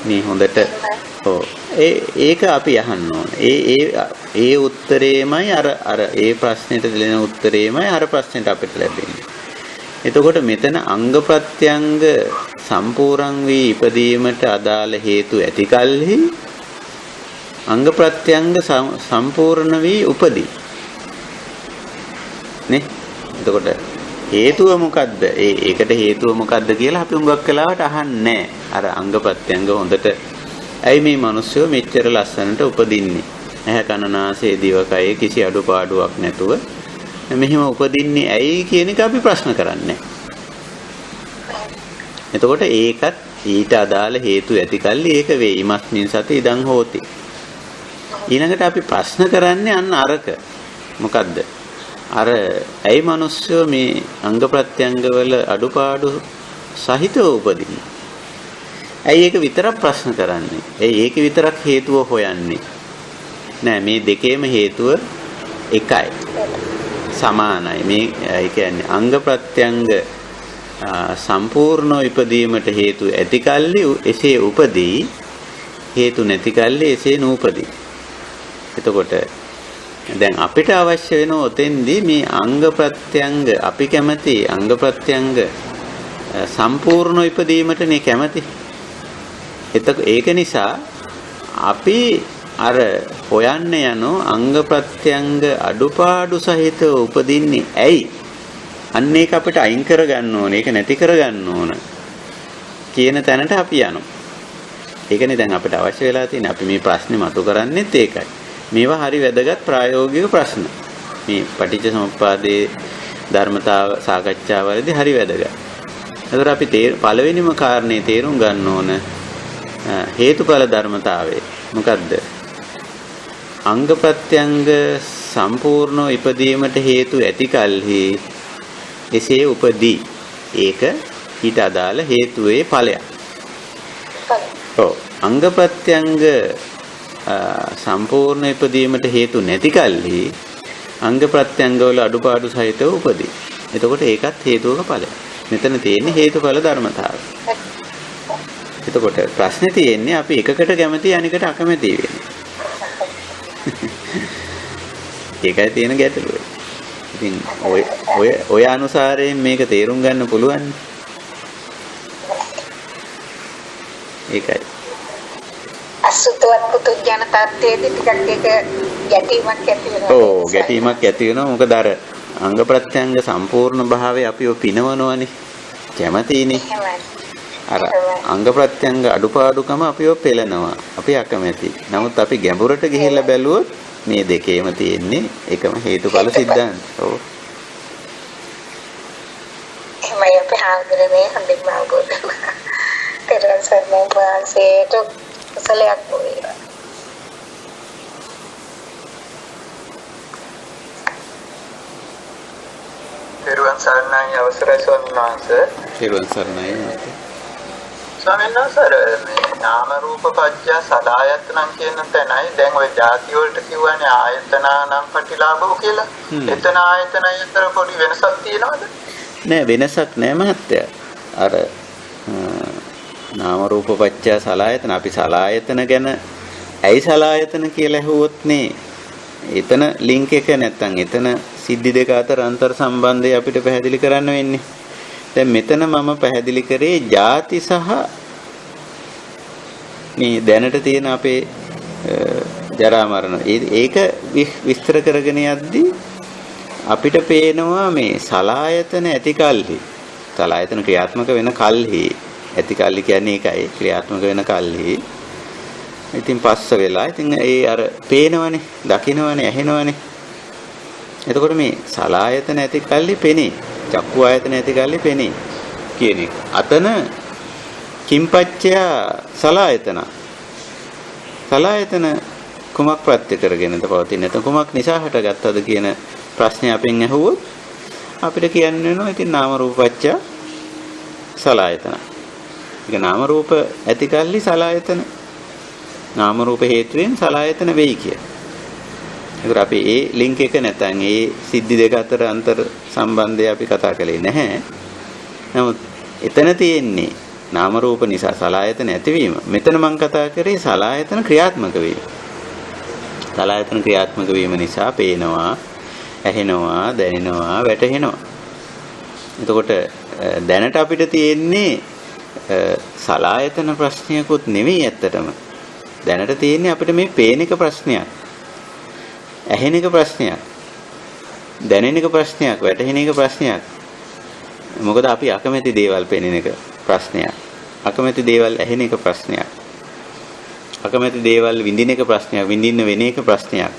Speaker 1: මේ හොඳට ඔව් ඒක අපි අහන්න ඕන. ඒ උත්තරේමයි අර ඒ ප්‍රශ්නෙට දෙන උත්තරේමයි අර ප්‍රශ්නෙට අපිට ලැබෙන්නේ. එතකොට මෙතන අංග ප්‍රත්‍යංග සම්පූර්ණ වී ඉපදීමට අදාළ හේතු ඇති කල්හි අංග ප්‍රත්‍යංග සම්පූර්ණ වී උපදී. නේ? එතකොට හේතුව මොකද්ද? ඒකට හේතුව මොකද්ද කියලා අපි හුඟක් වෙලාවට අහන්නේ අර අංග ප්‍රත්‍යංග හොඳට ඇයි මේ මිනිස්සු මෙච්චර ලස්සනට උපදින්නේ? ඇහැ කන නාසය දිවකය කිසි අඩුපාඩුවක් නැතුව මෙහිම උපදින්නේ ඇයි කියන එක අපි ප්‍රශ්න කරන්නේ. එතකොට ඒකත් ඊට අදාළ හේතු ඇති කල්ලි ඒක වේ. ඉමස්මින් සති ඉදං හෝති. ඊළඟට අපි ප්‍රශ්න කරන්නේ අන්න අරක. මොකද්ද? අර ඇයි මිනිස්සු මේ අංග ප්‍රත්‍යංග වල අඩුපාඩු සහිතව උපදින්නේ? ඇයි ඒක විතරක් ප්‍රශ්න කරන්නේ? ඇයි ඒක විතරක් හේතුව හොයන්නේ? නෑ මේ දෙකේම හේතුව එකයි. සමානයි. මේ ඒ කියන්නේ අංග ප්‍රත්‍යංග සම්පූර්ණ ඉපදීමට හේතු ඇති කල්ලි එසේ උපදී, හේතු නැති කල්ලි එසේ නූපදී. එතකොට දැන් අපිට අවශ්‍ය වෙන ඔතෙන්දී මේ අංග ප්‍රත්‍යංග අපි කැමති අංග ප්‍රත්‍යංග සම්පූර්ණ ඉපදීමටනේ කැමති. ඒක නිසා අපි අර හොයන්න යනෝ අංග ප්‍රත්‍යංග අඩුපාඩු සහිත උපදින්නේ ඇයි? අන්න ඒක අපිට අයින් කරගන්න ඕනේ. ඒක නැති කරගන්න ඕන කියන තැනට අපි යනවා. ඒකනේ දැන් අපිට අවශ්‍ය වෙලා තියෙන්නේ. අපි මේ ප්‍රශ්නේ මතු කරන්නේත් ඒකයි. මේවා හරි වැදගත් ප්‍රායෝගික ප්‍රශ්න. මේ පටිච්චසමුප්පාදයේ ධර්මතාව සාකච්ඡාවලදී හරි වැදගත්. ඒතර අපි පළවෙනිම කාරණේ තේරුම් ගන්න ඕන හේතුඵල ධර්මතාවය. මොකද්ද? අංග ප්‍රත්‍යංග සම්පූර්ණ ඉපදීමට හේතු ඇති කල්හි එසේ උපදී. ඒක ඊට අදාළ හේතුවේ ඵලයක්. ඔව්. අංග ප්‍රත්‍යංග සම්පූර්ණ ඉපදීමට හේතු නැති කල්හි අංග ප්‍රත්‍යංග වල අඩුපාඩු සහිතව උපදී. එතකොට ඒකත් හේතුවක ඵලයක්. මෙතන තියෙන්නේ හේතුඵල ධර්මතාවය. එතකොට ප්‍රශ්නේ තියෙන්නේ අපි එකකට කැමති අනිකට අකමැති වෙන්නේ. ඒකයි තියෙන ගැටලුව. ඉතින් ඔය අනුසාරයෙන් මේක තේරුම් ගන්න පුළුවන්. ඒකයි.
Speaker 2: අසුතවත් පුදුජන තත්ත්වයේදී ටිකක් ඒක ගැටීමක් ඇති වෙනවා.
Speaker 1: ඔව් ගැටීමක් ඇති වෙනවා. මොකද අර අංග ප්‍රත්‍යංග සම්පූර්ණ භාවය අපිව පිනවනවනේ. කැමතිනේ. අර අංග ප්‍රත්‍යංග අඩුපාඩුකම අපිව පෙළනවා. අපි අකමැති. නමුත් අපි ගැඹුරට ගිහිල්ලා බැලුවොත් මේ දෙකේම තියෙන්නේ එකම හේතුඵල සිද්ධාන්ත. ඔව්.
Speaker 2: එහෙමයි අපි හාමුදුරනේ හඳින්ම අවබෝධ වුණා. පෙරවන් සර්ණයි වාසයට කුසලයක් වේවා.
Speaker 3: පෙරවන් සර්ණයි අවසරයි ස්වාමීන් වහන්සේ.
Speaker 1: පෙරවන් සර්ණයි.
Speaker 3: ස්වාමීන් වහන්සේ මේ නාම රූප පත්‍ය සලආයතනං කියන තැනයි දැන් ওই ಜಾති වලට කියවනේ ආයතනානම් ප්‍රතිලාභෝ කියලා. එතන ආයතනය අතර පොඩි වෙනසක් තියෙනවද?
Speaker 1: නෑ වෙනසක් නෑ මහත්තයා. අර නාම රූප පත්‍ය සලආයතන අපි සලආයතන ගැන ඇයි සලආයතන කියලා ඇහුවොත් නේ එතන ලින්ක් එක නැත්තම් එතන සිද්ධි දෙක අතර අන්තර් සම්බන්ධය අපිට පැහැදිලි කරන්න වෙන්නේ. දැන් මෙතන මම පැහැදිලි කරේ ಜಾති සහ මේ දැනට තියෙන අපේ ජරා මරණ. ඒක විස්තර කරගෙන යද්දී අපිට පේනවා මේ සලආයතන ඇති කල්හි සලආයතන ක්‍රියාත්මක වෙන කල්හි ඇති කල්හි කියන්නේ ඒකයි ක්‍රියාත්මක වෙන කල්හි ඉතින් පස්ස වෙලා ඉතින් ඒ අර පේනවනේ දකින්නවනේ ඇහෙනවනේ. එතකොට මේ සලආයතන ඇති කල්හි පෙනේ චක්කු ආයතන ඇති කල්හි පෙනේ කියන එක. අතන කිම්පච්චය සලආයතන සලායතන කුමක් ප්‍රත්‍ය කරගෙනද පවතින්නේ? නැත්නම් කුමක් නිසා හටගත්තද කියන ප්‍රශ්නේ අපෙන් අහුවොත් අපිට කියන්න වෙනවා ඉතින් නාම රූපච්ඡ සලායතන. ඒක නාම රූප ඇති කල්ලි සලායතන. නාම රූප හේතුවෙන් සලායතන වෙයි කිය. ඒකට අපි ඒ ලින්ක් එක නැත්නම් ඒ සිද්ධි දෙක අතර අන්තර් සම්බන්ධය අපි කතා කළේ නැහැ. නමුත් එතන තියෙන්නේ නාම රූප නිසා සලායතන ඇතිවීම. මෙතන මම කතා කරේ සලායතන ක්‍රියාත්මක වීම. සලායතන ක්‍රියාත්මක වීම නිසා පේනවා, ඇහෙනවා, දැනෙනවා, වැටහෙනවා. එතකොට දැනට අපිට තියෙන්නේ සලායතන ප්‍රශ්නයකුත් නෙවෙයි ඇත්තටම. දැනට තියෙන්නේ අපිට මේ පේන එක ප්‍රශ්නයක්. ඇහෙන එක ප්‍රශ්නයක්. දැනෙන එක ප්‍රශ්නයක්, වැටහෙන එක ප්‍රශ්නයක්. මොකද අපි අකමැති දේවල් පේන එක ප්‍රශ්නයක්. අකමැති දේවල් ඇහෙන එක ප්‍රශ්නයක්. අකමැති දේවල් විඳින එක ප්‍රශ්නයක්. විඳින්න වෙන එක ප්‍රශ්නයක්.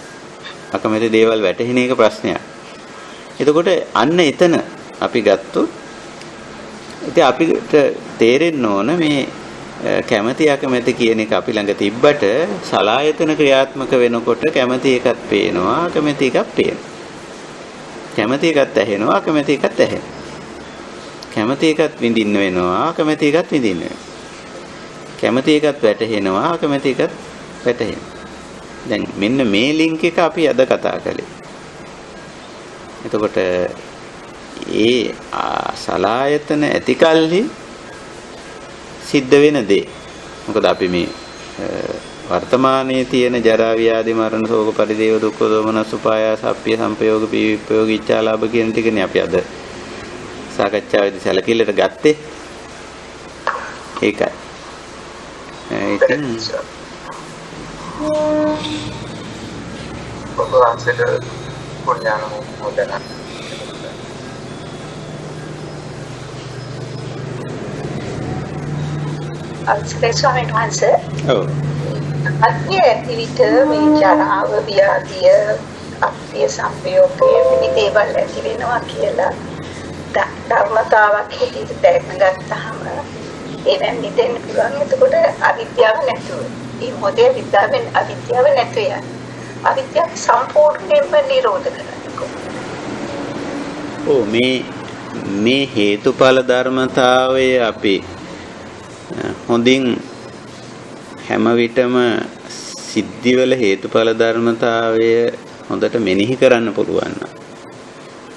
Speaker 1: අකමැති දේවල් වැටහෙන එක ප්‍රශ්නයක්. එතකොට අන්න එතන අපි ගත්තොත් ඉතින් අපිට තේරෙන්න ඕන මේ කැමැති අකමැති කියන එක අපි ළඟ තිබ්බට සලායතන ක්‍රියාත්මක වෙනකොට කැමැති එකක් පේනවා, අකමැති එකක් පේනවා. කැමැති එකක් ඇහෙනවා, අකමැති එකක් ඇහෙනවා. කැමැති එකක් විඳින්න වෙනවා, අකමැති එකක් විඳින්න වෙනවා. කැමැති එකක් වැටහෙනවා, අකමැති එකක් වැටහෙනවා. දැන් මෙන්න මේ ලින්ක් එක අපි අද කතා කළේ. එතකොට ඒ සලායතන ඇතිකල්හි සිද්ධ වෙන දේ. මොකද අපි මේ වර්තමානයේ තියෙන ජරා ව්‍යාධි මරණ ශෝක පරිදේව දුක්ඛ දෝමනස් උපායාස අප්පිය සංපයෝග පීවිප්පයෝග ඉච්ඡාලාභ කියන ටිකනේ අපි අද සාකච්ඡාවේදී සැලකිල්ලට ගත්තේ. ඒකයි. ඉතින්
Speaker 3: ඔබවහන්සේට පුණ්‍යානුමෝදනා.
Speaker 2: අවසරයි ස්වාමීන් වහන්සේ.
Speaker 1: ඔව්.
Speaker 2: අත්‍ය ඇතිවිත මේ ජරාව ව්‍යාධිය අප්‍රිය සංපයෝගයේ මේ දේවල් ඇති වෙනවා කියලා ධර්මතාවක් හිතට දැනගත්තාම ඒවෙන් නිදෙන්න පුළුවන්. එතකොට අවිද්‍යාව නැතුව මේ මොදේ විද්‍යාවෙන් අවිද්‍යාව නැතුව යන අවිද්‍යාව සම්පූර්ණයෙන්ම නිරෝධ කරගන්න.
Speaker 1: ඔව් මේ හේතුඵල ධර්මතාවය අපි හොඳින් හැම විටම සිද්ධිවල හේතුඵල ධර්මතාවය හොඳට මෙනෙහි කරන්න පුළුවන්.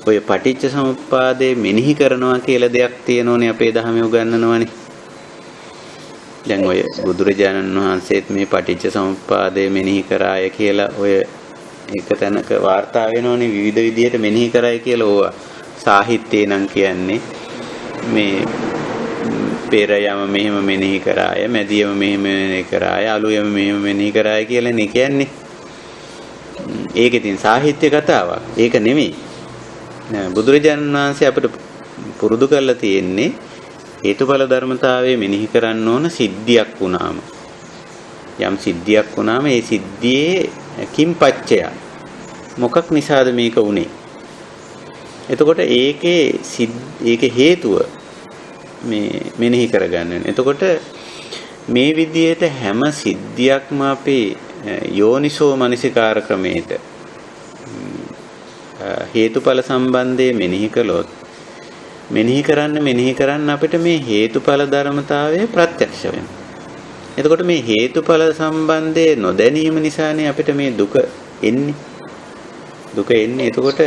Speaker 1: ඔය පටිච්ච සමුප්පාදේ මෙනෙහි කරනවා කියලා දෙයක් තියෙනෝනේ අපේ ධර්මයේ උගන්වනවානේ. දැන් ඔය බුදුරජාණන් වහන්සේත් මේ පටිච්ච සමුප්පාදේ මෙනෙහි කරාය කියලා ඔය එක තැනක වාර්තා වෙනෝනේ විවිධ විදිහට මෙනෙහි කරාය කියලා. ඕවා සාහිත්‍යේ නම් කියන්නේ මේ පෙර යම මෙහෙම මෙනෙහි කරාය, මැදියම මෙහෙම මෙනෙහි කරාය, අලුයම මෙහෙම මෙනෙහි කරාය කියලා නේ කියන්නේ. ඒක ඉතින් සාහිත්‍ය කතාවක්. ඒක නෙමෙයි. බුදුරජාණන් වහන්සේ අපිට පුරුදු කරලා තියෙන්නේ හේතුඵල ධර්මතාවයේ මෙනෙහි කරන්න ඕන සිද්ධියක් වුණාම. යම් සිද්ධියක් වුණාම ඒ සිද්ධියේ කිම්පච්චය මොකක් නිසාද මේක වුනේ? එතකොට ඒකේ හේතුව මේ මෙනෙහි කරගන්න වෙන. එතකොට මේ විදිහට හැම සිද්ධියක්ම අපේ යෝනිසෝ මනසිකාර ක්‍රමයට හේතුඵල සම්බන්ධයේ මෙනෙහි කළොත් මෙනෙහි කරන්න අපිට මේ හේතුඵල ධර්මතාවය ප්‍රත්‍යක්ෂ වෙනවා. එතකොට මේ හේතුඵල සම්බන්ධයේ නොදැනීම නිසානේ අපිට මේ දුක එන්නේ. එතකොට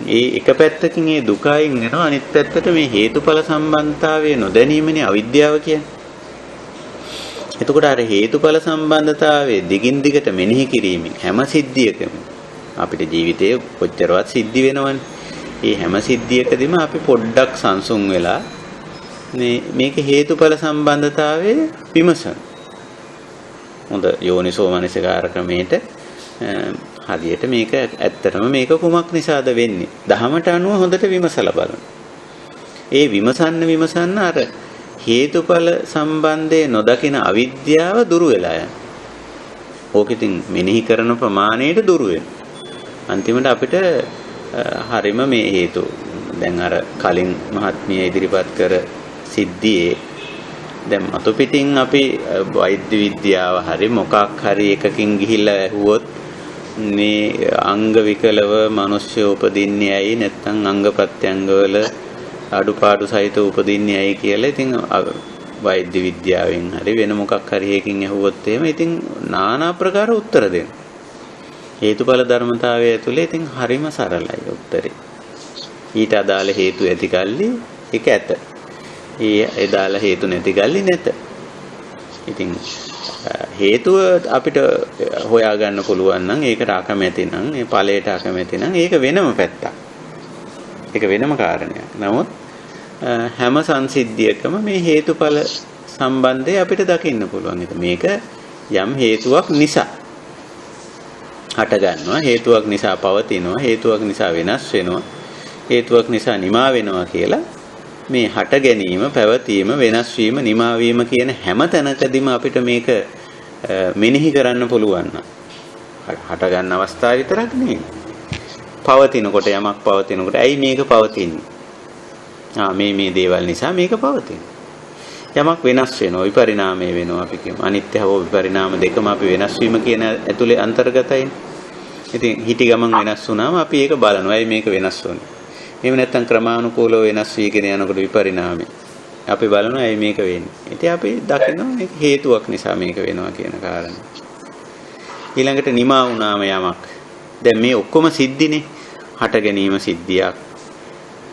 Speaker 1: ඒ එක පැත්තකින් ඒ දුකයින් වෙනවා, අනිත් පැත්තට මේ හේතුඵල සම්බන්ධතාවයේ නොදැනීමනේ අවිද්‍යාව කියන්නේ. එතකොට අර හේතුඵල සම්බන්ධතාවයේ දිගින් දිගට මෙනෙහි කිරීමෙන් හැම සිද්ධියකම අපිට ජීවිතයේ කොච්චරවත් සිද්ධි වෙනවනේ. මේ හැම සිද්ධියකදීම අපි පොඩ්ඩක් සංසුන් වෙලා මේක හේතුඵල සම්බන්ධතාවයේ විමසන. හොඳ යෝනිසෝ මනසිකාර ක්‍රමයට හරියට මේක ඇත්තටම මේක කුමක් නිසාද වෙන්නේ? දහමට අනුව හොඳට විමසලා බලන්න. ඒ විමසන්න අර හේතුඵල සම්බන්ධයේ නොදකින අවිද්‍යාව දුරු වෙලා යනවා. ඕක ඉතින් මෙනෙහි කරන ප්‍රමාණයට දුරු වෙනවා. අන්තිමට අපිට හරීම මේ හේතු දැන් අර කලින් මහත්මිය ඉදිරිපත් කර සිද්ධියේ දැන් මතු පිටින් අපි වෛද්‍ය විද්‍යාව හරි මොකක් හරි එකකින් ගිහිල්ලා ඇහුවොත් මේ අංග විකලව මිනිස්සු උපදින්නේ ඇයි නැත්නම් අංග ප්‍රත්‍යංගවල අඩුපාඩු සහිත උපදින්නේ ඇයි කියලා ඉතින් වෛද්‍ය විද්‍යාවෙන් හරි වෙන මොකක් හරි එකකින් ඇහුවොත් එහෙම ඉතින් নানা ප්‍රකාර උත්තර දෙන්න. හේතුඵල ධර්මතාවය ඇතුලේ ඉතින් හරිම සරලයි උත්තරේ. ඊට අදාළ හේතු ඇති කල්ලි ඒක ඇත. ඒ අදාළ හේතු නැති කල්ලි නැත. ඉතින් හේතුව අපිට හොයාගන්න පුළුවන් නම් ඒකට අකමැති නම් ඒ ඵලයට අකමැති නම් ඒක වෙනම පැත්තක්. ඒක වෙනම කාරණයක්. නමුත් හැම සංසිද්ධියකම මේ හේතුඵල සම්බන්ධය අපිට දකින්න පුළුවන්. මේක යම් හේතුවක් නිසා හට ගන්නවා, හේතුවක් නිසා පවතිනවා, හේතුවක් නිසා වෙනස් වෙනවා, හේතුවක් නිසා නිමා වෙනවා කියලා මේ හට ගැනීම, පැවතීම, වෙනස් වීම, නිමා වීම කියන හැම තැනකදීම අපිට මේක මෙනෙහි කරන්න පුළුවන්. හට ගන්න අවස්ථාව විතරක් නෙවෙයි. පවතිනකොට යමක් පවතිනකොට ඇයි මේක පවතින්නේ? මේ දේවල් නිසා මේක පවතිනවා. යමක් වෙනස් වෙනවා, විපරිණාමය වෙනවා අපි කියමු. අනිත්‍ය හෝ විපරිණාම දෙකම අපි වෙනස් වීම කියන ඇතුලේ අන්තර්ගතයි. ඉතින් හිටි ගමන් වෙනස් වුණාම අපි ඒක බලනවා. ඇයි මේක වෙනස් වුනේ? එහෙම නැත්නම් ක්‍රමානුකූලව වෙනස් වීගෙන යනකොට විපරිණාමය. අපි බලනවා ඇයි මේක වෙන්නේ. ඉතින් අපි දකිනවා මේක හේතුවක් නිසා මේක වෙනවා කියන කාරණා. ඊළඟට නිමා වුණාම යමක්. දැන් මේ ඔක්කොම සිද්ධිනේ. හට ගැනීම සිද්ධියක්,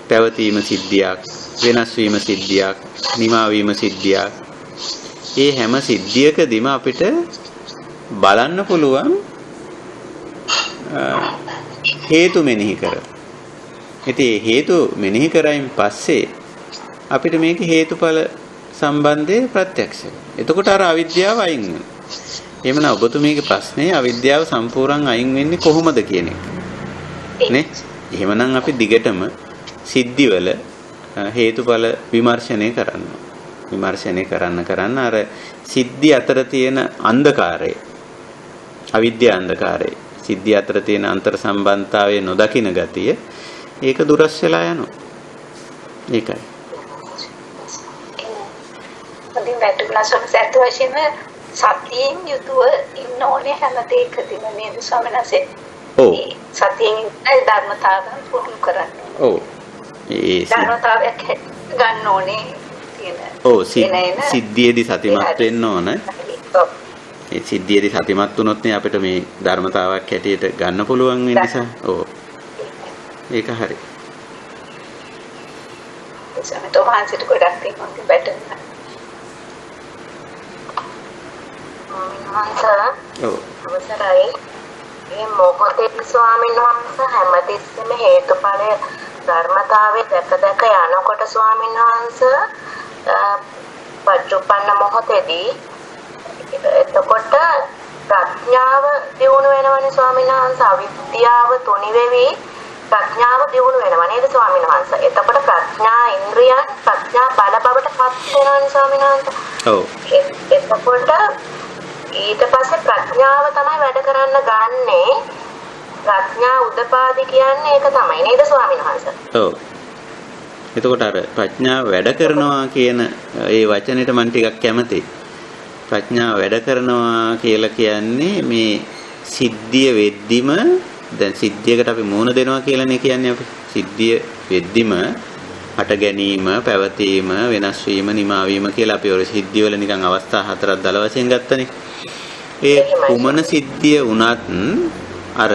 Speaker 1: පැවතීම සිද්ධියක්, වෙනස් වීම සිද්ධියක්, නිමා වීම සිද්ධියක්. මේ හැම සිද්ධියකදීම අපිට බලන්න පුළුවන් හේතු මෙනෙහි කරලා. ඉතින් හේතු මෙනෙහි කරයින් පස්සේ අපිට මේක හේතුඵල සම්බන්ධය ප්‍රත්‍යක්ෂ වෙනවා. එතකොට අර අවිද්‍යාව අයින් වෙනවා. එහෙමනම් ඔබතුමීගේ ප්‍රශ්නේ අවිද්‍යාව සම්පූර්ණයෙන් අයින් වෙන්නේ කොහොමද කියන එක. නේ? එහෙමනම් අපි දිගටම සිද්ධිවල හේතුඵල විමර්ශනය කරනවා. විමර්ශනය කරන්න අර සිද්ධි අතර තියෙන අන්ධකාරය, අවිද්‍යා අන්ධකාරය, සිද්ධි අතර තියෙන අන්තර් සම්බන්ධතාවයේ නොදකින ගතිය ඒක දුරස් වෙලා යනවා. ඒකයි.
Speaker 2: අදින් වැටුණා සමසත් වශයෙන්ම සතියෙන් යුතුව ඉන්න ඕනේ හැම දෙයකදීම නේද ස්වාමීනාසේ? ඔව්. සතියෙන් ධර්මතාවය පුහුණු කරන්න. ඔව්. ඒ ධර්මතාවයක් ගන්න ඕනේ කියන.
Speaker 1: ඔව් සිද්ධියේදී සතිමත් වෙන්න ඕන. ඒ සිද්ධියේදී සතිමත් වුණොත් නේ අපිට මේ ධර්මතාවයක් හැටියට ගන්න පුළුවන් වෙන නිසා. ඔව්. ඒක හරි.
Speaker 2: එසම તો මානසික ගොඩක් තියෙනවා බැටර්. ඔව්. අවසරයි. මේ මොකද ස්වාමීන් වහන්සේ හැමතිස්සෙම හේතුඵල ධර්මතාවයේ දැක යනකොට ස්වාමීන් වහන්සේ පච්චුප්පන්න මොහොතේදී එතකොට ප්‍රඥාව දියුණු වෙනවනේ ස්වාමීන් වහන්සේ. අවිද්‍යාව තුනි වෙවි ප්‍රඥාව දියුණු වෙනවා නේද ස්වාමීන් වහන්සේ? එතකොට ප්‍රඥා ඉන්ද්‍රියන් ප්‍රඥා බල බවට පත් වෙනවනේ ස්වාමීන් වහන්සේ.
Speaker 1: ඔව්.
Speaker 2: එතකොට ඊට පස්සේ ප්‍රඥාව තමයි වැඩ කරන්න ගන්නේ. ප්‍රඥා උදපාදි කියන්නේ ඒක තමයි නේද ස්වාමීන් වහන්සේ?
Speaker 1: ඔව්. එතකොට අර ප්‍රඥාව වැඩ කරනවා කියන ඒ වචනෙට මම ටිකක් කැමතියි. ප්‍රඥාව වැඩ කරනවා කියලා කියන්නේ මේ සිද්ධිය වෙද්දිම දැන් සිද්ධියකට අපි මූණ දෙනවා කියලානේ කියන්නේ අපි. සිද්ධිය වෙද්දිම හට ගැනීම, පැවතීම, වෙනස් වීම, නිමා වීම කියලා අපි ඔය සිද්ධිවල නිකන් අවස්ථා හතරක් දල වශයෙන් ගත්තනේ. ඒ කුමන සිද්ධිය වුණත් අර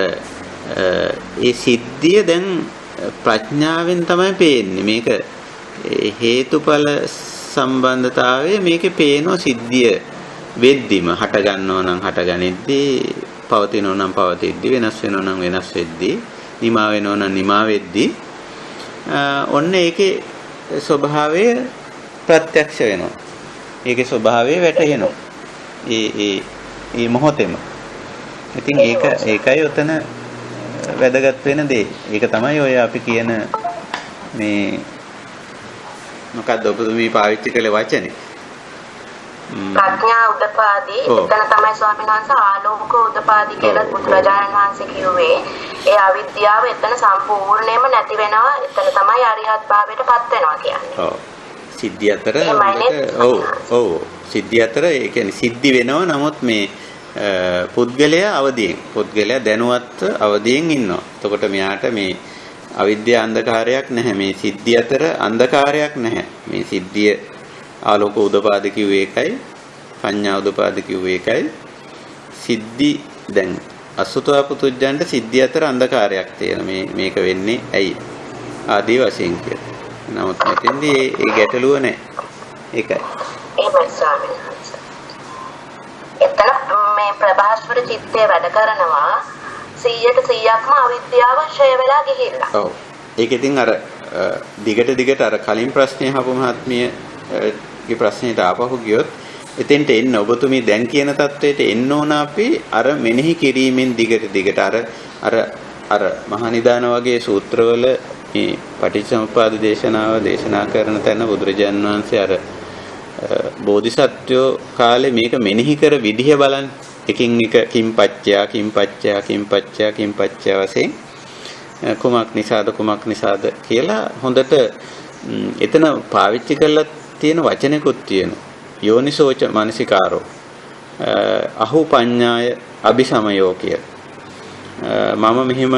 Speaker 1: ඒ සිද්ධිය දැන් ප්‍රඥාවෙන් තමයි පේන්නේ. මේක හේතුඵල සම්බන්ධතාවයේ මේකේ පේනවා සිද්ධිය වෙද්දිම හට ගන්නව නම් හට ගනිද්දී, පවතිනව නම් පවතිද්දී, වෙනස් වෙනව නම් වෙනස් වෙද්දී, නිමා වෙනව නම් නිමා වෙද්දී ඔන්න ඒකේ ස්වභාවය ප්‍රත්‍යක්ෂ වෙනවා. ඒකේ ස්වභාවය වැටහෙනවා. ඒ මොහොතේම. ඉතින් ඒකයි උතන වැදගත් වෙන දේ. ඒක තමයි ඔය අපි කියන මේ මොකක්ද ඔබතුමී පාවිච්චි කළ වචනේ.
Speaker 2: ප්‍රඥා උදපාදී. එතන තමයි ස්වාමීන් වහන්සේ ආලෝක උදපාදී කියලා බුදුරජාණන් වහන්සේ කිව්වේ. ඒ අවිද්‍යාව එතන සම්පූර්ණයෙන්ම නැති වෙනවා. එතන තමයි අරිහත් භාවයට පත් වෙනවා කියන්නේ.
Speaker 1: ඔව්. සිද්ධි අතර හොඳට ඔව් සිද්ධි අතර ඒ කියන්නේ සිද්ධි වෙනවා. නමුත් මේ පුද්ගලයා දැනුවත් අවදියෙන් ඉන්නවා. එතකොට මෙයාට මේ අවිද්‍යා අන්ධකාරයක් නැහැ. මේ සිද්ධි අතර අන්ධකාරයක් නැහැ. මේ සිද්ධිය ආලෝක උදපාද කිව්වේ ඒකයි. පඤ්ඤා උදපාද කිව්වේ ඒකයි. සිද්ධි දැන් අසුතවා පුතුජන්ට සිද්ධි අතර අන්ධකාරයක් තියෙන මේක වෙන්නේ ඇයි ආදී වශයෙන් කියලා. නමුත් මෙතෙන්දී ඒ ගැටලුව නැහැ. ඒකයි.
Speaker 2: එහෙමයි ස්වාමීන් වහන්සේ. එතන මේ ප්‍රභාස්වර චිත්තය වැඩ කරනවා 100%ක්ම අවිද්‍යාව ඡය වෙලා ගිහිල්ලා.
Speaker 1: ඔව්. ඒක ඉතින් අර දිගට අර කලින් ප්‍රශ්නේ අහපු මහත්මියගේ ප්‍රශ්නෙට ආපහු ගියොත් එතෙන්ට එන්න ඔබතුමී දැන් කියන தത്വයට එන්න ඕන අපි අර මෙනෙහි කිරීමෙන් දිගට අර මහා නිදාන වගේ සූත්‍රවල මේ පටිච්චසමුප්පාද දේශනා කරන තැන බුදුරජාන් වහන්සේ අර බෝධිසත්වෝ කාලේ මේක මෙනෙහි කර විදිහ බලන්න. එකින් එක කිම්පච්චය වශයෙන් කුමක් නිසාද කියලා හොඳට එතන පාවිච්චි කරලා තියෙන වචනකුත් තියෙනවා. යෝනිසෝච මානසිකාරෝ අහු පඤ්ඤාය අபிසමයෝ කිය. මම මෙහිම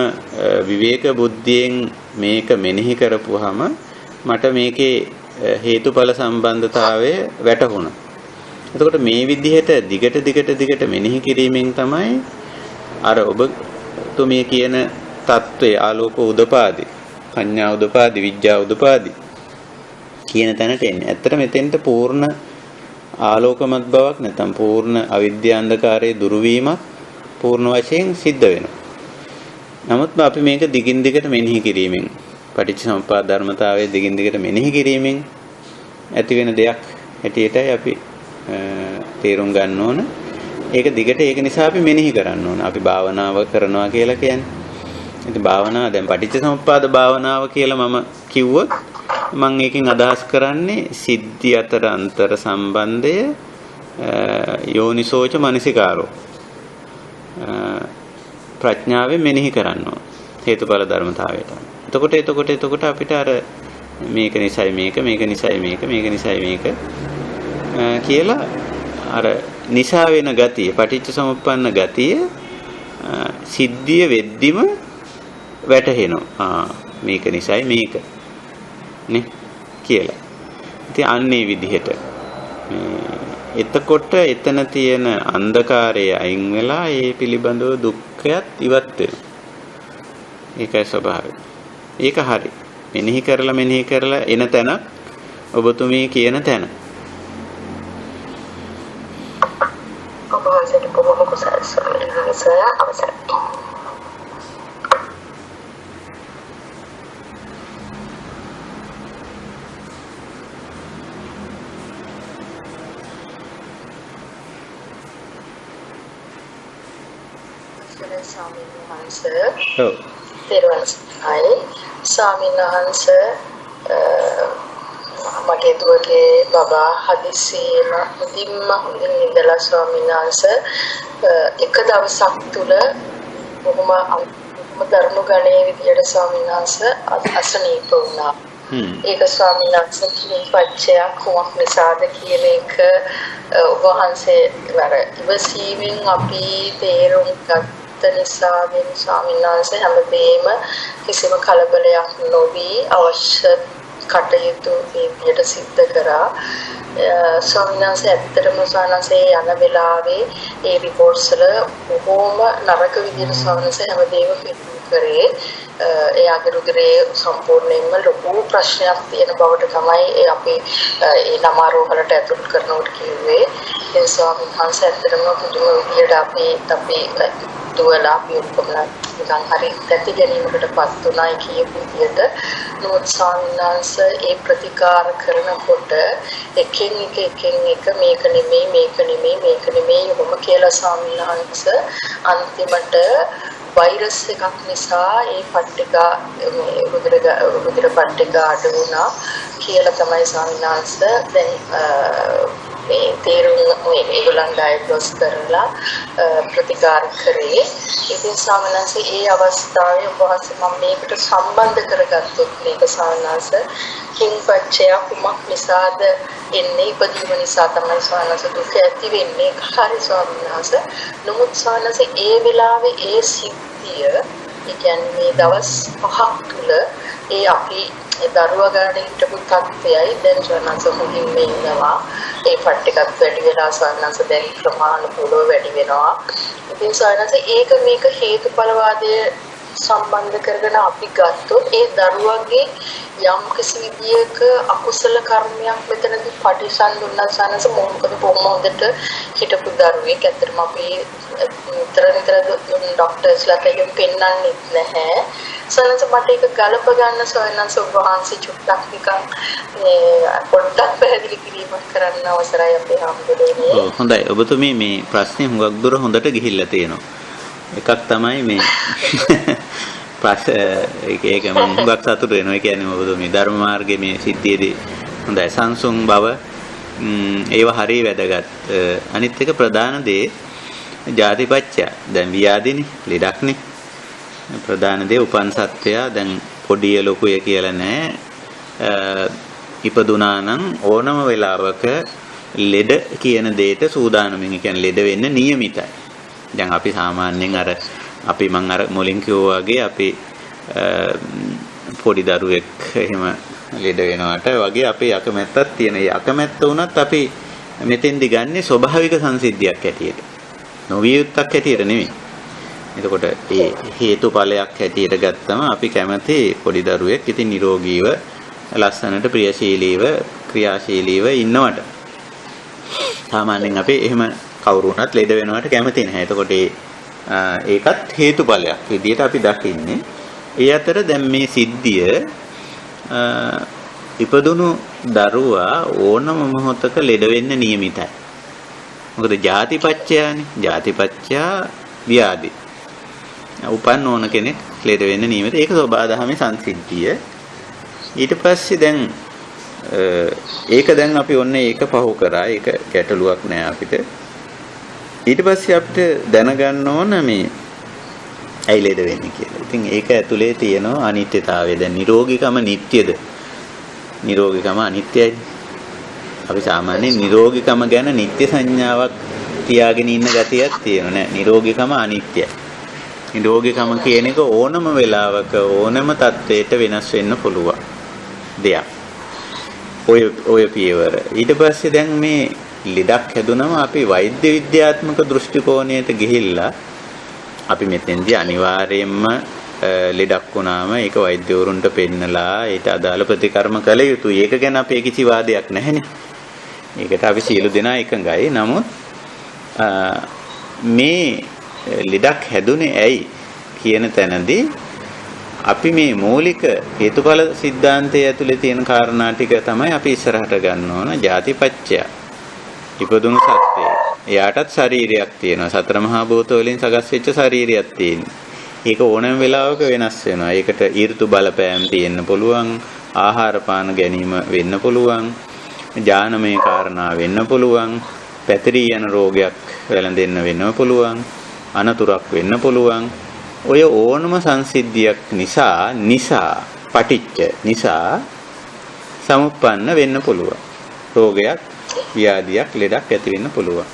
Speaker 1: විවේක බුද්ධියෙන් මේක මෙනෙහි කරපුවාම මට මේකේ හේතුඵල සම්බන්ධතාවය වැටහුණා. එතකොට මේ විදිහට දිගට මෙනෙහි කිරීමෙන් තමයි අර ඔබතුමිය කියන தત્ත්වයේ ආලෝක උදපාදි, පඤ්ඤා උදපාදි, විඥා උදපාදි කියන තැනට එන්නේ. ඇත්තට මෙතෙන්ට පූර්ණ ආලෝකමත් බවක් නැත්නම් පූර්ණ අවිද්‍යාන්ධකාරයේ දුරු වීමක් පූර්ණ වශයෙන් සිද්ධ වෙනවා. නමුත් අපි මේක දිගින් දිගට මෙනෙහි කිරීමෙන් පටිච්චසමුප්පාද ධර්මතාවයේ දිගින් දිගට මෙනෙහි කිරීමෙන් ඇති වෙන දෙයක් හැටියටයි අපි තේරුම් ගන්න ඕන. ඒක නිසා අපි මෙනෙහි කරන්න ඕන. අපි භාවනාව කරනවා කියලා කියන්නේ. ඉතින් භාවනාව දැන් පටිච්චසමුප්පාද භාවනාව කියලා මම කිව්වොත් මම ඒකෙන් අදහස් කරන්නේ සිද්ධි අතර අන්තර් සම්බන්ධය යෝනිසෝච මනසිකාරෝ ප්‍රඥාවෙන් මෙනෙහි කරනවා හේතුඵල ධර්මතාවයට. එතකොට අපිට අර මේක නිසයි මේක කියලා අර නිසා වෙන ගතිය පටිච්චසමුප්පන්න ගතිය සිද්ධිය වෙද්දිම වැටහෙනවා. මේක නිසයි මේක නේ කියලා. ඉතින් අන්නේ විදිහට එතකොට එතන තියෙන අන්ධකාරය අයින් වෙලා ඒ පිළිබඳව දුක්ඛයත් ඉවත් වෙනවා. ඒකයි ස්වභාවය. ඒක හරි. මෙනෙහි කරලා එන තැන ඔබතුමී කියන තැන.
Speaker 2: ඔබ වහන්සේට බොහොම කුසල ස්වාමීන් වහන්සේ අවසරයි. ස්වාමීන් වහන්සේ ස්වාමීන් වහන්සේ මගේ දුවගේ බබා හදිසියෙම මුදින්ම හොඳින් ඉඳලා ස්වාමීන් වහන්සේ එක දවසක් තුල බොහොම දරුණු ගණයේ විදියට ස්වාමීන් වහන්සේ අසනීප වුණා. ඒක ස්වාමීන් වහන්සේ කිම්පච්චය කුමක් නිසාද කියන එක ඔබ වහන්සේ ඉවසීමෙන් අපි තේරුම් ගත්ත නිසා වෙන ස්වාමීන් වහන්සේ හැමදේම කිසිම කලබලයක් නොවි අවශ්‍ය කටයුතු විදියට සිද්ධ කරා. ස්වාමීන් වහන්සේ ඇත්තටම ස්වාමීන් යන වෙලාවේ ඒ රිපෝට්ස් වල බොහොම නරක විදියට ස්වාමීන් වහන්සේ හැමදේම පිටු කරේ. එයාගේ රුධිරයේ සම්පූර්ණයෙන්ම ලොකු ප්‍රශ්නයක් තියෙන බවට තමයි අපි ඒ ළමාරෝහලට ඇතුල් කරනකොට කිව්වේ. ඒ ස්වාමීන් වහන්සේ ඇත්තටම පුදුම විදියට අපි දුවලා අපි ඔක්කොම නිකන් හරි තැති ගැනීමකටපත් වුණායි කියපු විදියට. නමුත් ස්වාමීන් වහන්සේ ඒ ප්‍රතිකාර කරනකොට එකින් එක මේක නෙමෙයි ඔබම කියලා ස්වාමීන් වහන්සේ අන්තිමට වෛරස් එකක් නිසා ඒ පට්ටිකා රුධිර පට්ටිකා අඩු වුණා කියලා තමයි ස්වාමීන් වහන්සේ දැන් මේ තේරුම් ඒගොල්ලන් ඩයග්නොස් කරලා ප්‍රතිකාර කරේ. ඉතින් සාමනන්සේ ඒ අවස්ථාවේ උපවාසය මම මේකට සම්බන්ධ කරගත්තොත් මේක සාමනන්ස කිංපච්චය කුමක් නිසාද එන්නේ ඉපදීම නිසා තමයි සාමනන්ස දුක ඇති වෙන්නේ. හරි සාමනන්ස. නමුත් සාමනන්ස ඒ වෙලාවේ ඒ සිද්ධිය ඒ කියන්නේ මේ දවස් 5ක් තුල ඒ අපි දරුවා ගන්න හිටපු තත්ත්වයයි දැන් සවනස මුලින්ම ඉන්නවා. ඒ ෆට් එකත් වැඩි වෙලා සවනස දැන් ප්‍රමාණිකව වැඩි වෙනවා. ඉතින් සවනස ඒක මේක හේතුඵලවාදයේ සම්බන්ධ කරගෙන අපි ගත්තොත් ඒ දරුවගේ යම් කිසි විදියක අකුසල කර්මයක් මෙතනදී පටිසන් දුන්නා සවනස මොකද බොහොම හොඳට හිටපු දරුවෙක්. ඇත්තටම අපි නිතර ડોක්ටර්ස්ලා කියන් පෙන්නන්නේ නැහැ. සවනස මට ඒක ගලප ගන්න සවනස වහන්සේ චුට්ටක් නිකන් පොඩ්ඩක් පැහැදිලි කිරීමක් කරන්න අවසරයි අපේ හම්බුනේ.
Speaker 1: ඔව් හොඳයි. ඔබතුමී මේ ප්‍රශ්නේ හුඟක් දුර හොඳට ගිහිල්ලා තියෙනවා. එකක් තමයි මේ ඒක මම හුඟක් සතුටු වෙනවා. ඒ කියන්නේ ඔබතුමී ධර්ම මාර්ගයේ මේ සිද්ධියේදී හොඳයි සංසුන් බව ඒව හරිය වැදගත්. අනිත් එක ප්‍රධාන දේ ජාතිපච්චය. දැන් ව්‍යාධිනේ ලෙඩක්නේ. ප්‍රධාන දේ උපන් සත්‍යය දැන් පොඩිය ලොකුය කියලා නෑ. ඉපදුනා නම් ඕනම වෙලාවක ලෙඩ කියන දෙයට සූදානම්ින් කියන්නේ ලෙඩ වෙන්න නියමිතයි. දැන් අපි සාමාන්‍යයෙන් අපි මං අර මුලින් කිව්වා වගේ අපි පොඩි දරුවෙක් එහෙම ලෙඩ වෙනවට වගේ අපේ අකමැත්තක් තියෙන. ඒ අකමැත්ත වුණත් අපි මෙතෙන්දි ගන්නේ ස්වභාවික සංසිද්ධියක් හැටියට. නොවිය යුත්තක් හැටියට නෙමෙයි. එතකොට ඒ හේතුඵලයක් හැටියට ගත්තම අපි කැමති පොඩි දරුවෙක් ඉතින් නිරෝගීව ලස්සනට ප්‍රියශීලීව ක්‍රියාශීලීව ඉන්නවට. සාමාන්‍යයෙන් අපි එහෙම කවුරු වුණත් ලෙඩ වෙනවට කැමති නැහැ. එතකොට ඒකත් හේතුඵලයක් විදියට අපි දකින්නේ. ඒ අතර දැන් මේ සිද්ධිය ඉපදුණු දරුවා ඕනම මොහොතක ලෙඩ වෙන්න නියමිතයි. මොකද ජාතිපච්චයනේ. ජාතිපච්චය ව්‍යාධි. උපන් ඕන කෙනෙක් ලෙඩ වෙන්න නියමිතයි. ඒක සබාධමේ සංසිද්ධිය. ඊට පස්සේ දැන් ඒක දැන් අපි ඔන්නේ ඒක පහු කරා. ඒක ගැටලුවක් නෑ අපිට. ඊට පස්සේ අපිට දැනගන්න ඕන මේ ඇයි ලෙඩ වෙන්නේ කියලා. ඉතින් ඒක ඇතුලේ තියෙන අනිත්‍යතාවය. දැන් නිරෝගීකම නිට්ටයද? නිරෝගීකම අනිත්‍යයි. අපි සාමාන්‍යයෙන් නිරෝගීකම ගැන නිත්‍ය සංඥාවක් තියාගෙන ඉන්න ගතියක් තියෙනවා නෑ. නිරෝගීකම අනිත්‍යයි. නිරෝගීකම කියන එක ඕනම වෙලාවක ඕනම තත්වයකට වෙනස් වෙන්න පුළුවන් දෙයක්. ඔය පියවර. ඊට පස්සේ දැන් මේ ලෙඩක් හැදුනම අපි වෛද්‍ය විද්‍යාත්මක දෘෂ්ටි කෝණයට ගිහිල්ලා අපි මෙතෙන්දී අනිවාර්යයෙන්ම ලෙඩක් වුණාම ඒක වෛද්‍යවරුන්ට පෙන්නලා ඊට අදාළ ප්‍රතිකර්ම කළ යුතුයි. ඒක ගැන අපේ කිසි වාදයක් නැහැනේ. ඒකට අපි සියලු දෙනා එකඟයි. නමුත් මේ ලෙඩක් හැදුනේ ඇයි කියන තැනදී අපි මේ මූලික හේතුඵල સિદ્ધාන්තයේ ඇතුලේ තියෙන කාරණා ටික තමයි අපි ඉස්සරහට ගන්න ඕන. ජාතිපච්චය. ඉපදුණු සත්‍යය. එයාටත් ශරීරයක් තියෙනවා. සතර මහා භූත වලින් සකස් වෙච්ච ශරීරයක් තියෙනවා. ඒක ඕනෑම වෙලාවක වෙනස් වෙනවා. ඒකට ඍතු බලපෑම් තියෙන්න පුළුවන්. ආහාර පාන ගැනීම වෙන්න පුළුවන්. ජානමය කාරණා වෙන්න පුළුවන්. පැතිරී යන රෝගයක් වැළඳෙන්න වෙන්න පුළුවන්. අනතුරක් වෙන්න පුළුවන්. ඔය ඕනම සංසිද්ධියක් නිසා පටිච්ච නිසා සමුප්පන්න වෙන්න පුළුවන්. රෝගයක්, ව්‍යාධියක්, ලෙඩක් ඇති වෙන්න පුළුවන්.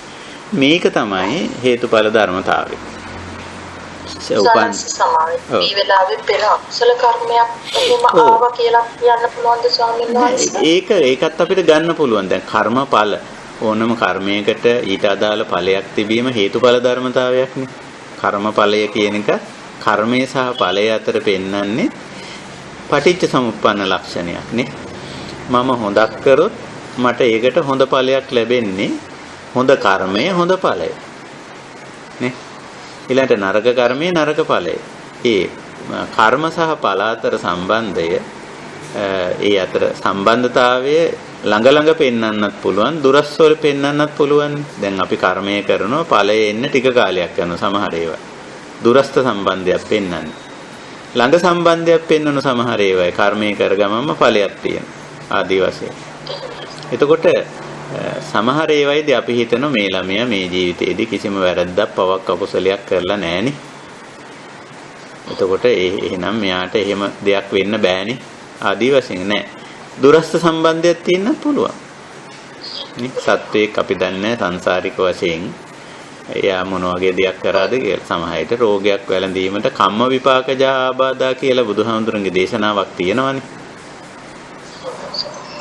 Speaker 1: මේක තමයි හේතුඵල ධර්මතාවය. උපන්
Speaker 2: මේ වෙලාවේ පෙර අකුසල කර්මයක් එහෙම ආවා කියලා කියන්න පුළුවන්ද ස්වාමීන් වහන්සේ?
Speaker 1: ඒකත් අපිට ගන්න පුළුවන්. දැන් කර්මඵල ඕනම කර්මයකට ඊට අදාළ ඵලයක් තිබීම හේතුඵල ධර්මතාවයක්නේ. කර්මඵලය කියන එක කර්මය සහ ඵලය අතර පෙන්වන්නේ පටිච්ච සමුප්පන්න ලක්ෂණයක් නේ. මම හොඳක් කරොත් මට ඒකට හොඳ ඵලයක් ලැබෙන්නේ. හොඳ කර්මය හොඳ ඵලය නේ. ඊළඟට නරක කර්මය නරක ඵලය. ඒ කර්ම සහ ඵල අතර සම්බන්ධය ඒ අතර සම්බන්ධතාවය ළඟ පෙන්වන්නත් පුළුවන්, දුරස්වල පෙන්වන්නත් පුළුවන්. දැන් අපි කර්මය කරනවා ඵලය එන්න ටික කාලයක් යනවා සමහර ඒවා. දුරස්ත සම්බන්ධයක් පෙන්වන්නේ. ළඟ සම්බන්ධයක් පෙන්වන සමහර ඒවායි කර්මය කරගමම ඵලයක් තියෙනවා. ආදි වශයෙන්. එතකොට සමහර ඒවායිදී අපි හිතන මේ ළමයා මේ ජීවිතේදී කිසිම වැරද්දක් පවක් අකුසලයක් කරලා නැහෙනි. එතකොට එහෙනම් මෙයාට එහෙම දෙයක් වෙන්න බෑනේ. ආදී වශයෙන් නෑ. දුරස්ත සම්බන්ධයක් තියෙන්න පුළුවන්. නේ සත්වයක් අපි දන්නේ සංසාරික වශයෙන් එයා මොන වගේ දෙයක් කරාද කියලා. සමහර විට රෝගයක් වැළඳීමට කම්ම විපාකජ ආබාධා කියලා බුදුහාමුදුරන්ගේ දේශනාවක් තියෙනවානේ.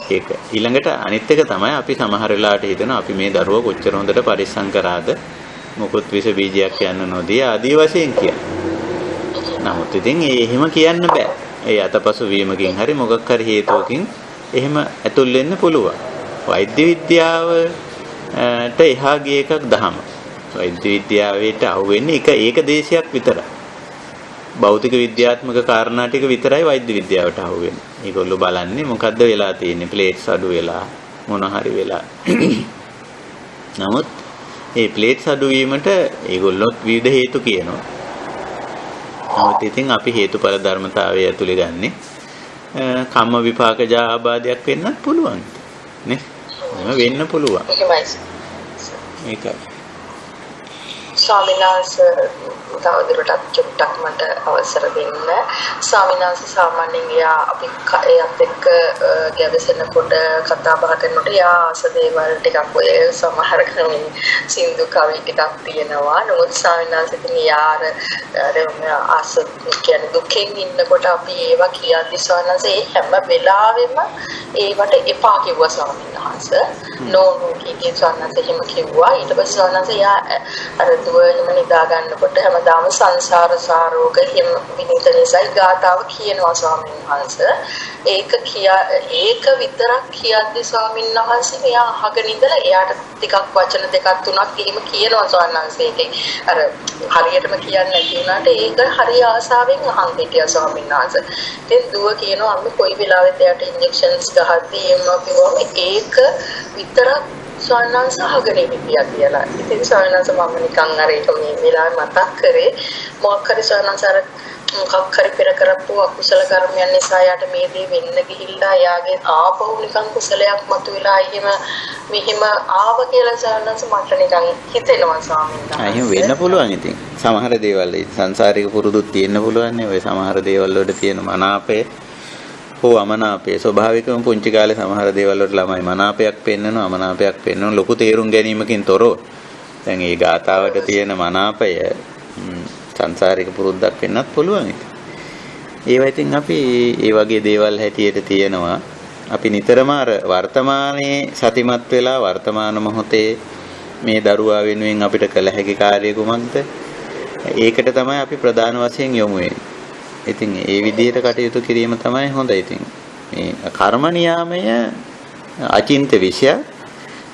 Speaker 1: ඒක ඊළඟට අනිත් එක තමයි අපි සමහර වෙලාවට හිතනවා අපි මේ දරුවා කොච්චර හොඳට පරිස්සම් කරාද මොකොත් විස බීජයක් යන්න නොදී ආදී වශයෙන් කියන. නමුත් ඉතින් එහෙම කියන්න බෑ. ඒ අතපසු වීමකින් හරි මොකක් හරි හේතුවකින් එහෙම ඇතුල් වෙන්න පුළුවන්. වෛද්‍ය විද්‍යාවට එහා ගිය එකක් දහම. වෛද්‍ය විද්‍යාවට අහුවෙන්නේ ඒක දේශයක් විතරයි. භෞතික විද්‍යාත්මක කාරණා ටික විතරයි වෛද්‍ය විද්‍යාවට අහුවෙන්නේ. ඒගොල්ලෝ බලන්නේ මොකද්ද වෙලා තියෙන්නේ ප්ලේට්ස් අඩු වෙලා මොන හරි වෙලා. නමුත් මේ ප්ලේට්ස් අඩු වීමට ඒගොල්ලෝ විවිධ හේතු කියනවා. නමුත් ඉතින් අපි හේතුඵල ධර්මතාවය ඇතුලේ ගන්නේ කම්ම විපාකජ ආබාධයක් වෙන්නත් පුළුවන් නේ. එහෙම වෙන්න පුළුවන්. ඒකයි.
Speaker 4: ස්වාමීන් වහන්සේ තවදුරටත් චුට්ටක් මට අවසර දෙන්න. ස්වාමීන් වහන්සේ සාමාන්‍යයෙන් යා අපි එයත් එක්ක ගැවසෙනකොට කතා බහ කරනකොට යා ආස දේවල් ටිකක් ඔය සමහර ක්‍රමෙන් සින්දු කවි ටිකක් තියෙනවා. නමුත් ස්වාමීන් වහන්සේ ඉතින් යා ආස කියන්නේ දුකෙන් ඉන්නකොට අපි ඒවා කියද්දි ස්වාමීන් වහන්සේ හැම වෙලාවෙම ඒවට එපා කිව්වා ස්වාමීන් වහන්සේ. නෝ කීකේ ස්වාමීන් වහන්සේ එහෙම කිව්වා. ඊට පස්සේ ස්වාමීන් වහන්සේ යා අර දුව එහෙම නිදා ගන්නකොට හැමදාම සංසාර සාරෝග හිම විනිත නිසා ගාතාව කියනවා ස්වාමීන් වහන්සේ. ඒක විතරක් කියද්දි ස්වාමීන් වහන්සේ මෙයා අහගෙන ඉඳලා එයාට ටිකක් වචන දෙකක් තුනක් එහෙම කියනවා ස්වාමීන් වහන්සේ. ඒකේ අර හරියටම කියන්නේ නැති වුණාට ඒක හරිය ආසාවෙන් අහන් හිටියා ස්වාමීන් වහන්සේ. ඉතින් දුව කියනවා අම්මේ කොයි වෙලාවෙත් එයාට ඉන්ජෙක්ෂන්ස් ගහද්දී එම්ම කිව්වම ඒක විතරක් ස්වාමීන් අහගෙන හිටියා කියලා. ඉතින් ස්වාමීන් මම නිකන් අර ඒක මේ වෙලාවේ මතක් කරේ මොකක් හරි ස්වාමීන් මොකක් හරි පෙර කරපු අකුසල කර්මයන් නිසා යාට මේ දේ වෙන්න ගිහිල්ලා යාගේ ආපහු නිකන් කුසලයක් මතුවලා මෙහෙම ආව කියලා ස්වාමීන් මට නිකන් හිතෙනවා ස්වාමීන් වහන්සේ.
Speaker 1: එහෙම වෙන්න පුළුවන් ඉතින්. සමහර දේවල් සංසාරික පුරුදුත් තියෙන්න පුළුවන් නේ. ඔය සමහර දේවල් වලට තියෙන මනාපය හෝ අමනාපය ස්වභාවිකවම පුංචි කාලේ සමහර දේවල් වලට ළමයි මනාපයක් පෙන්වනවා අමනාපයක් පෙන්වනවා ලොකු තේරුම් ගැනීමකින් තොරව. දැන් මේ ගාතාවට තියෙන මනාපය සංසාරික පුරුද්දක් වෙන්නත් පුළුවන් ඒක. ඒවා ඉතින් අපි ඒ වගේ දේවල් හැටියට තියෙනවා. අපි නිතරම අර වර්තමානයේ සතිමත් වෙලා වර්තමාන මොහොතේ මේ දරුවා වෙනුවෙන් අපිට කළ හැකි කාර්ය කුමක්ද? ඒකට තමයි අපි ප්‍රධාන වශයෙන් යොමු වෙන්නේ. ඉතින් ඒ විදිහට කටයුතු කිරීම තමයි හොඳ. ඉතින් මේ කර්ම නියාමය අචින්ත විෂය.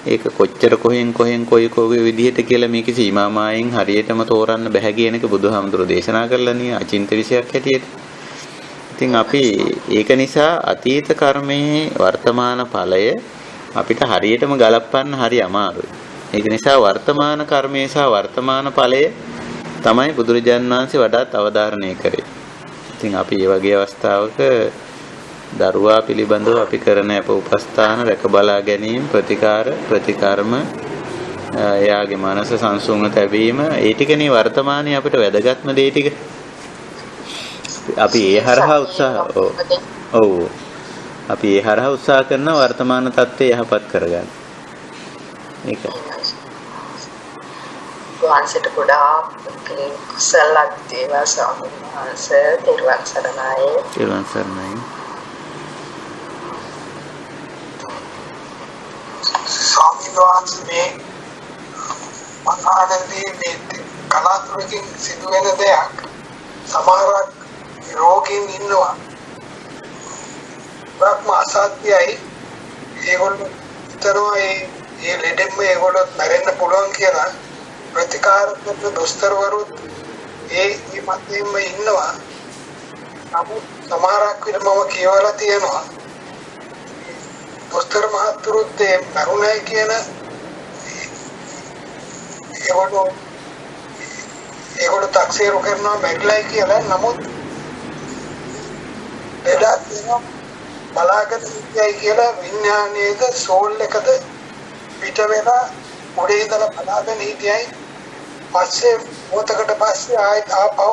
Speaker 1: ඒක කොච්චර කොහෙන් කොයි විදිහට කියලා මේක සීමාමායෙන් හරියටම තෝරන්න බෑ කියන එක බුදුහාමුදුරෝ දේශනා කරලා නේ අචින්ත විෂයක් හැටියට. ඉතින් අපි ඒක නිසා අතීත කර්මයේ වර්තමාන ඵලය අපිට හරියටම ගලපන්න හරි අමාරුයි. ඒක නිසා වර්තමාන කර්මයේ සහ වර්තමාන ඵලය තමයි බුදුරජාණන් වහන්සේ වඩාත් අවධාරණය කරේ. ඉතින් අපි මේ වගේ අවස්ථාවක දරුවා පිළිබඳව අපි කරන අප උපස්ථාන රැක බලා ගැනීම ප්‍රතිකර්ම එයාගේ මනස සංසුන්ව තැබීම ඒ ටිකනේ වර්තමානයේ අපිට වැදගත්ම දේ ටික. අපි ඒ හරහා උත්සාහ කරන වර්තමාන தත්ත්වය යහපත් කරගන්න. ඒක
Speaker 4: වහන්සේට ගොඩාක් කුසලයක් දේවා ස්වාමීන් වහන්සේ තෙරුවන් සරණයි.
Speaker 1: තෙරුවන් සරණයි.
Speaker 5: ස්වාමීන් වහන්සේ මනහරදී මේ කලාතුරකින් සිදුවෙන දෙයක් සමහරක් රෝගීන් ඉන්නවා. බ්‍රහ්ම අසත්‍යයි ඒගොල්ලෝ හිතනවා ඒ ලෙඩෙම ඒගොල්ලෝ මැරෙන්න පුළුවන් කියලා ප්‍රතිකාර කරන දොස්තරවරුත් ඒ මැදෙම ඉන්නවා. නමුත් සමහරක් විට මම කියවලා තියෙනවා දොස්තර මහතුරුත් මරුණයි කියන ඒගොල්ලෝ තාක්ෂේරු කරනවා මැරිලයි කියලා. නමුත් ලෙඩක් බලාගෙන ඉන්නයි කියලා විඥානයේද සෝල් එකද පිට වෙලා උඩේ ඉඳලා බලාගෙන හිටියයි පස්සේ මොහොතකට පස්සේ ආයෙත් ආපහු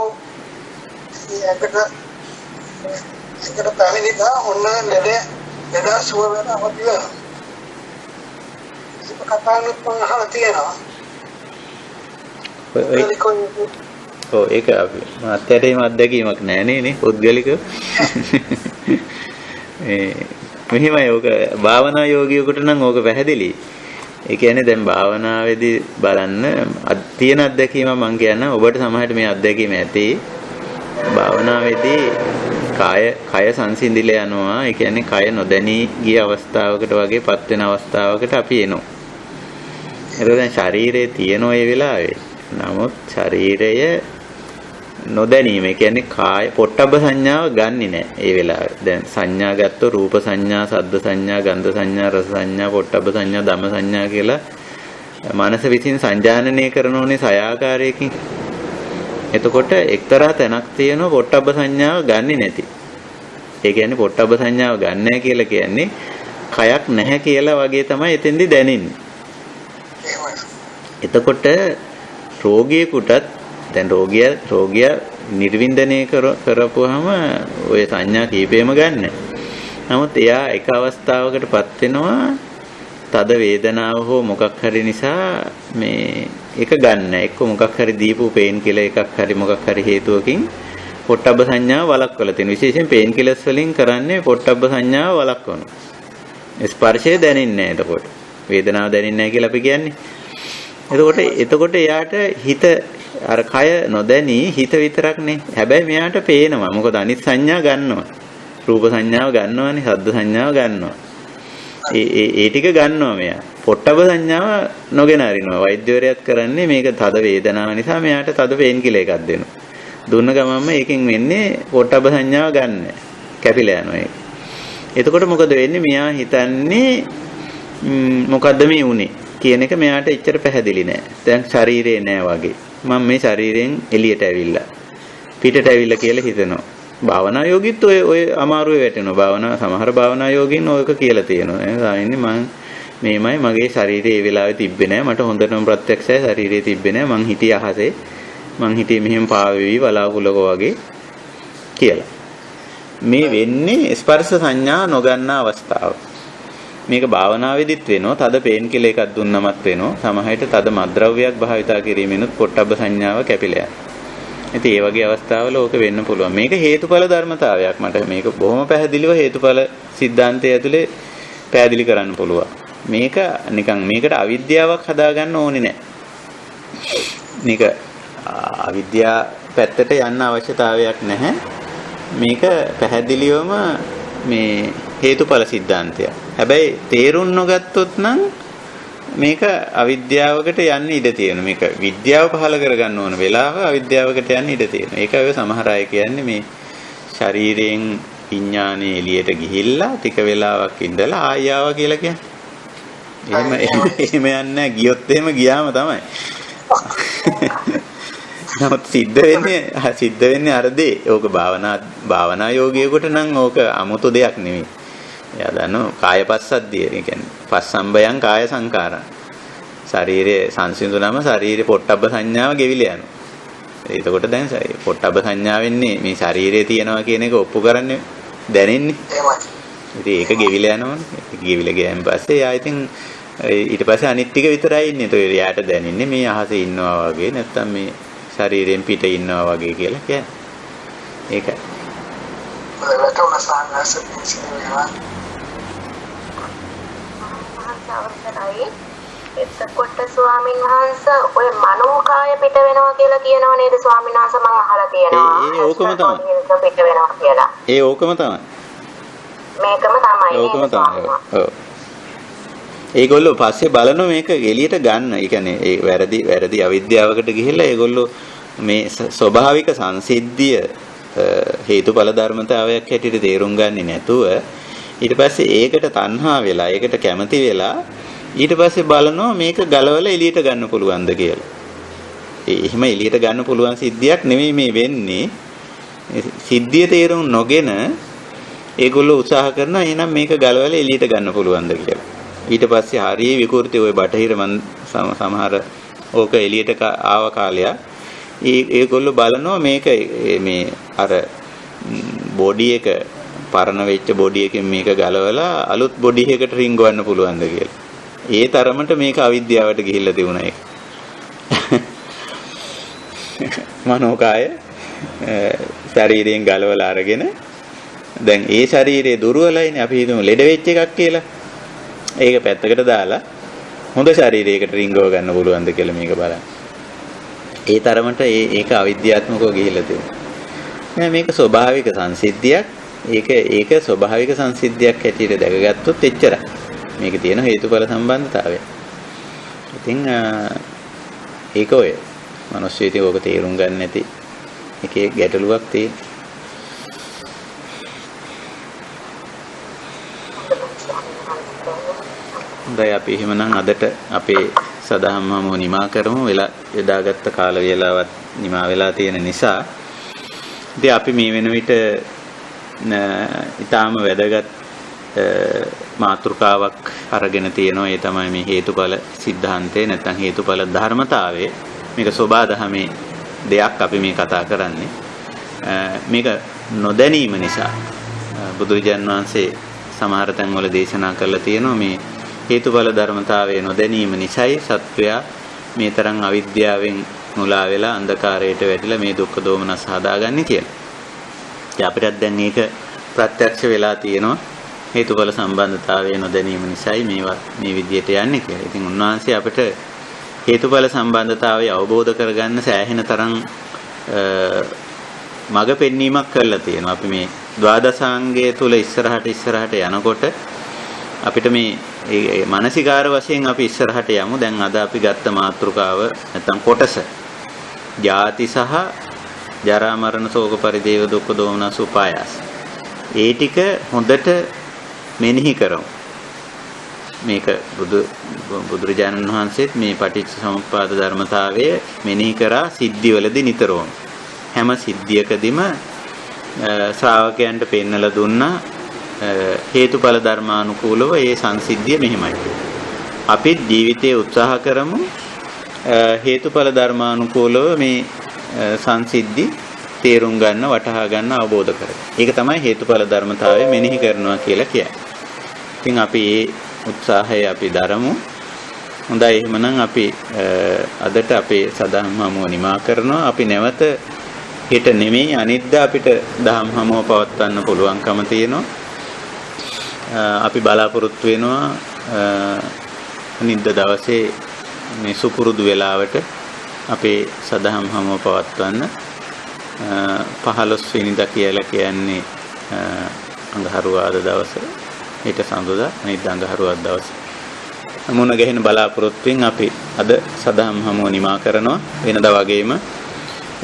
Speaker 5: ඒකට පැමිණිලා ඔන්න ලෙඩ සුව වෙනවා කියලා ඒක කතානුත් මම අහලා තියෙනවා.
Speaker 1: ඔව් ඒක අපි මාත්‍යට එහෙම අත්දැකීමක් නැහැ නේ පුද්ගලිකව. මෙහෙමයි ඕක භාවනා යෝගියෙකුට නම් ඕක පැහැදිලි. ඒ කියන්නේ දැන් භාවනාවේදී බලන්න තියෙන අත්දැකීම මම කියන්න ඔබට සමහරට මේ අත්දැකීම ඇති. භාවනාවේදී කය සංසිඳිලා යනවා. ඒ කියන්නේ කය නොදැනී ගිය අවස්ථාවකට වගේපත් වෙන අවස්ථාවකට අපි එනවා. ඒක දැන් ශරීරයේ තියෙන ඒ වෙලාවේ. නමුත් ශරීරය නොදැනීම. ඒ කියන්නේ කාය පොට්ටබ්බ සංඥාව ගන්නෙ නෑ ඒ වෙලාවේ. දැන් සංඥා ගත්තොත් රූප සංඥා, සද්ද සංඥා, ගන්ධ සංඥා, රස සංඥා, පොට්ටබ්බ සංඥා, ධම්ම සංඥා කියලා මනස විසින් සංජානනය කරන ඕනේ සය ආකාරයකින්. එතකොට එක්තරා තැනක් තියෙනවා පොට්ටබ්බ සංඥාව ගන්නෙ නැති. ඒ කියන්නේ පොට්ටබ්බ සංඥාව ගන්න නැහැ කියලා කියන්නේ කයක් නැහැ කියලා වගේ තමයි එතෙන්දි දැනෙන්නේ. එතකොට රෝගියෙකුටත් දැන් රෝගියා නිර්වින්දනය කරපුවාම ඔය සංඥා කීපෙම ගන්න. නමුත් එයා එක අවස්ථාවකටපත් වෙනවා තද වේදනාව හෝ මොකක් හරි නිසා මේ එක ගන්න. එක්ක මොකක් හරි දීපු පේන් කිලර් එකක් හරි මොකක් හරි හේතුවකින් පොට්ටබ්බ සංඥාව වළක්වලා තියෙනවා. විශේෂයෙන් පේන් කිලර්ස් වලින් කරන්නේ පොට්ටබ්බ සංඥාව වළක්වනවා. ස්පර්ශය දැනෙන්නේ නැහැ එතකොට. වේදනාව දැනෙන්නේ නැහැ කියලා අපි කියන්නේ. එතකොට එයාට හිත අර කය නොදැනී හිත විතරක්නේ. හැබැයි මෙයාට පේනවා. මොකද අනිත් සංඥා ගන්නවා. රූප සංඥාව ගන්නවානේ, ශබ්ද සංඥාව ගන්නවා. ඒ ටික ගන්නවා මෙයා. පොට්ටබ්බ සංඥාව නොගෙන අරිනවා. වෛද්‍යවරයාත් කරන්නේ මේක තද වේදනාව නිසා මෙයාට තද පේන් කිලර් එකක් දෙනවා. දුන්න ගමන්ම ඒකෙන් වෙන්නේ පොට්ටබ්බ සංඥාව ගන්න. කැපිලා යනවා ඒක. එතකොට මොකද වෙන්නේ? මෙයා හිතන්නේ මොකද්ද මේ උනේ කියන එක මෙයාට එච්චර පැහැදිලි නෑ. දැන් ශරීරේ නෑ වගේ. මම මේ ශරීරයෙන් එළියට ඇවිල්ලා පිටට ඇවිල්ලා කියලා හිතනවා. භාවනා යෝගීත් ඔය අමාරුවේ වැටෙනවා. සමහර භාවනා යෝගීන් ඔයක කියලා තියෙනවා. සාමින්නේ මම මේමයි මගේ ශරීරේ ඒ වෙලාවේ තිබ්බේ නෑ. මට හොඳටම ප්‍රත්‍යක්ෂයි ශරීරේ තිබ්බේ නෑ. මං හිටියේ අහසේ. මං හිටියේ මෙහෙම පාවෙවි වලාකුළක වගේ කියලා. මේ වෙන්නේ ස්පර්ශ සංඥා නොගන්න අවස්ථාව. මේක භාවනාවේදීත් වෙනවා. තද පේන් කියලා එකක් දුන්නමත් වෙනවා. සමහරවිට තද මද්ද්‍රව්‍යයක් භාවිතා කිරීමෙනුත් පොට්ටබ්බ සංඥාව කැපිලා යනවා. ඉතින් ඒ වගේ අවස්ථාවල ඕක වෙන්න පුළුවන්. මේක හේතුඵල ධර්මතාවයක්. මට මේක බොහොම පැහැදිලිව හේතුඵල સિદ્ધාන්තය ඇතුලේ පැහැදිලි කරන්න පුළුවන්. මේක නිකන් මේකට අවිද්‍යාවක් හදාගන්න ඕනේ නැහැ. මේක අවිද්‍යාව පැත්තට යන්න අවශ්‍යතාවයක් නැහැ. මේක පැහැදිලිවම මේ හේතුඵල સિદ્ધාන්තය. හැබැයි තේරුම් නොගත්තොත් නම් මේක අවිද්‍යාවකට යන්න ඉඩ තියෙනවා. මේක විද්‍යාව පහල කරගන්න ඕන වෙලාව අවිද්‍යාවකට යන්න ඉඩ තියෙනවා. ඒක ඔය සමහර අය කියන්නේ මේ ශරීරයෙන් විඥානේ එළියට ගිහිල්ලා ටික වෙලාවක් ඉඳලා ආය ආවා කියලා කියන්නේ. එහෙම යන්නේ ගියොත් එහෙම ගියාම තමයි. නමුත් සිද්ධ වෙන්නේ අර දේ. ඕක භාවනා යෝගියෙකුට නම් ඕක 아무තු දෙයක් නෙමෙයි. එයා දන්නවා කායපස්සද්ධිය. ඒ කියන්නේ පස්සම්බයං කාය සංකාරං. ශරීරයේ සංසිඳුනම ශරීරේ පොට්ටබ්බ සංඥාව ගෙවිලා යනවා. එතකොට දැන් පොට්ටබ්බ සංඥාවෙන්නේ මේ ශරීරයේ තියනවා කියන එක ඔප්පු කරන්නේ දැනෙන්නේ. ඉතින් ඒක ගෙවිලා යනවනේ. ඒක ගෙවිලා ගියන් පස්සේ එයා ඉතින් ඊට පස්සේ අනිත් ටික විතරයි ඉන්නේ. ඒතකොට එයාට දැනෙන්නේ මේ අහසේ ඉන්නවා වගේ නැත්තම් මේ ශරීරයෙන් පිට ඉන්නවා වගේ කියලා කියන්නේ. ඒකයි.
Speaker 6: එතකොට ස්වාමීන් වහන්සේ ඔය මනෝකාය පිට වෙනවා කියලා කියනව නේද ස්වාමීන් වහන්සේ? මම අහලා තියෙනවා.
Speaker 1: ඒ ඕකම තමයි.
Speaker 6: පිට වෙනවා කියලා.
Speaker 1: ඒ ඕකම තමයි.
Speaker 6: මේකම තමයි.
Speaker 1: ඕකම තමයි. ඔව්. ඒගොල්ලෝ පස්සේ බලනවා මේක එළියට ගන්න. ඒ කියන්නේ ඒ වැරදි අවිද්‍යාවකට ගිහිල්ලා ඒගොල්ලෝ මේ ස්වභාවික සංසිද්ධිය හේතුඵල ධර්මතාවයක් හැටියට තේරුම් ගන්නේ නැතුව ඊට පස්සේ ඒකට තණ්හා වෙලා ඒකට කැමති වෙලා ඊට පස්සේ බලනවා මේක ගලවලා එළියට ගන්න පුළුවන්ද කියලා. එහෙම එළියට ගන්න පුළුවන් සිද්ධියක් නෙමෙයි මේ වෙන්නේ. සිද්ධිය තේරුම් නොගෙන ඒගොල්ලෝ උත්සාහ කරනවා එහෙනම් මේක ගලවලා එළියට ගන්න පුළුවන්ද කියලා. ඊට පස්සේ හරිය විකෘති ওই බටහිර සමහර ඕක එළියට ආව කාලයක් ඒගොල්ලෝ බලනවා මේක මේ අර බොඩි එක පරණ වෙච්ච බොඩි එකෙන් මේක ගලවලා අලුත් බොඩි එකකට රිංගවන්න පුළුවන්ද කියලා. ඒ තරමට මේක අවිද්‍යාවට ගිහිල්ලා තිබුණා ඒක. මනෝකාය ශරීරයෙන් ගලවලා අරගෙන දැන් ඒ ශරීරයේ දුර්වලයිනේ අපි හිතමු ලෙඩ වෙච්ච එකක් කියලා. ඒක පැත්තකට දාලා හොඳ ශරීරයකට රිංගව ගන්න පුළුවන්ද කියලා මේක බලන්න. ඒ තරමට ඒක අවිද්‍යාත්මකව ගිහිල්ලා තියෙනවා. නෑ මේක ස්වභාවික සංසිද්ධියක්. ඒක ස්වභාවික සංසිද්ධියක් හැටියට දැකගත්තොත් එච්චරයි. මේක තියෙන හේතුඵල සම්බන්ධතාවය. ඉතින් ඒක ඔය මිනිස්සු ඉතින් ඕක තේරුම් ගන්න නැති එකේ ගැටලුවක් තියෙනවා. හොඳයි අපි එහෙමනම් අදට අපේ සදහම් හමුව නිමා කරමු. වෙලා යදාගත්ත කාල වේලාවත් නිමා වෙලා තියෙන නිසා ඉතින් අපි මේ වෙන විට ඊටාම වැදගත් මාතෘකාවක් අරගෙන තියෙනවා. ඒ තමයි මේ හේතුඵල સિદ્ધාන්තය නැත්නම් හේතුඵල ධර්මතාවය. මේක සෝබාදහමේ දෙයක් අපි මේ කතා කරන්නේ. මේක නොදැනීම නිසා බුදුරජාන් වහන්සේ සමහර තැන්වල දේශනා කරලා තියෙනවා මේ හේතුඵල ධර්මතාවය නොදැනීම නිසායි සත්වයා මේ තරම් අවිද්‍යාවෙන් මුලා වෙලා අන්ධකාරයට වැටිලා මේ දුක්ඛ දෝමනස් හදාගන්නේ කියලා. ඉතින් අපිටත් දැන් මේක ප්‍රත්‍යක්ෂ වෙලා තියෙනවා. හේතුඵල සම්බන්ධතාවය නොදැනීම නිසායි මේවා මේ විදියට යන්නේ කියලා. ඉතින් උන්වහන්සේ අපිට හේතුඵල සම්බන්ධතාවය අවබෝධ කරගන්න සෑහෙන තරම් මඟ පෙන්වීමක් කරලා තියෙනවා. අපි මේ ද්වාදසාංගය තුල ඉස්සරහට යනකොට අපිට මේ මානසිකාර වශයෙන් අපි ඉස්සරහට යමු. දැන් අද අපි ගත්ත මාතෘකාව නැත්නම් කොටස ජාති සහ ජරා මරණ ශෝක පරිදේව දුක්ඛ දෝමනස් උපායාස. ඒ ටික හොඳට මෙනෙහි කරමු. මේක බුදුරජාණන් වහන්සේත් මේ පටිච්ච සමුප්පාද ධර්මතාවය මෙනෙහි කරා සිද්ධිවලදී නිතරම. හැම සිද්ධියකදීම ශ්‍රාවකයන්ට පෙන්වලා දුන්නා හේතුඵල ධර්මානුකූලව ඒ සංසිද්ධිය මෙහිමයි. අපි ජීවිතයේ උත්සාහ කරමු හේතුඵල ධර්මානුකූලව මේ සංසිද්ධි තේරුම් ගන්න, වටහා ගන්න, අවබෝධ කරගන්න. ඒක තමයි හේතුඵල ධර්මතාවය මෙනෙහි කරනවා කියලා කියන්නේ. ඉතින් අපි මේ උත්සාහය අපි දරමු. හොඳයි එහෙමනම් අපි අදට අපේ සදහම් හමුව නිමා කරනවා. අපි නැවත හෙට නෙමෙයි අනිද්දා අපිට දහම් හමුව පවත්වන්න පුළුවන්කම තියෙනවා. අපි බලාපොරොත්තු වෙනවා අනිද්දා දවසේ මේ සුපුරුදු වෙලාවට අපේ සදහම් හමුව පවත්වන්න 15 වෙනිදා කියලා කියන්නේ අඟහරුවාදා දවසේ ඊට සඳුදා අනිද්දා අඟහරුවාදා දවසේ මුණ ගැහෙන බලාපොරොත්තුෙන් අපි අද සදහම් හමුව නිමා කරනවා. වෙනදා වගේම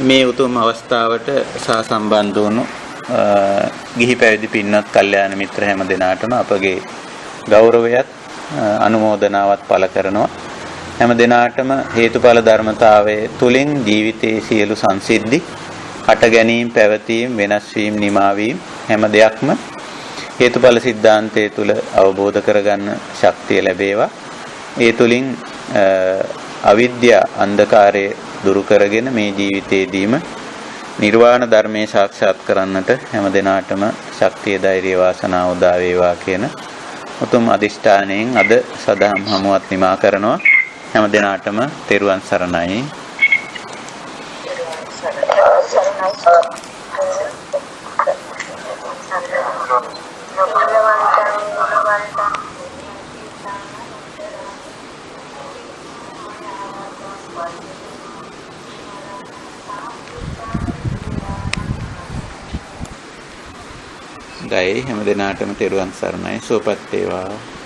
Speaker 1: මේ උතුම් අවස්ථාවට සහසම්බන්ධ වුණු ගිහි පැවිදි පින්වත් කල්යාණ මිත්‍ර හැම දෙනාටම අපගේ ගෞරවයත් අනුමෝදනාවත් පළ කරනවා. හැම දෙනාටම හේතුඵල ධර්මතාවයේ තුලින් ජීවිතයේ සියලු සංසිද්ධි හට ගැනීම, පැවතීම, වෙනස් වීම, නිමා වීම හැම දෙයක්ම හේතුඵල સિદ્ધාන්තය තුල අවබෝධ කරගන්න ශක්තිය ලැබේවා. ඒ තුලින් අවිද්‍යා අන්ධකාරය දුරු කරගෙන මේ ජීවිතයේදීම නිර්වාණ ධර්මයේ සාක්ෂාත් කරන්නට හැම දිනාටම ශක්තිය, ධෛර්යය, වාසනාව උදා වේවා කියන උතුම් අදිෂ්ඨානයෙන් අද සදහම් හමුවත් නිමා කරනවා. හැම දිනාටම තෙරුවන් සරණයි. ගයි හැම දිනාටම තෙරුවන් සරණයි. සුවපත් වේවා.